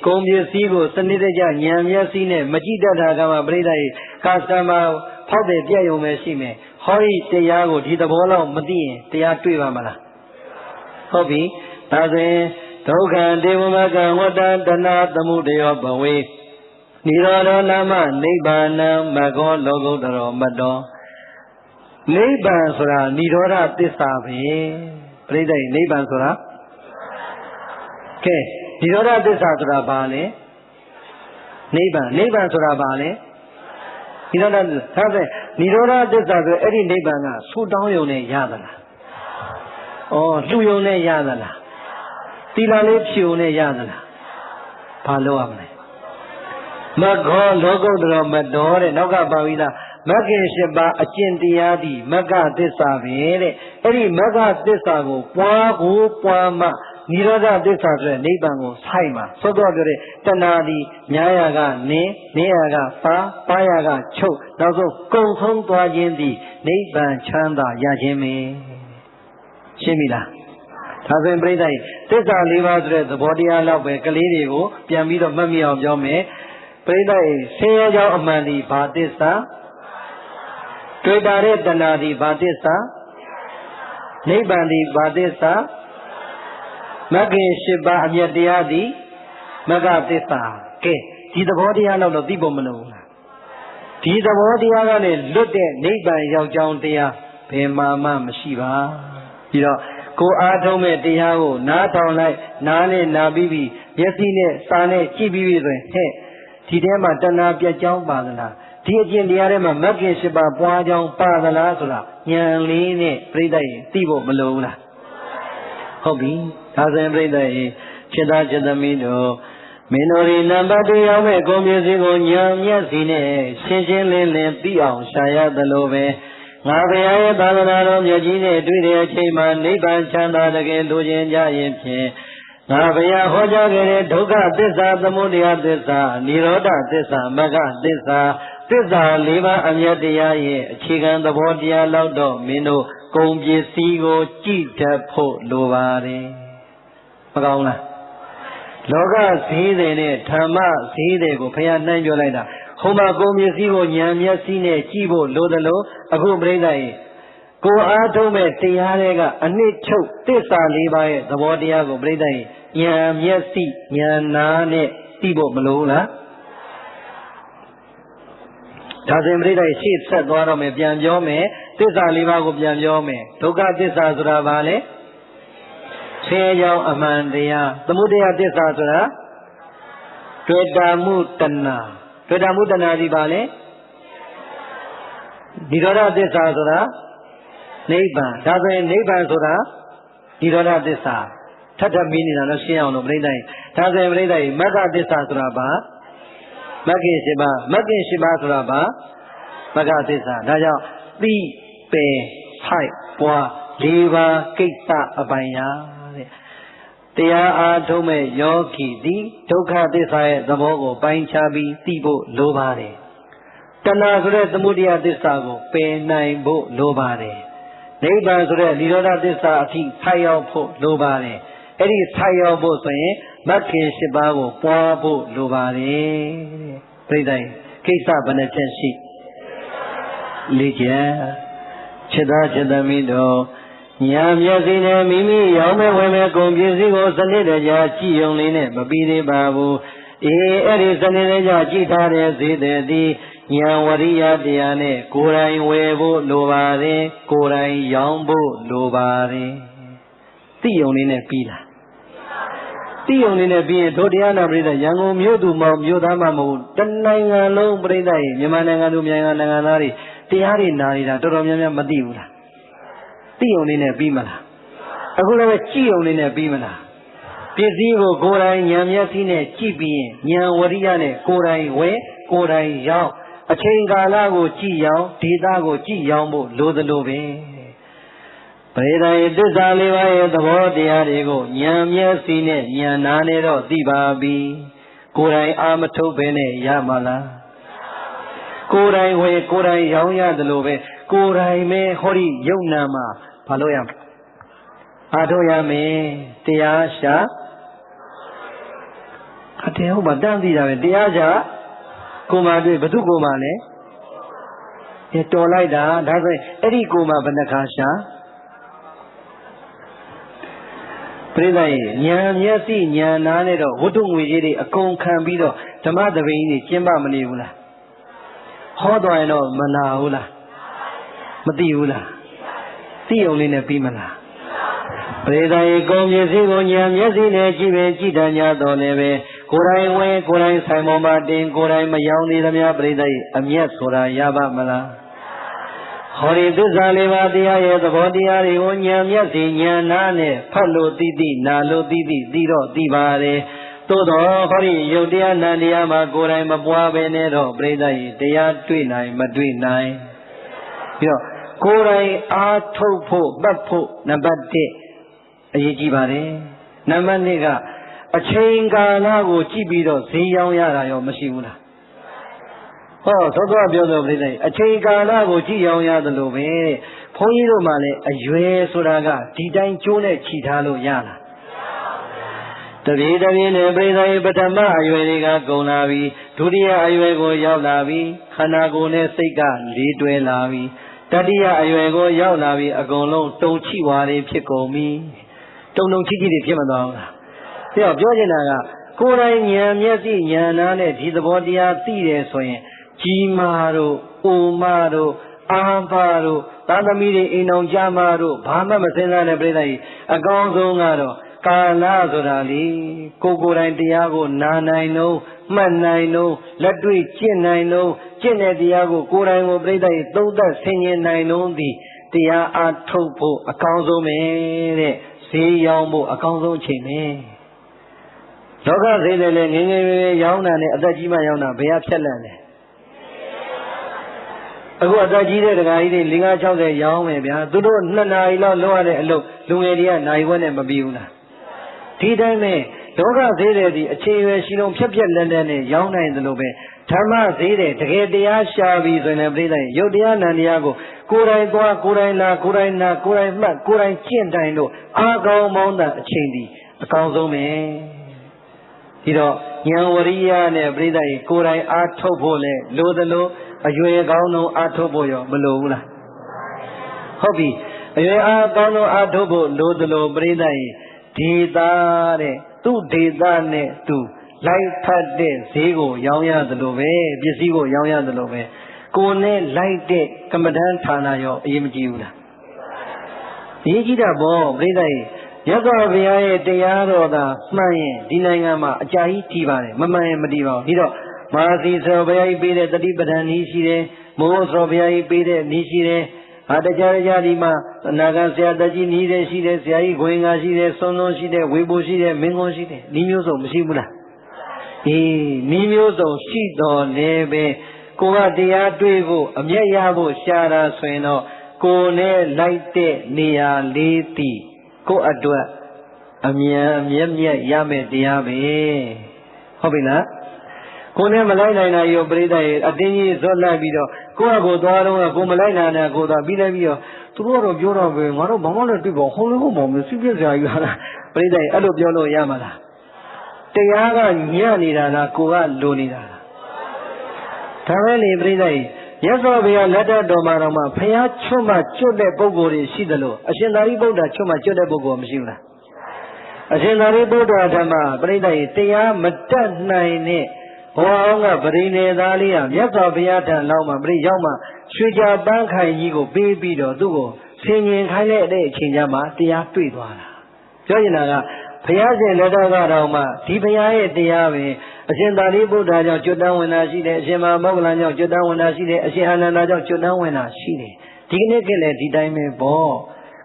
ကုံပစ္စည်းကိုစနစ်တကျဉာဏ်မျက်စိနဲ့မကြည့်တတ်တာကမှပြိဿကြီးကာစတမာဖောက်တယ်ပြက်ရုံပဲရှိမယ်ဟောဒီတရားကိုဒီသဘောလောက်မသိရင်တရားတွေ့ပါမလားဟုတ်ပြီဒါဆိုရင်ဒုက္ခဒေဝမကံဝတ္တတဏသမုဒယောဘဝေနိရောဓနာမနိဗ္ဗာနံမဂောလောကုတ္တရောမတ္တောနိဗ္ဗာန်ဆိုတာနိရောဓသစ္စာပဲပြိဿကြီးနိဗ္ဗာန်ဆိုတာကဲနိရောဓသစ္စာဆိုတာဘာလဲနိဗ္ဗာန်ဆိုတာဘာလဲ နိရောဓသစ္စာဒါဆိုနိရောဓသစ္စာဆိုအဲ့ဒီနိဗ္ဗာန်ကဆူတောင်းယုံနဲ့ရသလားဩလှူယုံနဲ့ရသလားသီလလေးဖြူနဲ့ရသလားဘာလို့ရမလဲမခောလောကုတ္တရောမတော်တဲ့နောက်ကပါဝိလားမဂ္ဂင်၈ပါးအကျင့်တရားသည်မဂ္ဂသစ္စာပဲတဲ့အဲ့ဒီမဂ္ဂသစ္စာကိုပွားဖို့ပွားမှနိရောဓသစ္စာဆိုတဲ့နိဗ္ဗာန်ကိုဆိုင်မှာစောစောပြောတဲ့တဏှာသည်ညာရာကနင်းရာကပါရာကချုပ်နောက်ဆုံးကုံဆုံးသွားခြင်းသည်နိဗ္ဗာန်ချမ်းသာရခြင်းပဲရှင်းပြီလားဒါဆိုရင်ပြိဿကြီးသစ္စာ၄ပါးဆိုတဲ့သဘောတရားလောက်ပဲကလေးတွေကိုပြန်ပြီးတော့မှတ်မိအောင်ပြောမယ်ပြိဿကြီးဆင်းရဲကြောင်းအမှန်ဒီဘာသစ္စာတွေ့တာတဲ့တဏှာဒီဘာသစ္စာနိဗ္ဗာန်ဒီဘာသစ္စာမဂ္ဂင်၈ပါးအမြတ်တရားသည်မဂ္ဂသစ္စာကဲဒီသဘောတရားလောက်တော့သိဖို့မလိုဘူးလားဒီသဘောတရားကလည်းလွတ်တဲ့နိဗ္ဗာန်ရောက်ကြောင်းတရားဘယ်မှာမှမရှိပါပြီးတော့ကိုအားထုတ်မဲ့တရားကိုနားထောင်လိုက်နားနဲ့နာပြီးပြီမျက်စိနဲ့စာနဲ့ကြည့်ပြီးပြီဆိုရင်ဟဲ့ဒီထဲမှာတဏှာပြတ်ကြောင်းပါသလားဒီအကျင့်တရားထဲမှာမဂ္ဂင်၈ပါးပွားကြောင်းပါသလားဆိုတာဉာဏ်လေးနဲ့ပြိတ္တရင်သိဖို့မလိုဘူးလားဟုတ်ပြီဒါဆိုရင်ပြိတ္တရင်จิตသားจิตသမီးတို့မင်းတို့ဒီနံပါတ်1ရောက်မဲ့ကိုယ်မျက်စိကိုဉာဏ်မျက်စိနဲ့ရှင်းရှင်းလင်းလင်းသိအောင်ရှာရသလိုပဲငါဘုရားရဲ့သာသနာတော်မြတ်ကြီးနဲ့တွေ့တဲ့အချိန်မှာနိဗ္ဗာန်ချမ်းသာတကယ်လိုချင်ကြရင်ဖြင့်ငါဘုရားဟောကြားခဲ့တဲ့ဒုက္ခသစ္စာသမုဒယသစ္စာនិရောဓသစ္စာမဂ္ဂသစ္စာသစ္စာ၄ပါးအမြတ်တရားရဲ့အခြေခံသဘောတရားလောက်တော့မင်းတို့ကုန်ပစ္စည်းကိုကြည်တတ်ဖို့လိုပါတယ်မကောင်းလားလောကဈေးတွေနဲ့ဓမ္မဈေးတွေကိုဘုရားနှိုင်းပြောလိုက်တာဟိုမှာကုန်ပစ္စည်းကိုဉာဏ်မျက်စိနဲ့ကြည့်ဖို့လိုတယ်လို့အခုပြိဿရဲ့ကိုအားထုတ်မဲ့တရားတွေကအနှစ်ချုပ်သစ္စာ၄ပါးရဲ့သဘောတရားကိုပြိဿရဲ့ဉာဏ်မျက်စိဉာဏ်နာနဲ့သိဖို့မလိုဘူးလားဒါဆိုရင်ပြိဿရဲ့ရှေ့ဆက်သွားတော့မယ်ပြန်ပြောမယ်သစ္စာ၄ပါးကိုပြန်ပြောမယ်ဒုက္ခသစ္စာဆိုတာဘာလဲဆင်းရဲကြောင်းအမှန်တရားသမုဒယသစ္စာဆိုတာတွေ့တာမှုတဏှာတွေ့တာမှုတဏှာဒီပါလေនិရောဓသစ္စာဆိုတာနိဗ္ဗာန်ဒါဆိုရင်နိဗ္ဗာန်ဆိုတာនិရောဓသစ္စာထပ်ထပ်မင်းနေတာတော့ရှင်းအောင်လို့ပြိဿရင်ဒါဆိုရင်ပြိဿရင်မဂ္ဂသစ္စာဆိုတာဘာမဂ္ဂင်၈ပါးမဂ္ဂင်၈ပါးဆိုတာဘာမဂ္ဂသစ္စာဒါကြောင့်သိပယ်ဖိုက်ပွား၄ပါးကိစ္စအပိုင်ရာတဲ့တရားအားထုတ်မဲ့ယောဂီသည်ဒုက္ခသစ္စာရဲ့သဘောကိုပိုင်းခြားပြီးသိဖို့လိုပါတယ်တဏှာဆိုတဲ့သမုဒယသစ္စာကိုပယ်နိုင်ဖို့လိုပါတယ်နိဗ္ဗာန်ဆိုတဲ့និရောဓသစ္စာအထိဆက်ရောက်ဖို့လိုပါတယ်အဲ့ဒီဆက်ရောက်ဖို့ဆိုရင်မဂ္ဂင်၈ပါးကိုပွားဖို့လိုပါတယ်ပြိဿရင်ကိစ္စဘယ်နှချက်ရှိ၄ချက်ခြေသားခြေသမီးတို့ညာမျက်စိနဲ့မိမိရောင်းမဲ့ဝယ်မဲ့ကုန်ပစ္စည်းကိုစနစ်တကျကြည့်ုံလေးနဲ့မပြီးသေးပါဘူးအဲ့ဒီစနစ်တကျကြည့်ထားတဲ့ဈေးသည်သည်ဉာဏ်ဝရိယတရားနဲ့ကိုယ်တိုင်ဝယ်ဖို့လိုပါတယ်ကိုယ်တိုင်ရောင်းဖို့လိုပါတယ်သိုံလေးနဲ့ပြီးလားသိုံလေးနဲ့ပြီးရင်တို့တရားနာပရိသတ်ရန်ကုန်မြို့သူမောင်မြို့သားမှမဟုတ်တနိုင်ငံလုံးပရိသတ်ရဲ့မြန်မာနိုင်ငံသူမြန်မာနိုင်ငံသားတွေတရားတွေနာနေတာတော်တော်များများမသိဘူးလားသိုံလေးနဲ့ပြီးမလားအခုလည်းကြည့်ုံလေးနဲ့ပြီးမလားပစ္စည်းကိုကိုယ်တိုင်ဉာဏ်မျက်စိနဲ့ကြည့်ပြီးရင်ဉာဏ်ဝရိယနဲ့ကိုယ်တိုင်ဝယ်ကိုယ်တိုင်ရောင်းအချိန်ကာလကိုကြည့်ရောင်းဒေသကိုကြည့်ရောင်းဖို့လိုသလိုပဲပရိသတ်ရဲ့သစ္စာ၄ပါးရဲ့သဘောတရားတွေကိုဉာဏ်မျက်စိနဲ့ဉာဏ်နာနဲ့တော့သိပါပြီကိုယ်တိုင်အာမထုတ်ပဲနဲ့ရမှာလားကိုယ်တိုင်ဝယ်ကိုယ်တိုင်ရောင်းရသလိုပဲကိုယ်တိုင်ပဲဟောဒီယုံနာမှာဘာလို့ရမလဲအားထုတ်ရမယ်တရားရှာအတေဟုတ်ပါတန်းသိတာပဲတရားရှာကိုယ်မှတွေ့ဘု து ကိုယ်မှလဲတော်လိုက်တာဒါဆိုရင်အဲ့ဒီကိုယ်မှဘယ်နှခါရှာပြိဿရဲ့ဉာဏ်မျက်စိဉာဏ်နာနဲ့တော့ဝတ္ထုငွေကြီးတွေအကုန်ခံပြီးတော့ဓမ္မသဘင်ကြီးကျင်းပမနေဘူးလားဟောတော်ရင်တော့မနာဘူးလားမသိဘူးလားသိုံလေးနဲ့ပြီးမလားပရိသတ်ရဲ့ကုန်ပစ္စည်းကိုဉာဏ်မျက်စိနဲ့ကြည့်ပဲကြည့်တတ်ကြတော့လည်းပဲ ကိုယ်တိုင်ဝင်ကိုယ်တိုင်ဆိုင်ပေါ်မှာတင်ကိုယ်တိုင်မယောင်းသေးသမျှပြိဿရဲ့အမျက်ဆိုတာရပါမလားဟောဒီသစ္စာလေးပါးတရားရဲ့သဘောတရားတွေကိုဉာဏ်မျက်စိဉာဏ်နာနဲ့ဖတ်လို့သိနာလို့သိတော့သိပါတယ်သို့တော့ဟောဒီယုတ်တရားနံတရားမှာကိုယ်တိုင်မပွားပဲနဲ့တော့ပြိဿရဲ့တရားတွေ့နိုင်မတွေ့နိုင်ပြီးတော့ကိုယ်တိုင်အားထုတ်ဖို့ပတ်ဖို့နံပါတ်1အရေးကြီးပါတယ်နံပါတ်2ကအချိန်ကာလကိုကြည့်ပြီးတော့ဈေးရောင်းရတာရောမရှိဘူးလားဟောသောသောပြောလို့ပြိဿအချိန်ကာလကိုကြည့်ရောင်းရသလိုပဲဘုန်းကြီးတို့မှလည်းအရွယ်ဆိုတာကဒီတိုင်းကျိုးနဲ့ခြိထားလို့ရလားတပြေးနဲ့ပြိဿရဲ့ပထမအရွယ်တွေကကုန်လာပြီဒုတိယအရွယ်ကိုရောက်လာပြီခန္ဓာကိုယ်နဲ့စိတ်ကလေးတွဲလာပြီတတိယအရွယ်ကိုရောက်လာပြီအကုန်လုံးတုံချိဝါတွေဖြစ်ကုန်ပြီတုံချိတွေဖြစ်မသွားဘူးလားပြောချင်တာကကိုယ်တိုင်ဉာဏ်မျက်စိဉာဏ်နာနဲ့ဒီသဘောတရားသိတယ်ဆိုရင်ကြီးမာတို့အိုမတို့အာဘတို့သာသမီတွေအိမ်အောင်ကြမတို့ဘာမှမစင်စားတဲ့ပြိဿကြီးအကောင်းဆုံးကတော့ကာလဆိုတာလေကိုယ်တိုင်တရားကိုနာနိုင်လို့မှတ်နိုင်လို့လက်တွေ့ကျင့်နိုင်လို့ကျင့်တဲ့တရားကိုကိုယ်တိုင်ကိုပြိဿကြီးသုံးသပ်ဆင်ခြင်နိုင်လို့ဒီတရားအားထုတ်ဖို့အကောင်းဆုံးပဲတဲ့ဈေးရောင်းဖို့အကောင်းဆုံးအချိန်ပဲလောကဈေးတွေလည်းငယ်ငယ်ရောင်းတာနဲ့အသက်ကြီးမှရောင်းတာဘယ်ဟာဖြတ်လန့်လဲအခုအသက်ကြီးတဲ့ဒကာကြီးတွေ50-60ရောင်းမယ်ဗျာသူတို့2နာရီလောက်လုပ်ရတဲ့အလုပ်လူငယ်တွေကနိုင်ဝက်နဲ့မပြီးဘူးလားဒီတိုင်းပဲလောကဈေးတွေဒီအခြေရွယ်ရှိလုံးဖြက်လက်နဲ့ရောင်းနိုင်သလိုပဲဓမ္မဈေးတွေတကယ်တရားရှာပြီးဆိုရင်ပြိဿရဲ့ရုပ်တရားနံတရားကိုကိုယ်တိုင်သွားကိုယ်တိုင်လာကိုယ်တိုင်နာကိုယ်တိုင်မှတ်ကိုယ်တိုင်ကျင့်တိုင်းလို့အာကောင်းမောင်းတဲ့အချိန်ဒီအကောင်းဆုံးပဲဒီတော့ဉာဏ်ဝရိယနဲ့ပြိဿရဲ့ကိုယ်တိုင်အားထုတ်ဖို့လဲလိုသလိုအရွယ်ကောင်းဆုံးအားထုတ်ဖို့ရောမလိုဘူးလားဟုတ်ပြီအရွယ်အားကောင်းဆုံးအားထုတ်ဖို့လိုသလိုပြိဿရဲ့ဒေတာတဲ့သူ့ဒေတာနဲ့သူလိုက်ဖတ်တဲ့ဈေးကိုရောင်းရသလိုပဲပစ္စည်းကိုရောင်းရသလိုပဲကိုယ်နဲ့လိုက်တဲ့ကမ္မဋ္ဌာန်းဌာနရောအရေးမကြီးဘူးလားအရေးကြီးတာပေါ့ပြိဿရဲ့ရသော်ဘုရားရဲ့တရားတော်သာမှန်ရင်ဒီနိုင်ငံမှာအကြာကြီးတည်ပါတယ်မမှန်ရင်မတည်ပါဘူးဒီတော့မဟာသီဆိုဘုရားကြီးပေးတဲ့တတိပဋ္ဌာန်နည်းရှိတယ်မိုးဆိုဘုရားကြီးပေးတဲ့နည်းရှိတယ်တရားဒီမှာအနာဂတ်ဆရာတကြီးနည်းတယ်ရှိတယ်ဆရာကြီးခွင်ငါရှိတယ်ဆွန်းလုံးရှိတယ်ဝေဘိုရှိတယ်မင်းကွန်းရှိတယ်နည်းမျိုးစုံမရှိဘူးလားအေးနည်းမျိုးစုံရှိတော်လည်းပဲကိုကတရားတွေ့ဖို့အမျက်ရဖို့ရှားတာဆိုရင်တော့ကိုယ်နဲ့လိုက်တဲ့နေရာလေးတည်ကိုယ့်အတွက်အမြန်အမျက်မြတ်ရမယ်တရားပဲဟုတ်ပြီလားကိုယ်နဲ့မလိုက်နိုင်တာရောပြိဿရဲ့အတင်းကြီးဇွတ်လိုက်ပြီးတော့ကိုယ့်အကိုသွားတော့ကိုမလိုက်နိုင်တဲ့ကိုသွားပြီးလိုက်ပြီးတော့သူတို့ကတော့ပြောတော့ပဲငါတို့ဘာမှလည်းတွေ့ပါဟုတ်လို့ဟုတ်ပါမလို့စိတ်ပြည့်စရာကြီးဟာလားပြိဿရဲ့အဲ့လိုပြောလို့ရမှာလားတရားကညံ့နေတာလားကိုကလိုနေတာလားဒါပဲလေပြိဿရဲ့ရသော်ဘုရားလက်တော်မှာတော့မှဖျားချွတ်မှကျွတ်တဲ့ပုဂ္ဂိုလ်တွေရှိသလိုအရှင်သာရိပုတ္တရာချွတ်မှကျွတ်တဲ့ပုဂ္ဂိုလ်မရှိဘူးလားအရှင်သာရိပုတ္တရာဓမ္မပြိဿရဲ့တရားမတတ်နိုင်တဲ့ဘဝအောင်ကပရိနေသားလေးဟာမြတ်စွာဘုရားထံလောက်မှပြိရောက်မှရွှေကြပန်းခိုင်ကြီးကိုပေးပြီးတော့သူ့ကိုဆင်ញင်ခိုင်းတဲ့အချိန်ကျမှတရားတွေ့သွားတာပြောရင်ကဘုရားရှင်လက်တော်ကတော့မှဒီဘုရားရဲ့တရားပဲအရှင်သာရိပုတ္တရာကြောင့်ကျွတ်တန်းဝင်တာရှိတယ်အရှင်မမောဂလန်ကြောင့်ကျွတ်တန်းဝင်တာရှိတယ်အရှင်အာနန္ဒာကြောင့်ကျွတ်တန်းဝင်တာရှိတယ်ဒီကနေ့ကလည်းဒီတိုင်းပဲပေါ့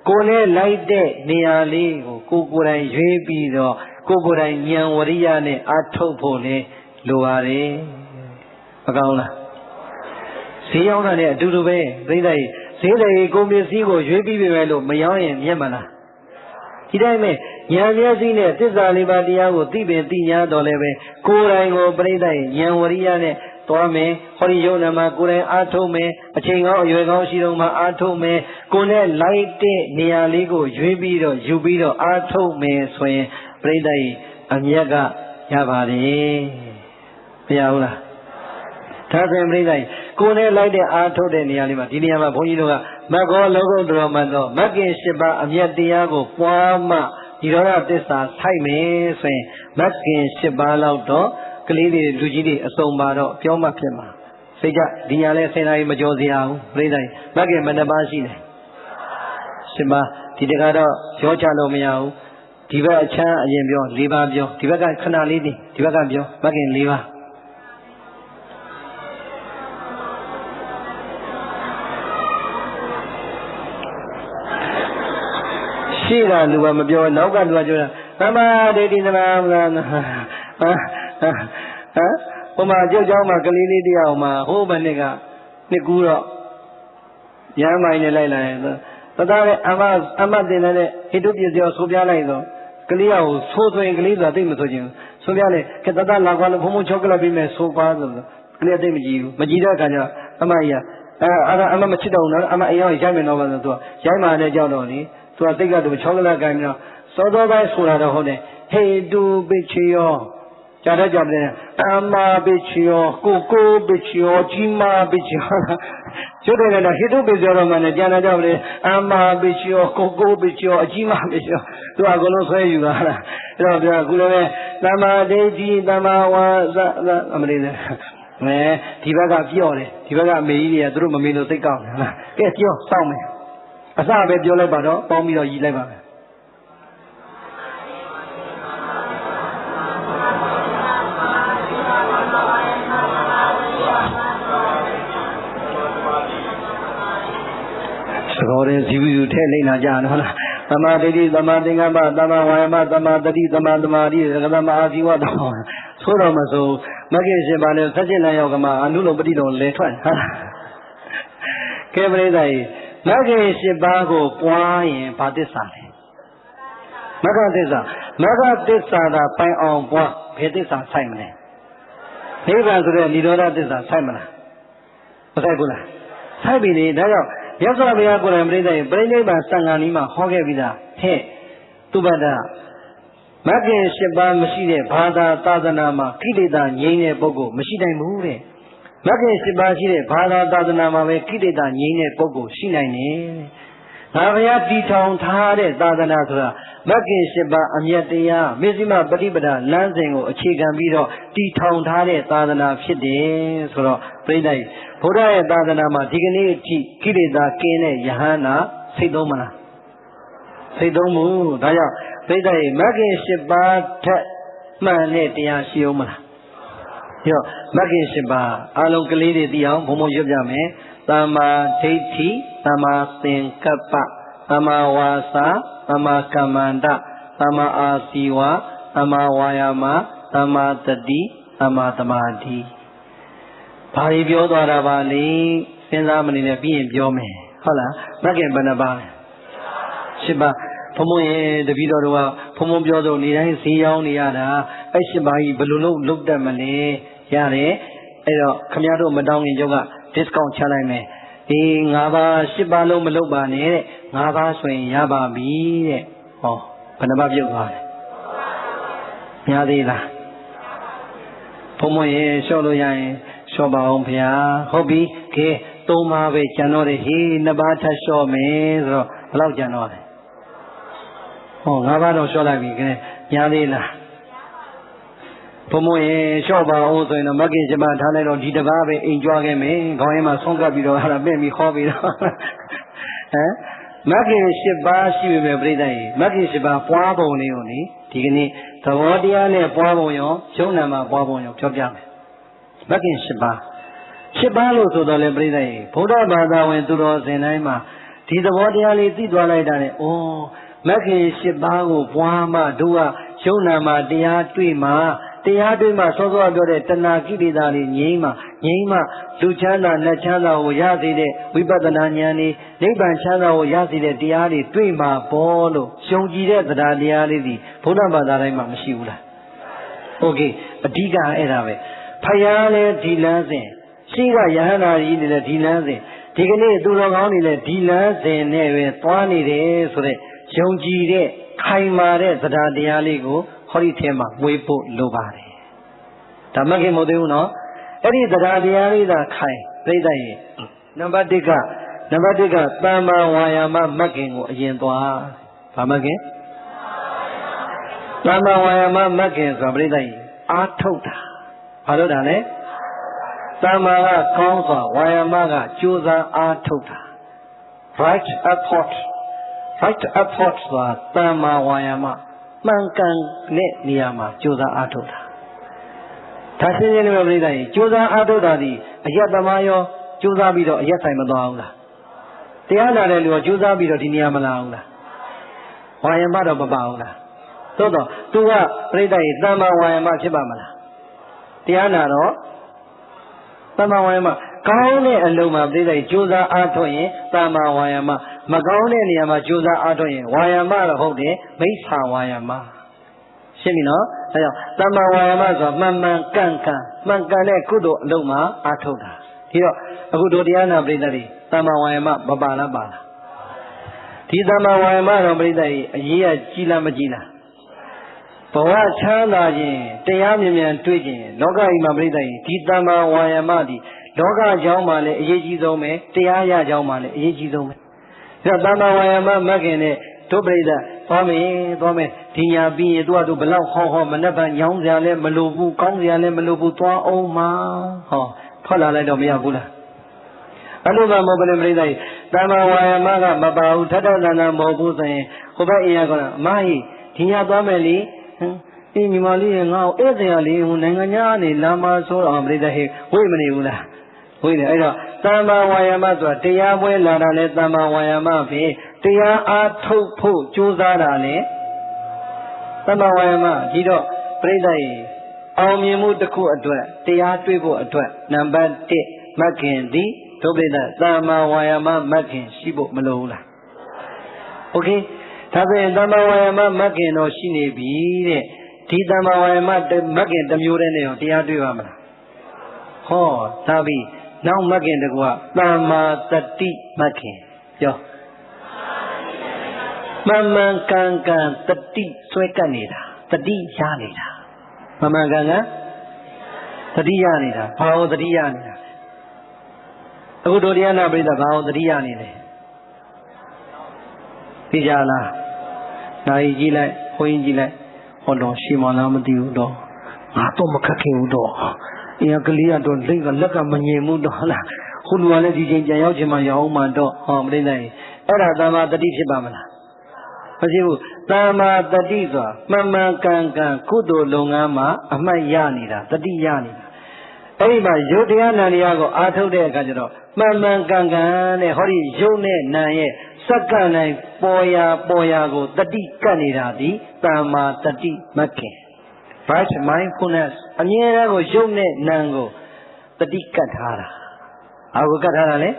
ကိုယ်နဲ့လိုက်တဲ့နေရာလေးကိုကိုယ်တိုင်ရွေးပြီးတော့ကိုယ်တိုင်ဉာဏ်ဝရိယနဲ့အထုတ်ဖို့လေလိုပါတယ်မကောင်းလားဈေးရောက်တာနဲ့အတူတူပဲပြိဿကြီးဈေးတယ်ကိုပစ္စည်းကိုရွေးပြီးပြီပဲလို့မရောင်းရင်မြတ်မလားဒီတိုင်းပဲဉာဏ်မျက်စိနဲ့သစ္စာလေးပါးတရားကိုသိပင်သိညာတော်လည်းပဲကိုယ်တိုင်ကိုပြိဿကြီးဉာဏ်ဝရိယနဲ့သွားမယ်ဟောဒီယုံနာမှာကိုယ်တိုင်အားထုတ်မယ်အချိန်ကောင်းအရွယ်ကောင်းရှိတော့မှအားထုတ်မယ်ကိုယ်နဲ့လိုက်တဲ့နေရာလေးကိုရွေးပြီးတော့ယူပြီးတော့အားထုတ်မယ်ဆိုရင်ပြိဿကြီးအမြတ်ကရပါတယ်မရဘူးလားဒါဆိုရင်ပြိဿကြီးကိုယ်နဲ့လိုက်တဲ့အားထုတ်တဲ့နေရာလေးမှာဒီနေရာမှာဘုန်းကြီးတို့ကမဂ္ဂောလောကုတ္တရောမှတော့မဂ္ဂင်၈ပါးအမြတ်တရားကိုပွားမှဒီရောဓသစ္စာဆိုင်မယ်ဆိုရင်မဂ္ဂင်၈ပါးလောက်တော့ကလေးတွေလူကြီးတွေအစုံပါတော့ပြောမှဖြစ်မှာစိတ်ကြဒီညာလဲ10နာရီမကြောစရာဘူးပြိဿကြီးမဂ္ဂင်ဘယ်နှပါးရှိလဲ၈ပါးဒီတကတော့ရောချလို့မရဘူး ဒီဘက်အချမ်းအရင်ပြော၄ပါးပြောဒီဘက်ကခဏလေးဒီဘက်ကပြောမဂ်ခင်၄ပါးရှိတာလူကမပြောနောက်ကလူကပြောတာသမ္မာဒိဋ္ဌိသမာဟမ်ဟိုမှာကြောက်ကြောင်းမှာကလေးလေးတယောက်မှာဟိုးဘယ်နှစ်ကနှစ်ကူးတော့ရမ်းမိုင်းနဲ့လိုက်လာရင်တသားနဲ့အမတင်တဲ့ဟိတုပစ္စည်းကိုဆိုပြလိုက်တော့ကလေးကိုဆိုးသွင်းကလေးဆိုတာသိမဆိုခြင်းဆိုပြလေကတသားလာကွာလို့ဖုံဖုံချောကလက်ပြီးမဲ့ဆိုပါဆိုကလေးသိမကြည့်ဘူးမကြည့်တဲ့အခါကျတော့အမကြီးကအမမချစ်တော့ဘူးနော်အမအိမ်ရောက်ရိုက်မယ်တော့ပါဆိုသူကရိုက်မှလည်းကြောက်တော့လေသူကသိကတော့ချောကလက်ကိုင်းပြီးတော့စောတော်ပိုင်းဆိုတာတော့ဟုတ်တယ်ဟေတုပစ္စည်းရောကြာတော့ကြာတယ်အမပစ္စည်းရောကိုပစ္စည်းရောကြီးမပစ္စည်းရောကျွတ်တယ်လည်းဟိတုပစ္စည်းရောမှလည်းကြာတော့ကြာတယ်အမပစ္စည်းရောကိုပစ္စည်းရောအကြီးမပစ္စည်းရောသူကအကုန်လုံးဆွဲယူတာအဲ့တော့ပြောအခုလည်းသမ္မာဒိဋ္ဌိသမ္မာဝါစာအမလေးလေဒီဘက်ကပြော့တယ်ဒီဘက်ကအမေကြီးတွေကသူတို့မမေလို့သိကောက်တယ်ဟုတ်လားကဲပြောစောင့်မယ်အစပဲပြောလိုက်ပါတော့ပေါင်းပြီးတော့ရည်လိုက်ပါမယ်တော်တယ်ဇီဝယူထဲလိမ့်လာကြတယ်ဟုတ်လားသမာဓိတိသမာသင်္ကပ္ပသမာဝါယမသမာတတိသမာသမာဓိသမာအာဇီဝတော်ဆိုတော့မဆိုမဂ္ဂင်ရှင်ပါလေဆက်ချင်းလမ်းရောက်ကမှအနုလုံပฏิလုံလဲထွက်ဟုတ်လားကဲပရိသတ်မဂ္ဂင်ရှင်ပါးကိုပွားရင်ဘာသစ္စာလဲမဂ္ဂသစ္စာသာပိုင်အောင်ပွားဘယ်သစ္စာဆိုင်မလဲနိဗ္ဗာန်ဆိုတဲ့និရောဓသစ္စာဆိုင်မလားမဆိုင်ဘူးလားဆိုင်ပြီလေဒါကြောင့်ရသော်ဘုရားကိုယ်တိုင်ပြိဿရဲ့ပြိဋိဘံသံဃာနီးမှာဟောခဲ့ပြီးသားဟဲ့သူပတ္တမဂ္ဂင်၈ပါးမရှိတဲ့ဘာသာသာသနာမှာကိလေသာငြိမ်းတဲ့ပုဂ္ဂိုလ်မရှိနိုင်ဘူးတဲ့မဂ္ဂင်၈ပါးရှိတဲ့ဘာသာသာသနာမှာပဲကိလေသာငြိမ်းတဲ့ပုဂ္ဂိုလ်ရှိနိုင်တယ်ငါဘုရားတည်ထောင်ထားတဲ့သာသနာဆိုတာမဂ္ဂင်၈ပါးအမြတ်တရားမေဇိမပฏิပဒါလမ်းစဉ်ကိုအခြေခံပြီးတော့တည်ထောင်ထားတဲ့သာသနာဖြစ်တယ်ဆိုတော့ပြိဿရဲ့ဘုရားရဲ့သာသနာမှာဒီကနေ့အထိကိလေသာကင်းတဲ့ယဟန္တာစိတ်သုံးမလားစိတ်သုံးမှုဒါကြောင့်ပြိဿရဲ့မဂ္ဂင်၈ပါးထက်မှန်တဲ့တရားရှိအောင်မလားရောမဂ္ဂင်၈ပါးအလုံးကလေးတွေသိအောင်ဘုံဘုံရွတ်ပြမယ်သမ္မာဒိဋ္ဌိသမ္မာသင်္ကပ္ပသမ္မာဝါစာသမ္မာကမ္မန္တသမ္မာအာစီဝသမ္မာဝါယာမသမ္မာတတိသမ္မာသမာဓိဘာတွေပြောသွားတာပါလဲစဉ်းစားမနေနဲ့ပြီးရင်ပြောမယ်ဟုတ်လားမဂ္ဂင်ဘယ်နှပါး၈ပါးဘုံဘုံရဲ့တပည့်တော်တို့ကဘုံဘုံပြောတော့နေတိုင်းဈေးရောက်နေရတာအဲ့၈ပါးကြီးဘယ်လိုလုပ်တတ်မလဲရတယ်အဲ့တော့ခမရတို့မတောင်းခင်ကျုပ်က discount ချလိုက်မယ်ဒီ၅ပါး၈ပါးလုံးမလုပ်ပါနဲ့တဲ့၅ပါးဆိုရင်ရပါပြီတဲ့ဟောဘယ်နှပါးပြုတ်သွားလဲများသေးလားဘုံဘုံရဲ့လျှော့လို့ရရင်လျှော့ပါအောင်ဗျာဟုတ်ပြီကဲ၃ပါးပဲကျန်တော့တယ်ဟေး၂ပါးထပ်လျှော့မယ်ဆိုတော့ဘယ်လောက်ကျန်တော့လဲဟော၅ပါးတော့လျှော့လိုက်ပြီကဲများသေးလားဘုံဘုံရဲ့လျှော့ပါအောင်ဆိုရင်တော့မဂ္ဂင်၈ပါးထားလိုက်တော့ဒီတစ်ပါးပဲအိမ်ကြွားခဲ့မယ်ခေါင်းရင်းမှာဆုံးကပ်ပြီးတော့ဟာပဲ့ပြီးခေါ်ပြီးတော့ဟမ်မဂ္ဂင်၈ပါးရှိပြီပဲပြိဿရေမဂ္ဂင်၈ပါးပွားပုံလေးကိုလေဒီကနေ့သဘောတရားနဲ့ပွားပုံရောယုံနာမှာပွားပုံရောပြောပြမယ်မဂ္ဂင်၈ပါးလို့ဆိုတော့လေပြိဿရေဗုဒ္ဓဘာသာဝင်သူတော်စင်တိုင်းမှာဒီသဘောတရားလေးသိသွားလိုက်တာနဲ့ဩမဂ္ဂင်၈ပါးကိုပွားမှတို့ကယုံနာမှာတရားတွေ့မှစောစောပြောတဲ့တဏှာကိလေသာတွေငြိမ်းမှလူချမ်းသာနတ်ချမ်းသာကိုရစေတဲ့ဝိပဿနာဉာဏ်นี่နိဗ္ဗာန်ချမ်းသာကိုရစေတဲ့တရားတွေတွေ့မှပေါ်လို့ယုံကြည်တဲ့တရားတရားလေးဒီဘုရားဘာသာတိုင်းမှာမရှိဘူးလားโอเคအဓိကအဲ့ဒါပဲဖယားလည်းဒီလမ်းစဉ်ရှိကယဟန္တာကြီးတွေလည်းဒီလမ်းစဉ်ဒီကနေ့သူတော်ကောင်းတွေလည်းဒီလမ်းစဉ်နဲ့ပဲသွားနေတယ်ဆိုတဲ့ယုံကြည်တဲ့ခိုင်မာတဲ့တရားတရားလေးကိုဟောဒီထဲမှာမွေးဖို့လိုပါတယ်ဒါမှခင်မဟုတ်သေးဘူးနော်အဲ့ဒီတရားတရားလေးသာခိုင်ပြိတ္တရဲ့နံပါတ်1ကသမ္မာဝါယာမမဂ္ဂင်ကိုအရင်သွားဗာမဂ္ဂင်သမ္မာဝါယာမမဂ္ဂင်ဆိုတာပြိတ္တရဲ့အာထုတ်တာဘာလို့တာလဲသမ္မာကကောင်းစွာဝါယာမကကြိုးစားအာထုတ်တာ right effort ဆိုတာသမ္မာဝါယာမ မှန်ကန်တဲ့နေရာမှာကြိုးစားအားထုတ်တာဒါရှင်းရှင်းလေးပဲပြိတ္တာကြီးကြိုးစားအားထုတ်တာဒီအယက်သမားရောကြိုးစားပြီးတော့အယက်ဆိုင်မသွားဘူးလားတရားနာတဲ့လူကကြိုးစားပြီးတော့ဒီနေရာမလာဘူးလားဝါယမတော့မပါဘူးလားသို့တော့သူကပြိတ္တာကြီးတမ္မာဝါယမဖြစ်ပါမလားတရားနာတော့တမ္မာဝါယမကောင်းတဲ့အလုံးမှာပြိတ္တာကြီးကြိုးစားအားထုတ်ရင်တမ္မာဝါယမမကောင်းတဲ့နေရာမှာကြိုးစားအားထုတ်ရင်ဝါယမတော့ဟုတ်တယ်မိစ္ဆာဝါယမရှင်းပြီနော်အဲကြောင့်တမ္မာဝါယမဆိုမှန်မှန်ကန်ကန်မှန်ကန်တဲ့ကုသိုလ်အလုံးမှာအားထုတ်တာဒီတော့အခုတို့တရားနာပြိတ္တာကြီးတမ္မာဝါယမမပါလားပါလားဒီတမ္မာဝါယမတော့ပြိတ္တာကြီးအရေးကကြီးလားမကြီးလားဘဝချမ်းသာခြင်းတရားမြင်မြန်တွေ့ခြင်းလောကကြီးမှာပြိတ္တာကြီးဒီတမ္မာဝါယမဒီလောကကြောင်းမှာလည်းအရေးကြီးဆုံးပဲတရားရကြောင်းမှာလည်းအရေးကြီးဆုံးပဲဒါတမ္မာဝါယမမတ်ခင်နဲ့တို့ပြိတ္တာသွားမယ်ဒီညာပြီးရင်သူကဘလောက်ဟောမနှက်ပန်ညောင်းစရာလည်းမလိုဘူးကောင်းစရာလည်းမလိုဘူးသွားအောင်မှာဟောထွက်လာလိုက်တော့မရဘူးလားအဲ့လိုမှမဟုတ်ဘူးပြိတ္တာကြီးတမ္မာဝါယမကမပါဘူးထထတန်တန်မဟုတ်ဘူးဆိုရင်ဟိုဘက်အင်ရကအမကြီးဒီညာသွားမယ်လေအေးညီမလေးငါ့ကိုဧည့်သည်လေးဟိုနိုင်ငံခြားကနေလာမှာဆိုတော့ပြိတ္တာဟေးဝိမနေဘူးလားဝိနေအဲ့တော့တမ္မာဝါယမဆိုတာတရားပွဲလာတာလဲတမ္မာဝါယမဖြစ်တရားအားထုတ်ဖို့ကြိုးစားတာလဲတမ္မာဝါယမဒီတော့ပြိတ္တာရေအောင်မြင်မှုတစ်ခုအတွက်တရားတွေ့ဖို့အတွက်နံပါတ်1မဂ်ခင်သည်တို့ပြိတ္တာတမ္မာဝါယမမဂ်ခင်ရှိဖို့မလိုဘူးလားโอเคဒါဆိုရင်တမ္မာဝါယမမဂ်ခင်တော့ရှိနေပြီတဲ့ဒီတမ္မာဝါယမမဂ်ခင်တစ်မျိုးတည်းနဲ့ရောတရားတွေ့ပါမလားဟောဒါပြီနောက်မဂ်ခင်တကူကတမ္မာတတိမဂ်ခင်ပြောမှန်မှန်ကန်ကန်တတိဆွဲကပ်နေတာတတိရနေတာမှန်မှန်ကန်ကန်တတိရနေတာဘာလို့တတိရနေတာအခုတို့တရားနာပြိဿဘာလို့တတိရနေလဲသိကြလားနိုင်ကြည့်လိုက်ခွင်းကြည့်လိုက်ဟောတော့ရှိမလားမသိဘူးတော့ငါတော့မခက်ခင်ဘူးတော့အင်းကလေးကတော့လက်ကမငြိမ်ဘူးတော့ဟုတ်လားခုလူကလည်းဒီချိန်ပြန်ရောက်ချင်မှရောက်မှတော့ဟောမသိနိုင်အဲ့ဒါသမ္မာတတိဖြစ်ပါမလားမရှိဘူးတမ္မာတတိဆိုတာမှန်မှန်ကန်ကန်ကုသိုလ်လုပ်ငန်းမှာအမှတ်ရနေတာတတိရနေတာအဲ့ဒီမှာယုတ်တရားနာတရားကိုအားထုတ်တဲ့အခါကျတော့မှန်မှန်ကန်ကန်နဲ့ဟောဒီယုတ်နဲ့နာရဲ့စက္ကန့်တိုင်းပေါ်ရာကိုတတိကပ်နေတာဒီတမ္မာတတိမဂ်ခင် right mindfulness အမြဲတမ်းကိုယုတ်နဲ့နာကိုတတိကပ်ထားတာဘာကိုကပ်ထားတာလဲ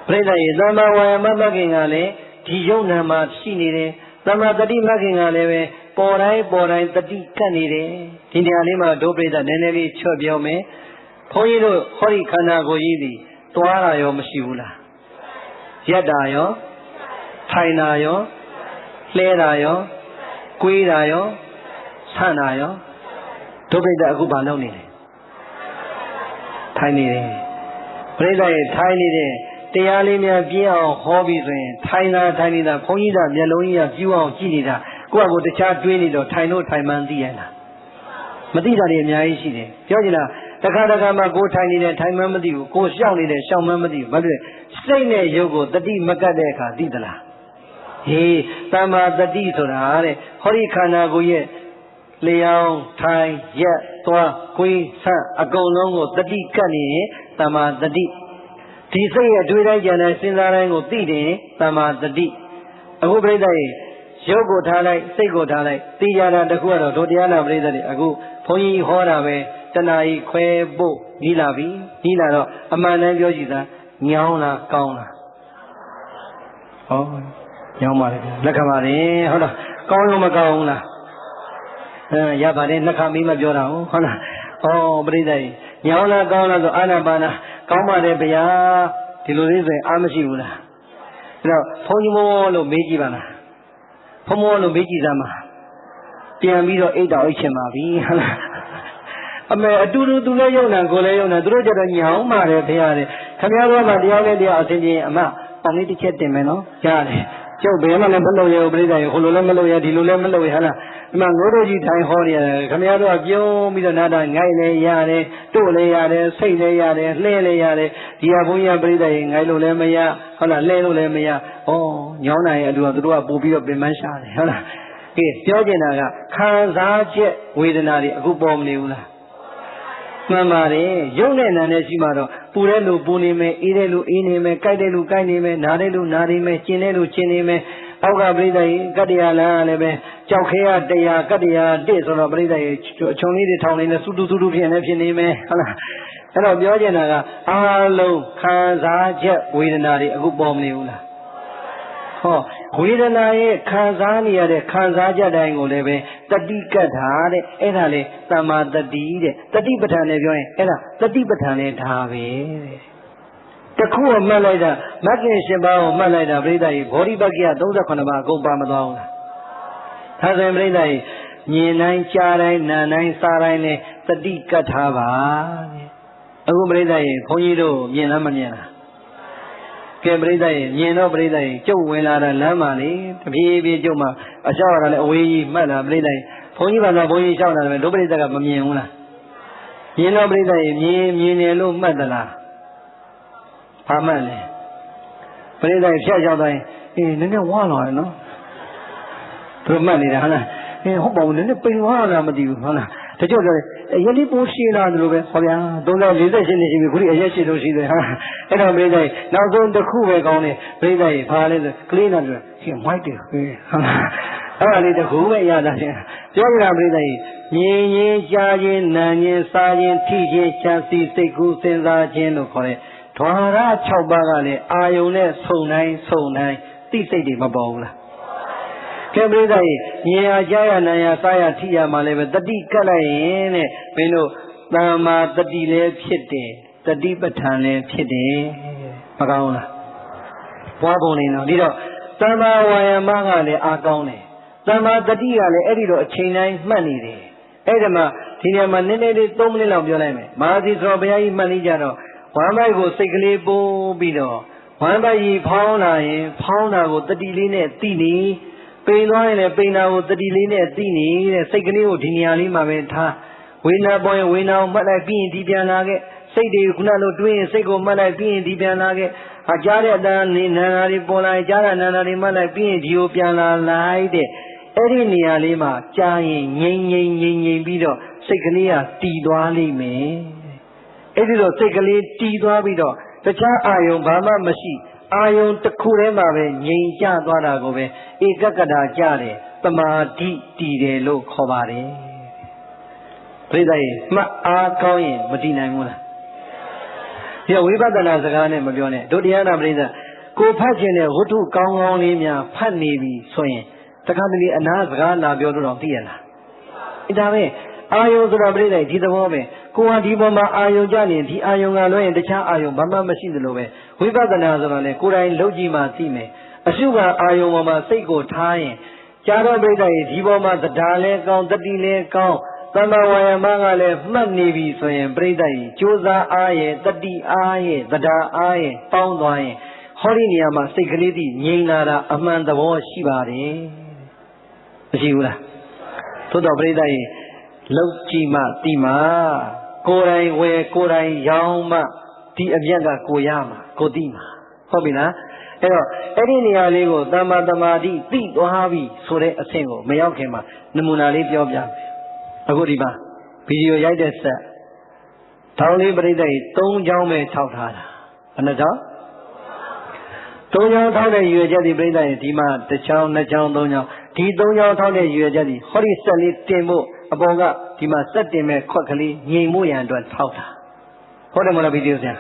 ပြိဿရေတမ္မာဝါယမမဂ်ခင်ကလည်းဒီယုံနာမှာရှိနေတယ်တမ္မာတတိမဂ်ခင်ကလည်းပဲပေါ်တိုင်းတတိကပ်နေတယ်ဒီနေရာလေးမှာဒုပရိသနည်းနည်းလေးချွတ်ပြောမယ်ဘုန်းကြီးတို့ဟောဒီခန္ဓာကိုယ်ကြီးဒီသွားတာရောမရှိဘူးလားရက်တာရောထိုင်တာရောလှဲတာရောကွေးတာရောဆန့်တာရောဒုပရိသအခုဘာလုပ်နေလဲထိုင်နေတယ်ပရိသရေထိုင်နေတယ်တရားလေးများပြင်းအောင်ဟောပြီးဆိုရင်ထိုင်နေတာဘုန်းကြီးကမျက်လုံးကြီးကပြူအောင်ကြည့်နေတာကိုယ့်အကိုတခြားတွေးနေတော့ထိုင်လို့ထိုင်မှန်းသိရလားမသိတာတွေအများကြီးရှိတယ်ပြောကြည့်လားတခါမှကိုယ်ထိုင်နေတယ်ထိုင်မှန်းမသိဘူးကိုယ်ရှောက်နေတယ်ရှောက်မှန်းမသိဘူးဘာလို့လဲစိတ်နဲ့ရုပ်ကိုတတိမကတ်တဲ့အခါသိသလားဟေးတမ္မာတတိဆိုတာတဲ့ဟောဒီခန္ဓာကိုယ်ရဲ့လျောင်းထိုင်ရက်သွားကိုယ်ဆန့်အကုန်လုံးကိုတတိကတ်နေရင်တမ္မာတတိဒီစိတ်ရဲ့တွေးတိုင်းကြံတိုင်းစဉ်းစားတိုင်းကိုသိတယ်တမ္မာတတိအခုပြိဿရေရုပ်ကိုထားလိုက်စိတ်ကိုထားလိုက်သိကြတာတခုကတော့ဒုတရားနာပြိဿတွေအခုဘုန်းကြီးဟောတာပဲတဏှာကြီးခွဲဖို့ကြီးလာပြီကြီးလာတော့အမှန်တမ်းပြောကြည့်သားညောင်းလားကောင်းလားဟောညောင်းပါလေလက်ခံပါတယ်ဟုတ်လားကောင်းလို့မကောင်းဘူးလားရပါတယ်နှခါမီးမပြောတာဟုတ်လားဩပြိဿရေညောင်းလားကောင်းလားဆိုအာနာပါနာကောင်းပါတယ်ဗျာဒီလိုလေးဆိုရင်အားမရှိဘူးလားအဲ့တော့ဘုန်းကြီးမောလို့မေးကြည့်ပါလားဘုံမောလို့မေးကြည့်စမ်းပါပြန်ပြီးတော့အိတ်တော်အိတ်ချင်ပါပြီဟုတ်လားအမေအတူတူသူလည်းယုံနာကိုလည်းယုံနာသူတို့ကြတော့ညောင်းပါတယ်ဖေရတယ်ခင်ဗျားတို့ကတရားနဲ့တရားအစဉ်ချင်းအမပေါင်လေးတစ်ချက်တင်မယ်နော်ရတယ်ကျုပ်ဘယ်မှလည်းမလုပ်ရဘူးပြိဿရေဟိုလိုလည်းမလုပ်ရဒီလိုလည်းမလုပ်ရဟလားဒီမှာငိုးတို့ကြီးထိုင်ဟောနေရတယ်ခင်ဗျားတို့ကပြုံးပြီးတော့နားတာငိုက်လည်းရတယ်တို့လည်းရတယ်စိတ်လည်းရတယ်လှဲလည်းရတယ်ဒီဟာဘုန်းကြီးကပြိဿရေငိုက်လို့လည်းမရဟုတ်လားလှဲလို့လည်းမရဩညောင်းနိုင်ရဲ့အတူကသူတို့ကပို့ပြီးတော့ပင်ပန်းရှာတယ်ဟုတ်လား ပြောချင်တာကခံစားချက်ဝေဒနာတွေအခုပေါ်မနေဘူးလားမှန်ပါတယ်ရုပ်နဲ့နာနဲ့ရှိမှတော့ပူတဲ့လူပူနေမယ်အေးတဲ့လူအေးနေမယ်ကြိုက်တဲ့လူကြိုက်နေမယ်နားတဲ့လူနားနေမယ်ကျင်တဲ့လူကျင်နေမယ်အောက်ကပြိဿကြီးကတ္တရာလမ်းလည်းပဲကြောက်ခဲရတရားကတ္တရာတစ်ဆိုတော့ပြိဿကြီးအချုံလေးတွေထောင်နေလဲစူတူဖြစ်နေမယ်ဟုတ်လားအဲ့တော့ပြောချင်တာကအားလုံးခံစားချက်ဝေဒနာတွေအခုပေါ်မနေဘူးလားဟောဝေဒနာရဲ့ခံစားနေရတဲ့ခံစားချက်တိုင်းကိုလည်းပဲတတိကတ်တာတဲ့အဲ့ဒါလေသမ္မာတတိတဲ့တတိပဋ္ဌာန်နဲ့ပြောရင်အဲ့ဒါတတိပဋ္ဌာန်နဲ့ဒါပဲတဲ့တခုကိုမှတ်လိုက်တာမဂ္ဂင်၈ပါးကိုမှတ်လိုက်တာပြိဿကြီးဘောဓိပက္ခိယ38ပါးအကုန်ပါမသွားဘူးလားဒါဆိုရင်ပြိဿကြီးမြင်တိုင်းကြားတိုင်းနားတိုင်းစားတိုင်းနဲ့တတိကတ်ထားပါတဲ့အခုပြိဿကြီးဘုန်းကြီးတို့မြင်လားမမြင်လားကဲပြိဿကြီးမြင်တော့ပြိဿကြီးကျုပ်ဝင်လာတာလမ်းမှာလေတပြေးပြေးကျုပ်မှာအလျှောက်ရတာလည်းအဝေးကြီးမှတ်တာပြိဿကြီးဘုန်းကြီးဘာသာဘုန်းကြီးလျှောက်တာလည်းဒုပရိသကမမြင်ဘူးလားမြင်တော့ပြိဿကြီးမြင်တယ်လို့မှတ်သလားဘာမှလဲပြိဿကြီးဖြတ်ရောက်တိုင်းနည်းနည်းဝါလာတယ်နော်သူမှတ်နေတာဟုတ်လားဟုတ်ပါဘူးနည်းနည်းပိန်သွားတာမသိဘူးဟုတ်လားတချို့ပြောတယ်ရလေးပိုးရှင်းလာတယ်လို့ပဲဟောဗျာ348နှစ်ရှိပြီခုဒီအရက်ရှိလို့ရှိတယ်ဟာအဲ့တော့ပြိဿကြီးနောက်ဆုံးတစ်ခုပဲကောင်းတယ်ပြိဿကြီးဘာလဲဆိုကလေးနာပြောရှင်မိုက်တယ်ဟုတ်လားအဲ့ဒါလေးတစ်ခုပဲရတာရှင်ပြောကြတာပြိဿကြီးမြင်ရင်ကြားခြင်းနားခြင်းစားခြင်းထိခြင်းချမ်းစီစိတ်ကူးစဉ်းစားခြင်းလို့ခေါ်တဲ့ဓဝရ6ပါးကလည်းအာယုံနဲ့ဆုံတိုင်းသိစိတ်တွေမပေါ်ဘူးလားကဲပြိဿကြီးမြင်ရကြားရနားရစားရထိရမှလည်းပဲတတိကတ်လိုက်ရင်တဲ့မင်းတို့သမ္မာတတိလည်းဖြစ်တယ်တတိပဋ္ဌာန်လည်းဖြစ်တယ်မကောင်းလားဘွားပုံနေတော့ဒီတော့သမ္မာဝါယာမကလည်းအားကောင်းတယ်သမ္မာတတိကလည်းအဲ့ဒီတော့အချိန်တိုင်းမှတ်နေတယ်အဲ့ဒီမှာဒီနေရာမှာနည်းနည်းလေး3မိနစ်လောက်ပြောလိုက်မယ်မဟာသီသောဘုရားကြီးမှတ်နေကြတော့ဝမ်းပိုက်ကိုစိတ်ကလေးပိုးပြီးတော့ဝမ်းပိုက်ကြီးဖောင်းလာရင်ဖောင်းတာကိုတတိလေးနဲ့သိနေပိန်သွားရင်လည်းပိန်တာကိုတတိလေးနဲ့သိနေတဲ့စိတ်ကလေးကိုဒီနေရာလေးမှာပဲထားဝေဒနာပေါ်ရင်ဝေဒနာကိုမှတ်လိုက်ပြီးရင်ဒီပြန်လာခဲ့စိတ်တွေခုနလိုတွေးရင်စိတ်ကိုမှတ်လိုက်ပြီးရင်ဒီပြန်လာခဲ့ကြားတဲ့အတန်းနေနာနာတွေပေါ်လာရင်ကြားတဲ့နာနာတွေမှတ်လိုက်ပြီးရင်ဒီကိုပြန်လာလိုက်တဲ့အဲ့ဒီနေရာလေးမှာကြားရင်ငြိမ်ပြီးတော့စိတ်ကလေးကတည်သွားလိမ့်မယ်အဲ့ဒီတော့စိတ်ကလေးတည်သွားပြီးတော့တခြားအာယုံဘာမှမရှိအာယုံတစ်ခုထဲမှာပဲငြိမ်ကျသွားတာကိုပဲဧကကတာကြတယ်တမာတိတည်တယ်လို့ခေါ်ပါတယ်ပြိဿရေမှတ်အားကောင်းရင်မတည်နိုင်ဘူးလားဒီဝိပဿနာစကားနဲ့မပြောနဲ့တို့တရားနာပြိဿကိုဖတ်ခြင်းနဲ့ဝတ္ထုကောင်းကောင်းလေးများဖတ်နေပြီဆိုရင်တခါတလေအနာစကားလာပြောလို့တော့သိရလားဒါပဲအာယုံဆိုတာပြိဿဒီသဘောပဲကိုဟာဒီပေါ်မှာအာယုံကြနေဒီအာယုံကလွှဲရင်တခြားအာယုံဘာမှမရှိသလိုပဲဝိပဿနာဆိုတော့လေကိုယ်တိုင်လုပ်ကြည့်မှသိမယ်အရှုခံအာယုံပေါ်မှာစိတ်ကိုထားရင်ကြာတော့ပြိဿရေဒီပေါ်မှာတရားလဲကောင်းတတိလဲကောင်းသမ္မာဝါယာမကလည်းမှတ်နေပြီဆိုရင်ပြိဿရေကြိုးစားအားရဲ့တတိအားရဲ့တရားအားရဲ့ပေါင်းသွားရင်ဟောဒီနေရာမှာစိတ်ကလေးတည်ငြိမ်လာတာအမှန်သဘောရှိပါတယ်မရှိဘူးလားသို့တော့ပြိဿရေလောက်ကြည့်မှသိမှကိုယ်တိုင်ဝယ်ကိုယ်တိုင်ရောင်းမှဒီအမြတ်ကကိုရမှာကိုသိမှာဟုတ်ပြီလားအဲ့တော့အဲ့ဒီနေရာလေးကိုသမ္မာသမာဓိသိသွားပြီဆိုတဲ့အဆင့်ကိုမရောက်ခင်မှာနမူနာလေးပြောပြမယ်အခုဒီမှာဗီဒီယိုရိုက်တဲ့ဆက်တောင်းလေးပြိဿကြီး3ချောင်းပဲထောက်ထားတာဘယ်နှချောင်း3ချောင်းထောက်တဲ့ရွယ်ချက်ဒီပြိဿကြီးဒီမှာ1ချောင်း2ချောင်း3ချောင်းဒီ3ချောင်းထောက်တဲ့ရွယ်ချက်ဒီဟောဒီဆက်လေးတင်ဖို့အပေါ်ကဒီမှာစက်တင်မဲ့ခွက်ကလေးငြိမ်မှုရန်အတွက်ထောက်တာဟုတ်တယ်မလားဗီဒီယိုဆရာ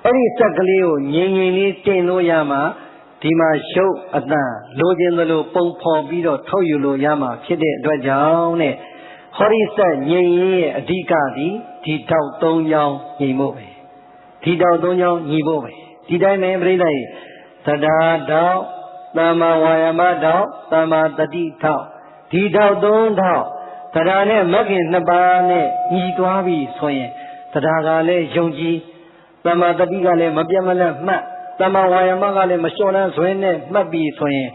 အဲ့ဒီစက်ကလေးကိုငြိမ်လေးတင်လို့ရမှာဒီမှာရှုပ်အတန်လိုချင်သလိုပုံဖော်ပြီးတော့ထုတ်ယူလို့ရမှာဖြစ်တဲ့အတွက်ကြောင့်နဲ့ဟောဒီစက်ငြိမ်ရဲ့အဓိကဒီတောက်3ချောင်းငြိမ်ဖို့ပဲဒီတောက်3ချောင်းညီဖို့ပဲဒီတိုင်းပဲပြိဿရေသဒ္ဒါတောက်သမ္မာဝါယာမတောက်သမ္မာတတိတောက်ဒီတောက်3တောက်တရားနဲ့မဂ္ဂင်2ပါးနဲ့ညီသွားပြီဆိုရင်တရားကလည်းယုံကြည်သမ္မာတတိကလည်းမပြတ်မလတ်မှတ်သမ္မာဝါယာမကလည်းမလျှော့နှမ်းဆွဲနဲ့မှတ်ပြီဆိုရင်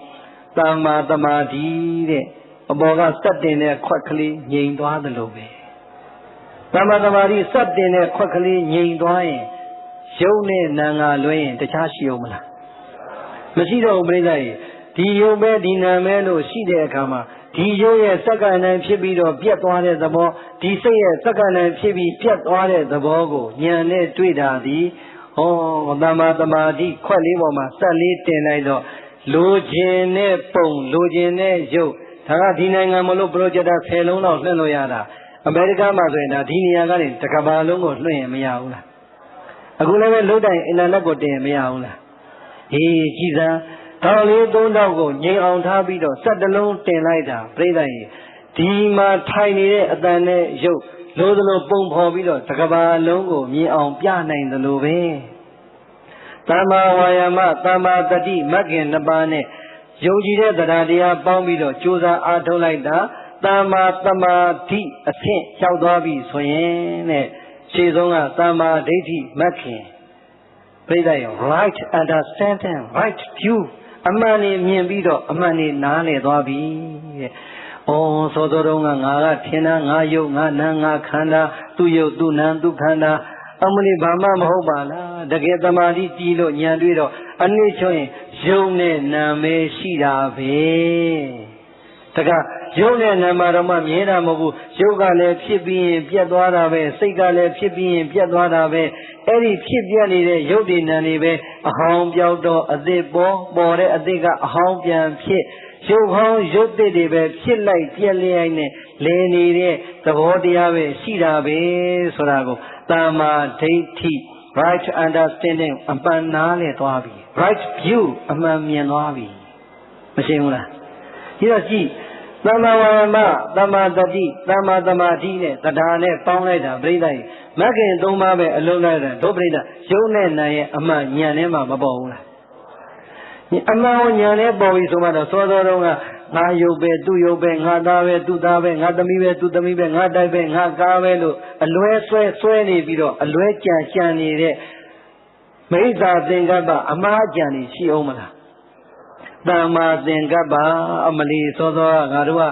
သမ္မာသမာဓိတဲ့အပေါ်ကစက်တင်တဲ့ခွက်ကလေးငြိမ်သွားသလိုပဲသမ္မာသမာဓိစက်တင်တဲ့ခွက်ကလေးငြိမ်သွားရင်ယုံနဲ့နာငါလွှဲရင်တခြားရှိအောင်မလားမရှိတော့ဘူးပြိဿရေ ဒီယုံပဲဒီနာမဲလို့ရှိတဲ့အခါမှာဒီယုံရဲ့စက္ကန့်တိုင်းဖြစ်ပြီးတော့ပြတ်သွားတဲ့သဘောဒီစိတ်ရဲ့စက္ကန့်တိုင်းဖြစ်ပြီးပြတ်သွားတဲ့သဘောကိုဉာဏ်နဲ့တွေ့တာသည်ဟောတမ္မာတမာတိခွက်လေးပေါ်မှာစက်လေးတင်လိုက်တော့လိုချင်တဲ့ပုံလိုချင်တဲ့ရုပ်ဒါကဒီနိုင်ငံမလို့ပရိုဂျက်တာ10လုံးလောက်လွှင့်လို့ရတာအမေရိကန်မှာဆိုရင်ဒါဒီနေရာကနေတကဘာလုံးကိုလွှင့်ရင်မရဘူးလားအခုလည်းပဲလုံးတိုင်းအင်တာနက်ကိုတင်ရင်မရဘူးလားအေးကြည်စမ်းတောင်လေး3တောက်ကိုငြိမ်အောင်ထားပြီးတော့7လုံးတင်လိုက်တာပြိဿကြီးဒီမှာထိုင်နေတဲ့အတန်နဲ့ရုပ်လို့သလိုပုံဖော်ပြီးတော့တကဘာလုံးကိုမြင်အောင်ပြနိုင်သလိုပဲသမ္မာဝါယာမသမ္မာတတိမဂ်ခင်2ပါးနဲ့ယုံကြည်တဲ့တရားတရားပေါင်းပြီးတော့ကြိုးစားအားထုတ်လိုက်တာသမ္မာသမာဓိအဆင့်ရောက်သွားပြီဆိုရင်တဲ့ခြေဆုံးကသမ္မာဒိဋ္ဌိမဂ်ခင်ပြိဿရော right understanding right view အမှန်နဲ့မြင်ပြီးတော့အမှန်နဲ့နားလည်သွားပြီတဲ့။အော်သောတော်တော်ကငါကထင်တာငါယုတ်ငါနာငါခန္ဓာသူယုတ်သူနာသူခန္ဓာအမလီဘာမှမဟုတ်ပါလားတကယ်တမာတိကြည်လို့ဉာဏ်တွေ့တော့အနည်းချွရင်ယုံနဲ့နာမဲရှိတာပဲတကယုံနဲ့နာမတော်မှမြဲတာမဟုတ်ဘူးယုတ်ကလည်းဖြစ်ပြီးရင်ပြတ်သွားတာပဲစိတ်ကလည်းဖြစ်ပြီးရင်ပြတ်သွားတာပဲအဲ့ဒီဖြစ်ပြနေတဲ့ယုတ်ဒီနာနေပဲအဟောင်းပြောက်တော့အသစ်ပေါ်တဲ့အသစ်ကအဟောင်းပြန်ဖြစ်ရုပ်ဟောင်းရုပ်သစ်တွေပဲဖြစ်လိုက်ပြက်လျက်နဲ့လဲနေတဲ့သဘောတရားပဲရှိတာပဲဆိုတာကိုသမ္မာဒိဋ္ဌိ right understanding အမှန်နားလည်သွားပြီ right view အမှန်မြင်သွားပြီမရှိဘူးလားဒီတော့ကြည့်သမ္မာဝါယာမသမ္မာတတိသမ္မာသမာဓိနဲ့တရားနဲ့ပေါင်းလိုက်တာပြိဿကြီးမဂ်ခင်3ပါးပဲအလုံးလိုက်တာဒုပရိသရုပ်နဲ့နာရဲ့အမှန်ဉာဏ်နဲ့မှမပေါ်ဘူးလားအမှန်ကိုဉာဏ်နဲ့ပေါ်ပြီဆိုမှတော့စောစောတုန်းကငါယုတ်ပဲသူ့ယုတ်ပဲငါသားပဲသူ့သားပဲငါသမီးပဲသူ့သမီးပဲငါတိုက်ပဲငါကားပဲလို့အလွဲဆွဲနေပြီးတော့အလွဲကြံနေတဲ့မိစ္ဆာသင်္ကပ္ပအမှားကြံနေရှိအောင်မလားသမ္မာသင်္ကပ္ပအမလီစောစောငါတို့က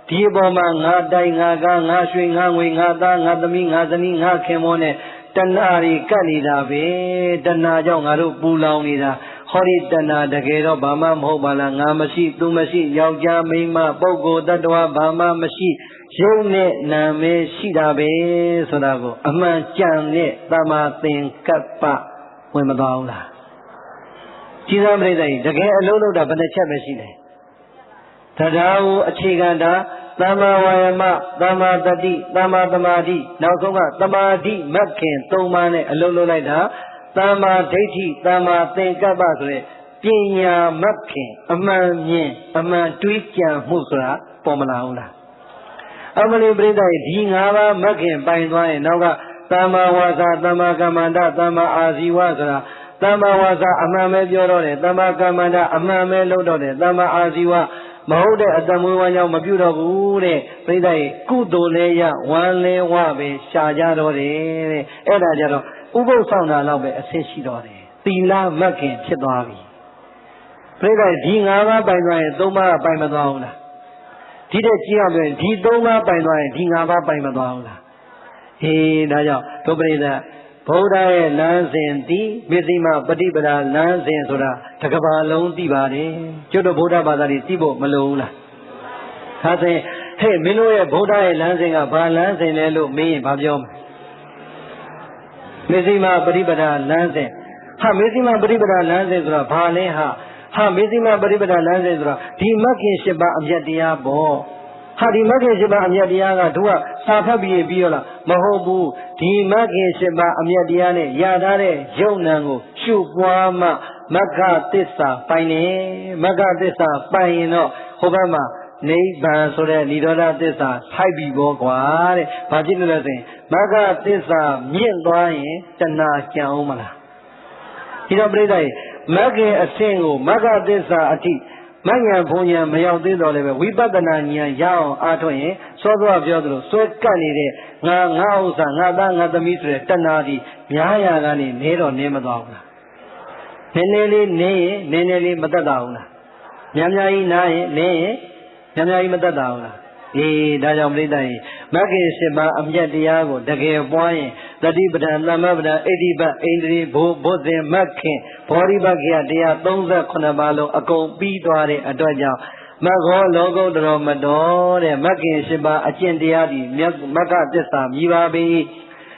ဒီအပေါ်မှာငါတိုက်ငါကားငါရွှေငါငွေငါသားငါသမီးငါဇနီးငါခင်မောနဲ့တဏှာတွေကပ်နေတာပဲတဏှာကြောင့်ငါတို့ပူလောင်နေတာဟောဒီတဏှာတကယ်တော့ဘာမှမဟုတ်ပါလားငါမရှိသူမရှိယောက်ျားမိန်းမပုဂ္ဂိုလ်တ attva ဘာမှမရှိရုပ်နဲ့နာမည်ရှိတာပဲဆိုတာကိုအမှန်ကြံတဲ့သမ္မာသင်္ကပ္ပဝင်မသွားဘူးလားကြည်သာပရိသတ်ကြီးတကယ်အလုံးလုံးတာဘယ်နှချက်ပဲရှိတယ်တရားကိုအခြေခံတာသမ္မာဝါယာမသမ္မာတတိသမ္မာသမာဓိနောက်ဆုံးကသမာဓိမဂ်ခင်3ပါးနဲ့အလုံးလုံးလိုက်တာသမ္မာဒိဋ္ဌိသမ္မာသင်္ကပ္ပဆိုတဲ့ပညာမဂ်ခင်အမှန်မြင်အမှန်တွေးကြံမှုဆိုတာပေါ်မလာဘူးလားအမလီပရိသတ်ဒီ5ပါးမဂ်ခင်ပိုင်သွားရင်နောက်ကသမ္မာဝါစာသမ္မာကမ္မန္တသမ္မာအာဇီဝဆိုတာသမ္မာဝါစာအမှန်ပဲပြောတော့တယ်သမ္မာကမ္မန္တအမှန်ပဲလုပ်တော့တယ်သမ္မာအာဇီဝမဟုတ်တဲ့အတ္တမွေးဝမ်းကြောင့်မပြုတော့ဘူးတဲ့ပြိဿရေကုသိုလ်လည်းရဝမ်းလည်းဝပဲရှာကြတော့တယ်တဲ့အဲ့ဒါကြတော့ဥပုသ်ဆောင်တာတော့ပဲအဆင့်ရှိတော့တယ်သီလမဂ်ခင်ဖြစ်သွားပြီပြိဿရေဒီ5ပါးပိုင်သွားရင်3ပါးပိုင်မသွားဘူးလားဒီတဲ့ကြည့်အောင်ပြောရင်ဒီ3ပါးပိုင်သွားရင်ဒီ5ပါးပိုင်မသွားဘူးလားဟေးဒါကြောင့်ဒုပရိသဗုဒ္ဓရဲ့လမ်းစဉ်ဒီမစ္စည်းမပฏิပဒါလမ်းစဉ်ဆိုတာတကဘာလုံးသိပါတယ်ကျွတ်တော့ဗုဒ္ဓဘာသာတွေသိဖို့မလိုဘူးလားဒါဆိုရင်ဟဲ့မင်းတို့ရဲ့ဗုဒ္ဓရဲ့လမ်းစဉ်ကဘာလမ်းစဉ်လဲလို့မေးရင်ဘာပြောမလဲမစ္စည်းမပฏิပဒါလမ်းစဉ်ဟာမစ္စည်းမပฏิပဒါလမ်းစဉ်ဆိုတာဘာလဲဟာမစ္စည်းမပฏิပဒါလမ်းစဉ်ဆိုတာဒီမဂ်ခင်၈ပါးအမြတ်တရားပေါ့ဟာဒီမဂ်ခင်၈ပါးအမြတ်တရားကတို့ကစာဖတ်ပြီးရောလားမဟုတ်ဘူးဒီမဂ်ခင်၈ပါးအမြတ်တရားနဲ့ရထားတဲ့ယုံနံကိုရှုပွားမှမဂ္ဂသစ္စာပိုင်နေမဂ္ဂသစ္စာပိုင်ရင်တော့ဟိုဘက်မှာနိဗ္ဗာန်ဆိုတဲ့និရောဓသစ္စာထိုက်ပြီဘောကွာတဲ့ဘာဖြစ်လို့လဲဆိုရင်မဂ္ဂသစ္စာမြင့်သွားရင်တဏှာကြံအောင်မလားဒီတော့ပြိဿရေမဂ္ဂင်အဆင့်ကိုမဂ္ဂသစ္စာအထိမဉ္ဇဉ်ဘုံဉဏ်မရောက်သေးတော့လည်းပဲဝိပဿနာဉာဏ်ရအောင်အားထုတ်ရင်စောစောပြောသလိုစွဲကပ်နေတဲ့ငါဥစ္စာငါသားငါသမီးဆိုတဲ့တဏှာဒီများရာကနေနေတော့နေမသွားဘူးလားနည်းနည်းလေးနေရင်နည်းနည်းလေးမသက်သာဘူးလားများများကြီးနားရင်နေရင်များများကြီးမသက်သာဘူးလားအေးဒါကြောင့်ပြိဿရေမဂ္ဂင်၈ပါးအမြတ်တရားကိုတကယ်ပွားရင် တတိပဒံသမ္မပဒံဣတိပဣန္ဒြေဘုဇင်မခင်ဘောဓိပက္ခယတရား38ပါးလုံးအကုန်ပြီးသွားတဲ့အတွက်ကြောင့်မဂ္ဂောလောကုတ္တရောမတော်တဲ့မဂ်ခင်8ပါးအကျင့်တရားဒီမဂ္ဂသစ္စာမြည်ပါပြီ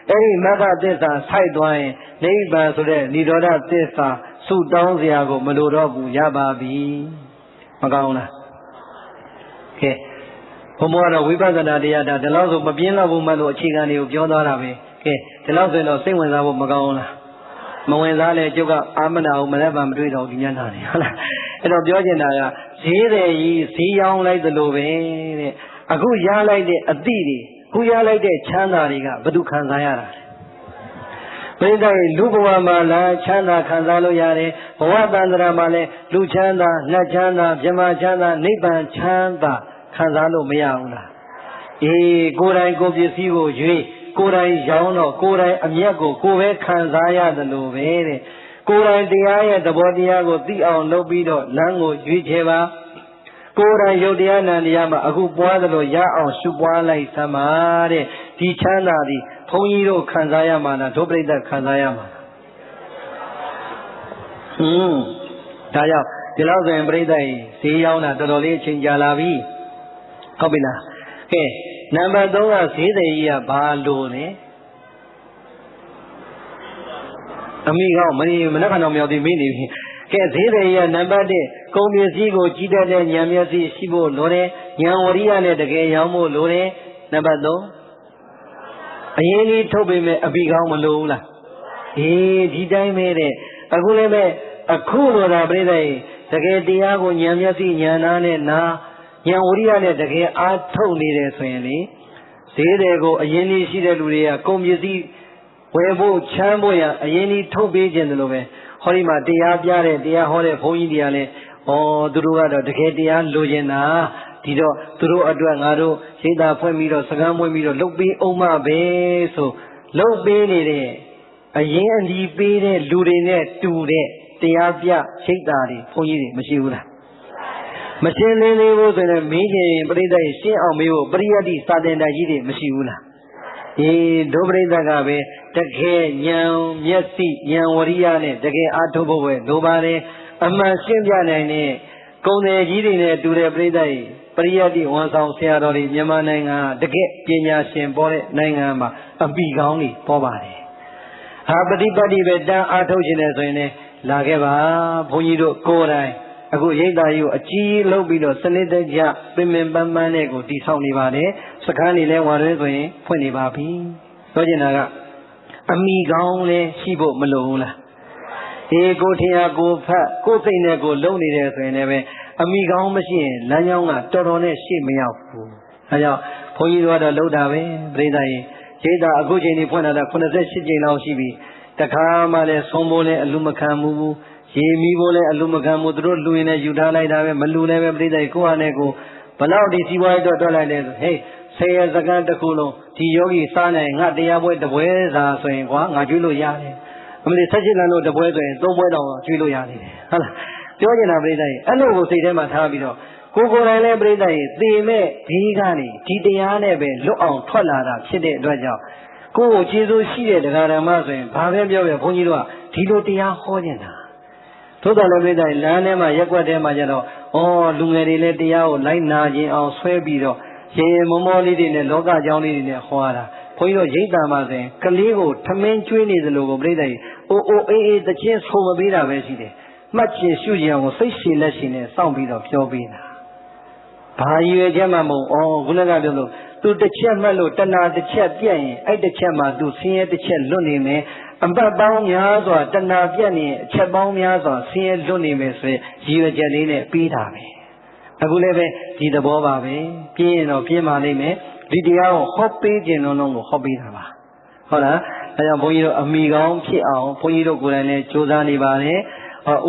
အဲ့ဒီမဂ္ဂသစ္စာဆိုက်သွားရင်နိဗ္ဗာန်ဆိုတဲ့និရောဓသစ္စာဆုတောင်းစရာကိုမလိုတော့ဘူးရပါပြီမကောင်းလားကဲဘုံဘောကတော့ဝိပဿနာတရားဒါဒီလောက်ဆိုမပြင်းတော့ဘူးမှလို့အခြေခံတွေကိုပြောသွားတာပဲကဲဒီလောက်ဆိုတော့စိတ်ဝင်စားဖို့မကောင်းလားမဝင်စားလဲကျုပ်ကအာမနာကိုမလည်းပါမတွေးတော့ဒီညနာနေဟုတ်လားအဲ့တော့ပြောချင်တာကဈေးတယ်ကြီးဈေးရောင်းလိုက်သလိုပဲတဲ့အခုရလိုက်တဲ့အသည့်တွေခုရလိုက်တဲ့ချမ်းသာတွေကဘယ်သူခံစားရတာလဲပြိတ္တလူဘဝမှာလားချမ်းသာခံစားလို့ရတယ်ဘဝတန္တရာမှာလည်းလူချမ်းသာနတ်ချမ်းသာဗြဟ္မာချမ်းသာနိဗ္ဗာန်ချမ်းသာခံစားလို့မရဘူးလားအေးကိုယ်တိုင်ကိုယ်ပစ္စည်းကိုရွေးကိုယ်တိုင်ရောင်းတော့ကိုယ်တိုင်အမျက်ကိုကိုယ်ပဲခံစားရတယ်လို့ပဲတဲ့ကိုယ်တိုင်တရားရဲ့သဘောတရားကိုသိအောင်လုပ်ပြီးတော့လမ်းကိုရွေးချယ်ပါကိုယ်တိုင်ယုတ်တရားနံတရားမှာအခုပွားသလိုရအောင်ရှုပွားလိုက်သမှာတဲ့ဒီချမ်းသာသည်ဘုန်းကြီးတို့ခံစားရမှာလားဒုပရိသတ်ခံစားရမှာဒါကြောင့်ဒီလောက်ဆိုရင်ပရိသတ်ဈေးရောက်တာတော်တော်လေးအချိန်ကြာလာပြီဟုတ်ပြီလားကဲနံပါတ်3ကဈေးသည်ကြီးကဘာလို့လဲအမိကောင်းမနက်ခဏတော့မြောက်သေးမေးနေပြီကဲဈေးသည်ကြီးကနံပါတ်1ကုန်ပစ္စည်းကိုကြီးတတ်တဲ့ဉာဏ်မျက်စိရှိဖို့လိုတယ်ဉာဏ်ဝရိယနဲ့တကယ်ရောင်းဖို့လိုတယ်နံပါတ်3အရင်ကြီးထုတ်ပေးမယ်အမိကောင်းမလိုဘူးလားအေးဒီတိုင်းပဲတဲ့အခုလည်းပဲအခုလိုတာပြိတ္တိတကယ်တရားကိုဉာဏ်မျက်စိဉာဏ်နာနဲ့နာဉာဏ်ဝရိယနဲ့တကယ်အားထုတ်နေတယ်ဆိုရင်လေဈေးတွေကိုအရင်ကြီးရှိတဲ့လူတွေကကုန်ပစ္စည်းဝယ်ဖို့ချမ်းဖို့ရအရင်ကြီးထုတ်ပေးခြင်းတယ်လို့ပဲဟောဒီမှာတရားပြတဲ့တရားဟောတဲ့ဘုန်းကြီးတွေကလည်းသူတို့ကတော့တကယ်တရားလိုချင်တာဒီတော့သူတို့အတွက်ငါတို့ရိတ်တာဖွင့်ပြီးတော့စကားမွေးပြီးတော့လုပ်ပေးအောင်မပဲဆိုလုပ်ပေးနေတဲ့အရင်အဒီပေးတဲ့လူတွေနဲ့တူတဲ့တရားပြရိတ်တာတွေဘုန်းကြီးတွေမရှိဘူးလားမရှင်းလင်းသေးဘူးဆိုရင်မင်းကြီးပရိသတ်ရှင်းအောင်မေးဖို့ပရိယတ္တိစာသင်တိုက်ကြီးတွေမရှိဘူးလားအေးဒုပရိသတ်ကပဲတကယ်ဉာဏ်မျက်စိဉာဏ်ဝရိယနဲ့တကယ်အားထုတ်ဖို့ပဲလိုပါတယ်အမှန်ရှင်းပြနိုင်တဲ့ကုံတယ်ကြီးတွေနဲ့တူတဲ့ပရိသတ်ပရိယတ္တိဝန်ဆောင်ဆရာတော်တွေမြန်မာနိုင်ငံတကယ်ပညာရှင်ပေါ်တဲ့နိုင်ငံမှာအပိကောင်းတွေပေါ်ပါတယ်ဟာပฏิပတ်တိပဲတန်းအားထုတ်ခြင်းနဲ့ဆိုရင်လည်းလာခဲ့ပါဘုန်းကြီးတို့ကိုယ်တိုင်အခုရိတ်တာကြီးကိုအကြီးလုပ်ပြီးတော့စနစ်တကျပင်ပင်ပန်းပန်းနဲ့ကိုတည်ဆောက်နေပါတယ်စခန်းနေလဲဝါရဲဆိုရင်ဖွင့်နေပါပြီပြောချင်တာကအမိကောင်းလဲရှိဖို့မလိုဘူးလားအေးကိုထင်ရကိုဖတ်ကိုစိတ်နဲ့ကိုလုံနေတယ်ဆိုရင်လည်းပဲအမိကောင်းမရှိရင်လမ်းကြောင်းကတော်တော်နဲ့ရှေ့မရောက်ဘူးအဲကြောင့်ဘုန်းကြီးတို့ကတော့လှုပ်တာပဲပြိဿရင်ရိတ်တာအခုချိန်ဒီဖွင့်လာတာ88ချိန်လောက်ရှိပြီတခါမှလည်းဆုံးဖို့လည်းအလူမခံဘူးရေမီးဖို့လည်းအလူမခံဘူးသူတို့လူရင်လည်းယူထားလိုက်တာပဲမလူလည်းပဲပြိဿကိုယ့်ဟာနဲ့ကိုဘလောက်ဒီစီးပွားရေးတော့တွက်လိုက်လဲဆိုဟေး10ရက်စကန်တစ်ခုလုံးဒီယောဂီစားနိုင်ငါတရားပွဲတပွဲစာဆိုရင်ကွာငါကျွေးလို့ရတယ်အမလီ16လမ်းလို့တပွဲဆိုရင်3ပွဲတောင်ကျွေးလို့ရတယ်ဟုတ်လားပြောချင်တာပြိဿအဲ့လိုကိုစိတ်ထဲမှာထားပြီးတော့ကိုယ်တိုင်လည်းပြိဿရေသေမဲ့ဒီကနေဒီတရားနဲ့ပဲလွတ်အောင်ထွက်လာတာဖြစ်တဲ့အတွက်ကြောင့်ကိုယ်ကိုကျေးဇူးရှိတဲ့တရားဓမ္မဆိုရင်ဘာပဲပြောပြဘုန်းကြီးတို့ကဒီလိုတရားဟောနေတာသို့တော်လည်းပြိဿရေလမ်းထဲမှာရက်ွက်ထဲမှာကျတော့လူငယ်တွေလည်းတရားကိုလိုက်နာခြင်းအောင်ဆွဲပြီးတော့ရေမောမောလေးတွေနဲ့လောကကြောင်းလေးတွေနဲ့ဟောတာဘုန်းကြီးတို့ရိတ်တာမှဆိုရင်ကလေးကိုထမင်းကျွေးနေသလိုကိုပြိဿရေအိုအေးတချင်းဆိုမပေးတာပဲရှိတယ်မှတ်ချင်ရှုချင်အောင်စိတ်ရှည်လက်ရှည်နဲ့စောင့်ပြီးတော့ပြောပေးတာဘာရွယ်ချက်မှမဟုတ်ခုနကပြောလို့သူတစ်ချက်မှတ်လို့တဏှာတစ်ချက်ပြတ်ရင်အဲ့တစ်ချက်မှသူဆင်းရဲတစ်ချက်လွတ်နေမယ်အပတ်ပေါင်းများစွာတဏှာပြတ်နေအချက်ပေါင်းများစွာဆင်းရဲလွတ်နေမယ်ဆိုရင်ရွယ်ချက်လေးနဲ့ပြီးတာပဲအခုလည်းပဲဒီသဘောပါပဲပြင်းရင်တော့ပြင်းပါလိမ့်မယ်ဒီတရားကိုဟောပေးခြင်းလုံးလုံးကိုဟောပေးတာပါဟုတ်လားအဲကြောင့်ဘုန်းကြီးတို့အမိကောင်းဖြစ်အောင်ဘုန်းကြီးတို့ကိုယ်တိုင်လည်းကြိုးစားနေပါတယ်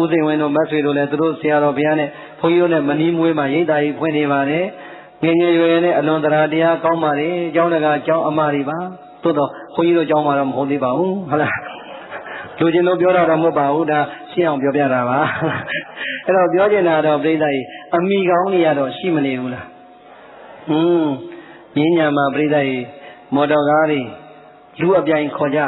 ဦးစိန်ဝင်းတို့မဆွေတို့လည်းသူတို့ဆရာတော်ဘုရားနဲ့ဘုန်းကြီးတို့လည်းမနီးမွေးမှာရိတ်တာကြီးဖွင့်နေပါတယ်ငယ်ငယ်ရွယ်ရွယ်နဲ့အလွန်တရားတရားကောင်းပါလေကျောင်းတကာကျောင်းအမတွေပါသို့တော့ဘုန်းကြီးတို့ကျောင်းမှာတော့မဟုတ်သေးပါဘူးဟုတ်လားလူချင်းတို့ပြောတာတော့မဟုတ်ပါဘူးဒါရှင်းအောင်ပြောပြတာပါအဲ့တော့ပြောချင်တာတော့ပြိဿကြီးအမိကောင်းတွေကတော့ရှိမနေဘူးလားမြင်းညာမှာပြိဿကြီးမော်တော်ကားတွေ လူအပြိုင်ခေါ်ကြတာ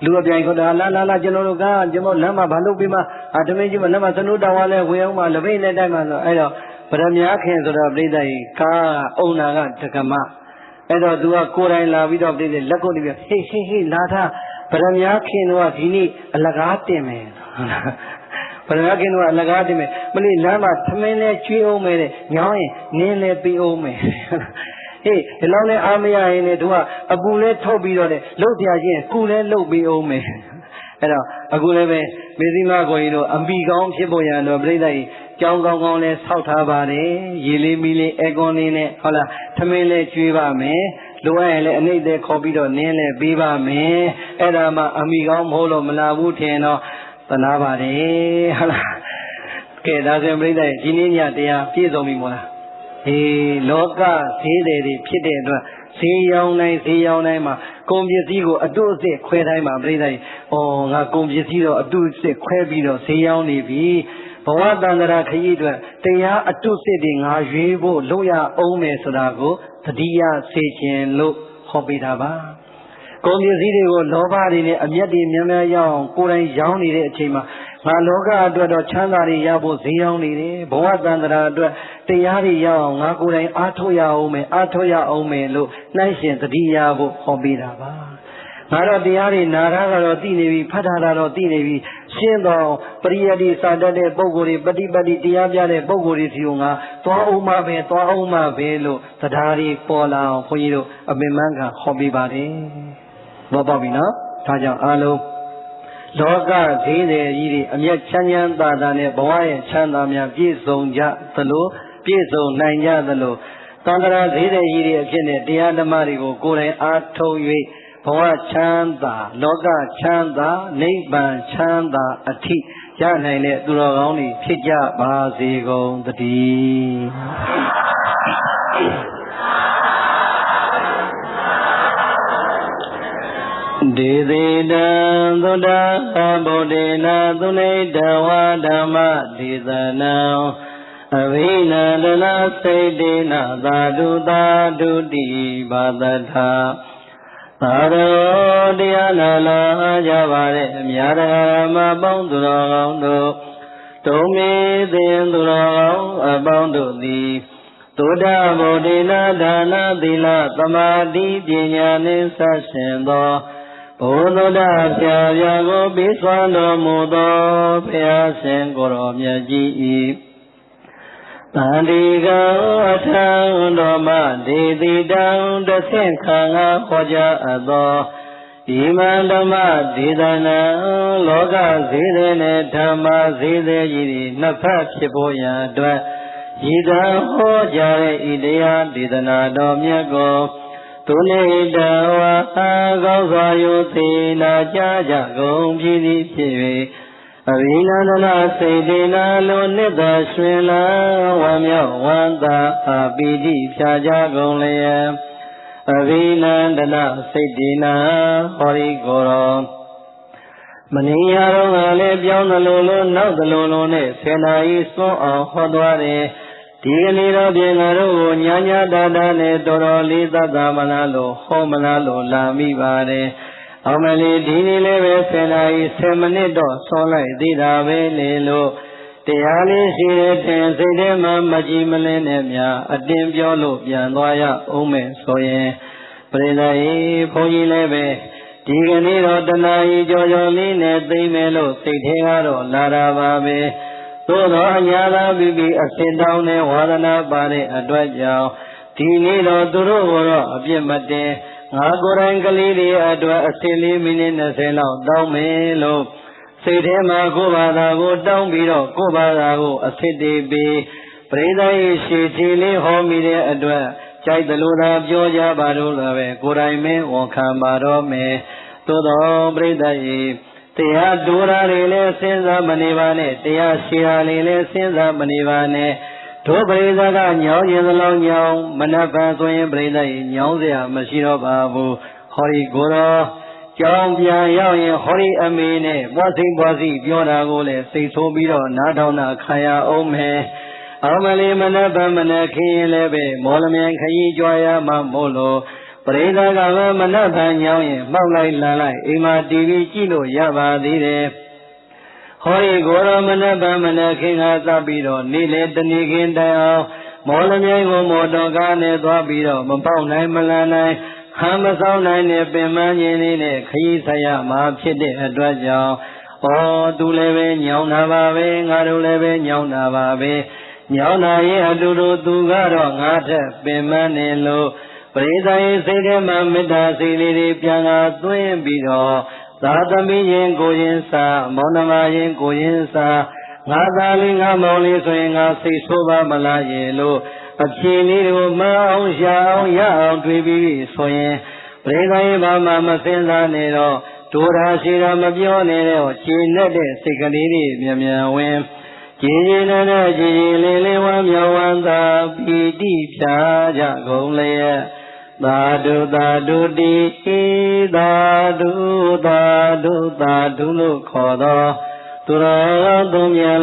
လူအပြိုင်ခေါ်တာလာကျွန်တော်တို့ကကျွန်တော်လမ်းမှာဘာလုပ်ပြီးမှတမင်းကြီးမလမ်းမှာသနုတော်ဝါလဲဝေအောင်မှလပိတ်နဲ့တိုက်မှဆိုအဲ့တော့ဗရမ ्या ခင်ဆိုတော့ပြိဿကြီးကားအုံနာကတက္ကမအဲ့တော့သူကကိုယ်တိုင်လာပြီးတော့ပြိဿလက်ကုပ်နေပြီးဟေးလာထားဗရမ ्या ခင်တို့ကဒီနေ့အလကားတင်မယ်ဗရမ ्या ခင်တို့ကအလကားတင်မယ်မလို့လမ်းမှာသမင်းလဲကျွေးအောင်မယ်တဲ့ညောင်းရင်နင်းလဲပေးအောင်မယ်ဟေးဒီလောက်နဲ့အားမရရင်လေတို့ကအပူလဲထုတ်ပြီးတော့တဲ့လှုပ်ပြချင်းကူလဲလှုပ်ပြီးအောင်မယ်အဲ့တော့အခုလည်းပဲမေသီမကိုကြီးတို့အမိကောင်းဖြစ်ဖို့ရတော့ပြိဿကြီးကြောင်းကောင်းလဲဆောက်ထားပါတယ်ရေလေးမီလေးအဲကွန်လေးနဲ့ဟုတ်လားသမင်းလဲကျွေးပါမယ်လိုအပ်ရင်လည်းအနှိမ့်သေးခေါ်ပြီးတော့နင်းလဲပေးပါမယ်အဲ့ဒါမှအမိကောင်းမဟုတ်လို့မလာဘူးထင်တော့သနာပါတယ်ဟုတ်လားကဲဒါဆိုပြိဿကြီးဒီနေ့ညတရားပြည့်စုံပြီမို့လားလောကဈေးတွေဖြစ်တဲ့အတွက်ဈေးရောင်းတိုင်းမှာကုန်ပစ္စည်းကိုအတုအစ်ခွဲတိုင်းမှာပြိဿကြီးငါကုန်ပစ္စည်းတော့အတုအစ်ခွဲပြီးတော့ဈေးရောင်းနေပြီဘဝတန္တရာခရီးအတွက်တရားအတုအစ်တွေငါရွေးဖို့လုပ်ရအောင်မယ်ဆိုတာကိုတတိယစေခြင်းလို့ဟောပေးတာပါကုန်ပစ္စည်းတွေကိုလောဘတွေနဲ့အမျက်တွေများရအောင်ကိုယ်တိုင်ရောင်းနေတဲ့အချိန်မှာငါလောကအတွက်တော့ချမ်းသာတွေရဖို့ဈေးရောင်းနေတယ်ဘဝတန္တရာအတွက်တရားတွေရအောင်ငါကိုယ်တိုင်အားထုတ်ရအောင်မယ်လို့နှိုင်းရှင်တတိယဖို့ဟောပေးတာပါငါတော့တရားတွေနာတာကတော့သိနေပြီဖတ်တာတော့သိနေပြီရှင်းတော့ပရိယတိစာတတ်တဲ့ပုဂ္ဂိုလ်တွေပฏิပတ်တိတရားပြတဲ့ပုဂ္ဂိုလ်တွေစီကငါသွားအောင်မှပဲလို့တရားတွေပေါ်လာအောင်ခွန်ကြီးတို့အပင်မန်းကဟောပေးပါတယ်ဘောပေါက်ပြီနော်ဒါကြောင့်အားလုံးလောကဈေးတွေကြီးတွေအမျက်ချမ်းသာနဲ့ဘဝရဲ့ချမ်းသာများပြည့်စုံကြသလိုပြည့်စုံနိုင်ကြသလိုသံဃာဈေးတွေကြီးတွေအဖြစ်နဲ့တရားဓမ္မတွေကိုကိုယ်တိုင်အားထုတ်၍ဘဝချမ်းသာလောကချမ်းသာနိဗ္ဗာန်ချမ်းသာအထိရနိုင်တဲ့သူတော်ကောင်းတွေဖြစ်ကြပါစေကုန်သတည်းဒေသေတံသုဒ္ဓဗုဒ္ဓေနသုနိတဝါဓမ္မဒေသနံအဝိနန္ဒနာစိတ်တေနသာဓုတိဘာတထာသာရောတရားနာလာကြပါတဲ့အများဓမ္မပေါင်းသူတော်ကောင်းတို့တုံမေသင်သူတော်ကောင်းအပေါင်းတို့သည်သုဒ္ဓဗုဒ္ဓေနဒါနသီလသမာဓိပညာနှင့်ဆက်ရှင်သောဘုသုဒ္ဓဆရာပြာကိုပေးစွမ်းတော်မူသောဘုရားရှင်ကိုယ်တော်မြတ်ကြီး၏တန်ဒီကံအထံတော်မှဒေတိတံတဆင့်ခံငါဟောကြားအပ်သောဣမံဓမ္မဒေသနာလောကဈေးသည်နှင့်ဓမ္မဈေးသည်ကြီးနှစ်ဖက်ဖြစ်ပေါ်ရန်အတွက်ရည်သာဟောကြားတဲ့ဤတရားဒေသနာတော်မြတ်ကိုသူနေတဝါကောင်းစွာယုသိနာကြားကြကုန်ပြီဖြစ်၍အဝိနန္ဒနာစိတ်တေနာလိုနှစ်သာရွှင်လာဝမ်းမြောက်ဝမ်းသာပီတိဖြာကြကုန်လျက်အဝိနန္ဒနာစိတ်တေနာဟောရီကိုယ်တော်မနေရတော့ကလည်းပြောင်းသလိုလိုနောက်သလိုလိုနဲ့ဆယ်နာရီစွန့်အောင်ဟောသွားတယ်ဒီကနေ့တော့ပြင်ငါတို့ကိုညာတာနဲ့တော်တော်လေးသတ်တာမလားလို့ဟောမလားလို့လာမိပါတယ်အောင်မလေးဒီနေ့လည်းပဲ10 နာရီ10 မိနစ်တော့ဆောလိုက်သေးတာပဲလေလို့တရားလေးရှိတဲ့တင်စိတ်ထဲမှာမကြည်မလင်းနဲ့များအတင်းပြောလို့ပြန်သွားရအောင်မယ်ဆိုရင်ပရိသတ်ကြီးဘုန်းကြီးလည်းပဲဒီကနေ့တော့တနာရီကြော်လေးနဲ့သိမ့်မယ်လို့စိတ်ထဲကတော့လာတာပါပဲသို့သောအညာသာပြီးအစင်တောင်းနဲ့ဝါဒနာပါတဲ့အတွက်ကြောင့်ဒီနေ့တော့သူတို့ကတော့အပြစ်မတင်ငါကိုယ်တိုင်ကလေးတွေအတွက်အစင်4 မိနစ်20လောက်တောင်းမယ်လို့စိတ်ထဲမှာကိုယ်ဘာသာကိုတောင်းပြီးတော့ကိုယ်ဘာသာကိုအစစ်တေးပြီးပရိသတ်ရဲ့ရှေ့ချီလေးဟောမိတဲ့အတွက်ကြိုက်သလိုသာပြောကြပါတော့လည်းပဲကိုယ်တိုင်မင်းဝန်ခံပါတော့မယ်သို့တော်ပရိသတ်ရဲ့တရားဒိုးရာတွေလည်းစဉ်းစားမနေပါနဲ့တရားရှိရာတွေလည်းစဉ်းစားမနေပါနဲ့တို့ပရိသတ်ကညောင်းခြင်းသလုံးညောင်းမနှက်ပန်ဆိုရင်ပရိသတ်ကြီးညောင်းเสียမရှိတော့ပါဘူးဟောဒီကိုယ်တော်ကြောင်းပြန်ရောက်ရင်ဟောဒီအမေနဲ့ပွားစိပြောတာကိုလည်းစိတ်ဆိုးပြီးတော့နားထောင်တာခံရအောင်မယ်အမလေးမနှက်ပန်မနှက်ခင်းရင်လည်းပဲမော်လမြိုင်ခရီးကြွားရမှမို့လို့ ပရိသတ်ကလည်းမနက်ဖြန်ညောင်းရင်မှောက်လိုက်လန်လိုက်အိမ်မှာတီဗီကြည့်လို့ရပါသေးတယ်ဟောဒီကိုယ်တော်မနက်ဖြန်မနက်ခင်းကစပြီးတော့နေ့လေတနေ့ခင်းတိုင်အောင်မော်လမြိုင်ကိုမော်တော်ကားနဲ့သွားပြီးတော့မပေါက်နိုင်မလန်နိုင်ဟမ်းမဆောင်နိုင်တဲ့ပင်မငင်းလေးနဲ့ခရီးဆက်ရမှာဖြစ်တဲ့အတွက်ကြောင့်သူလည်းပဲညောင်းတာပါပဲငါတို့လည်းပဲညောင်းတာပါပဲညောင်းတာရဲ့အတူတူသူကတော့ငါထက်ပင်မနေလို့ပရိသတ်ရဲ့စိတ်ထဲမှာမေတ္တာစိတ်လေးတွေပြန်လာသွင်းပြီးတော့သာသမီရင်ကိုရင်စာမောင်နှမရင်ကိုရင်စာငါသားလေးငါမောင်လေးဆိုရင်ငါစိတ်ဆိုးပါမလားရဲ့လို့အဖြေလေးကိုမအောင်ရအောင်ရအောင်တွေးပြီးဆိုရင်ပရိသတ်ရဲ့ဘာမှမစင်စားနေတော့ဒိုရာရှိတာမပြောနဲ့တော့ခြေနဲ့တဲ့စိတ်ကလေးတွေမြန်မြန်ဝင်ကြည်ကြည်နဲ့ကြည်ကြည်လေးလေးဝမ်းမြောက်ဝမ်းသာပီတိဖြာကြကုန်လျက်သာဓုသာဓုတိသာဓုသာဓုသာဓုလို့ခေါ်သောသူတော်သုံးမြတ်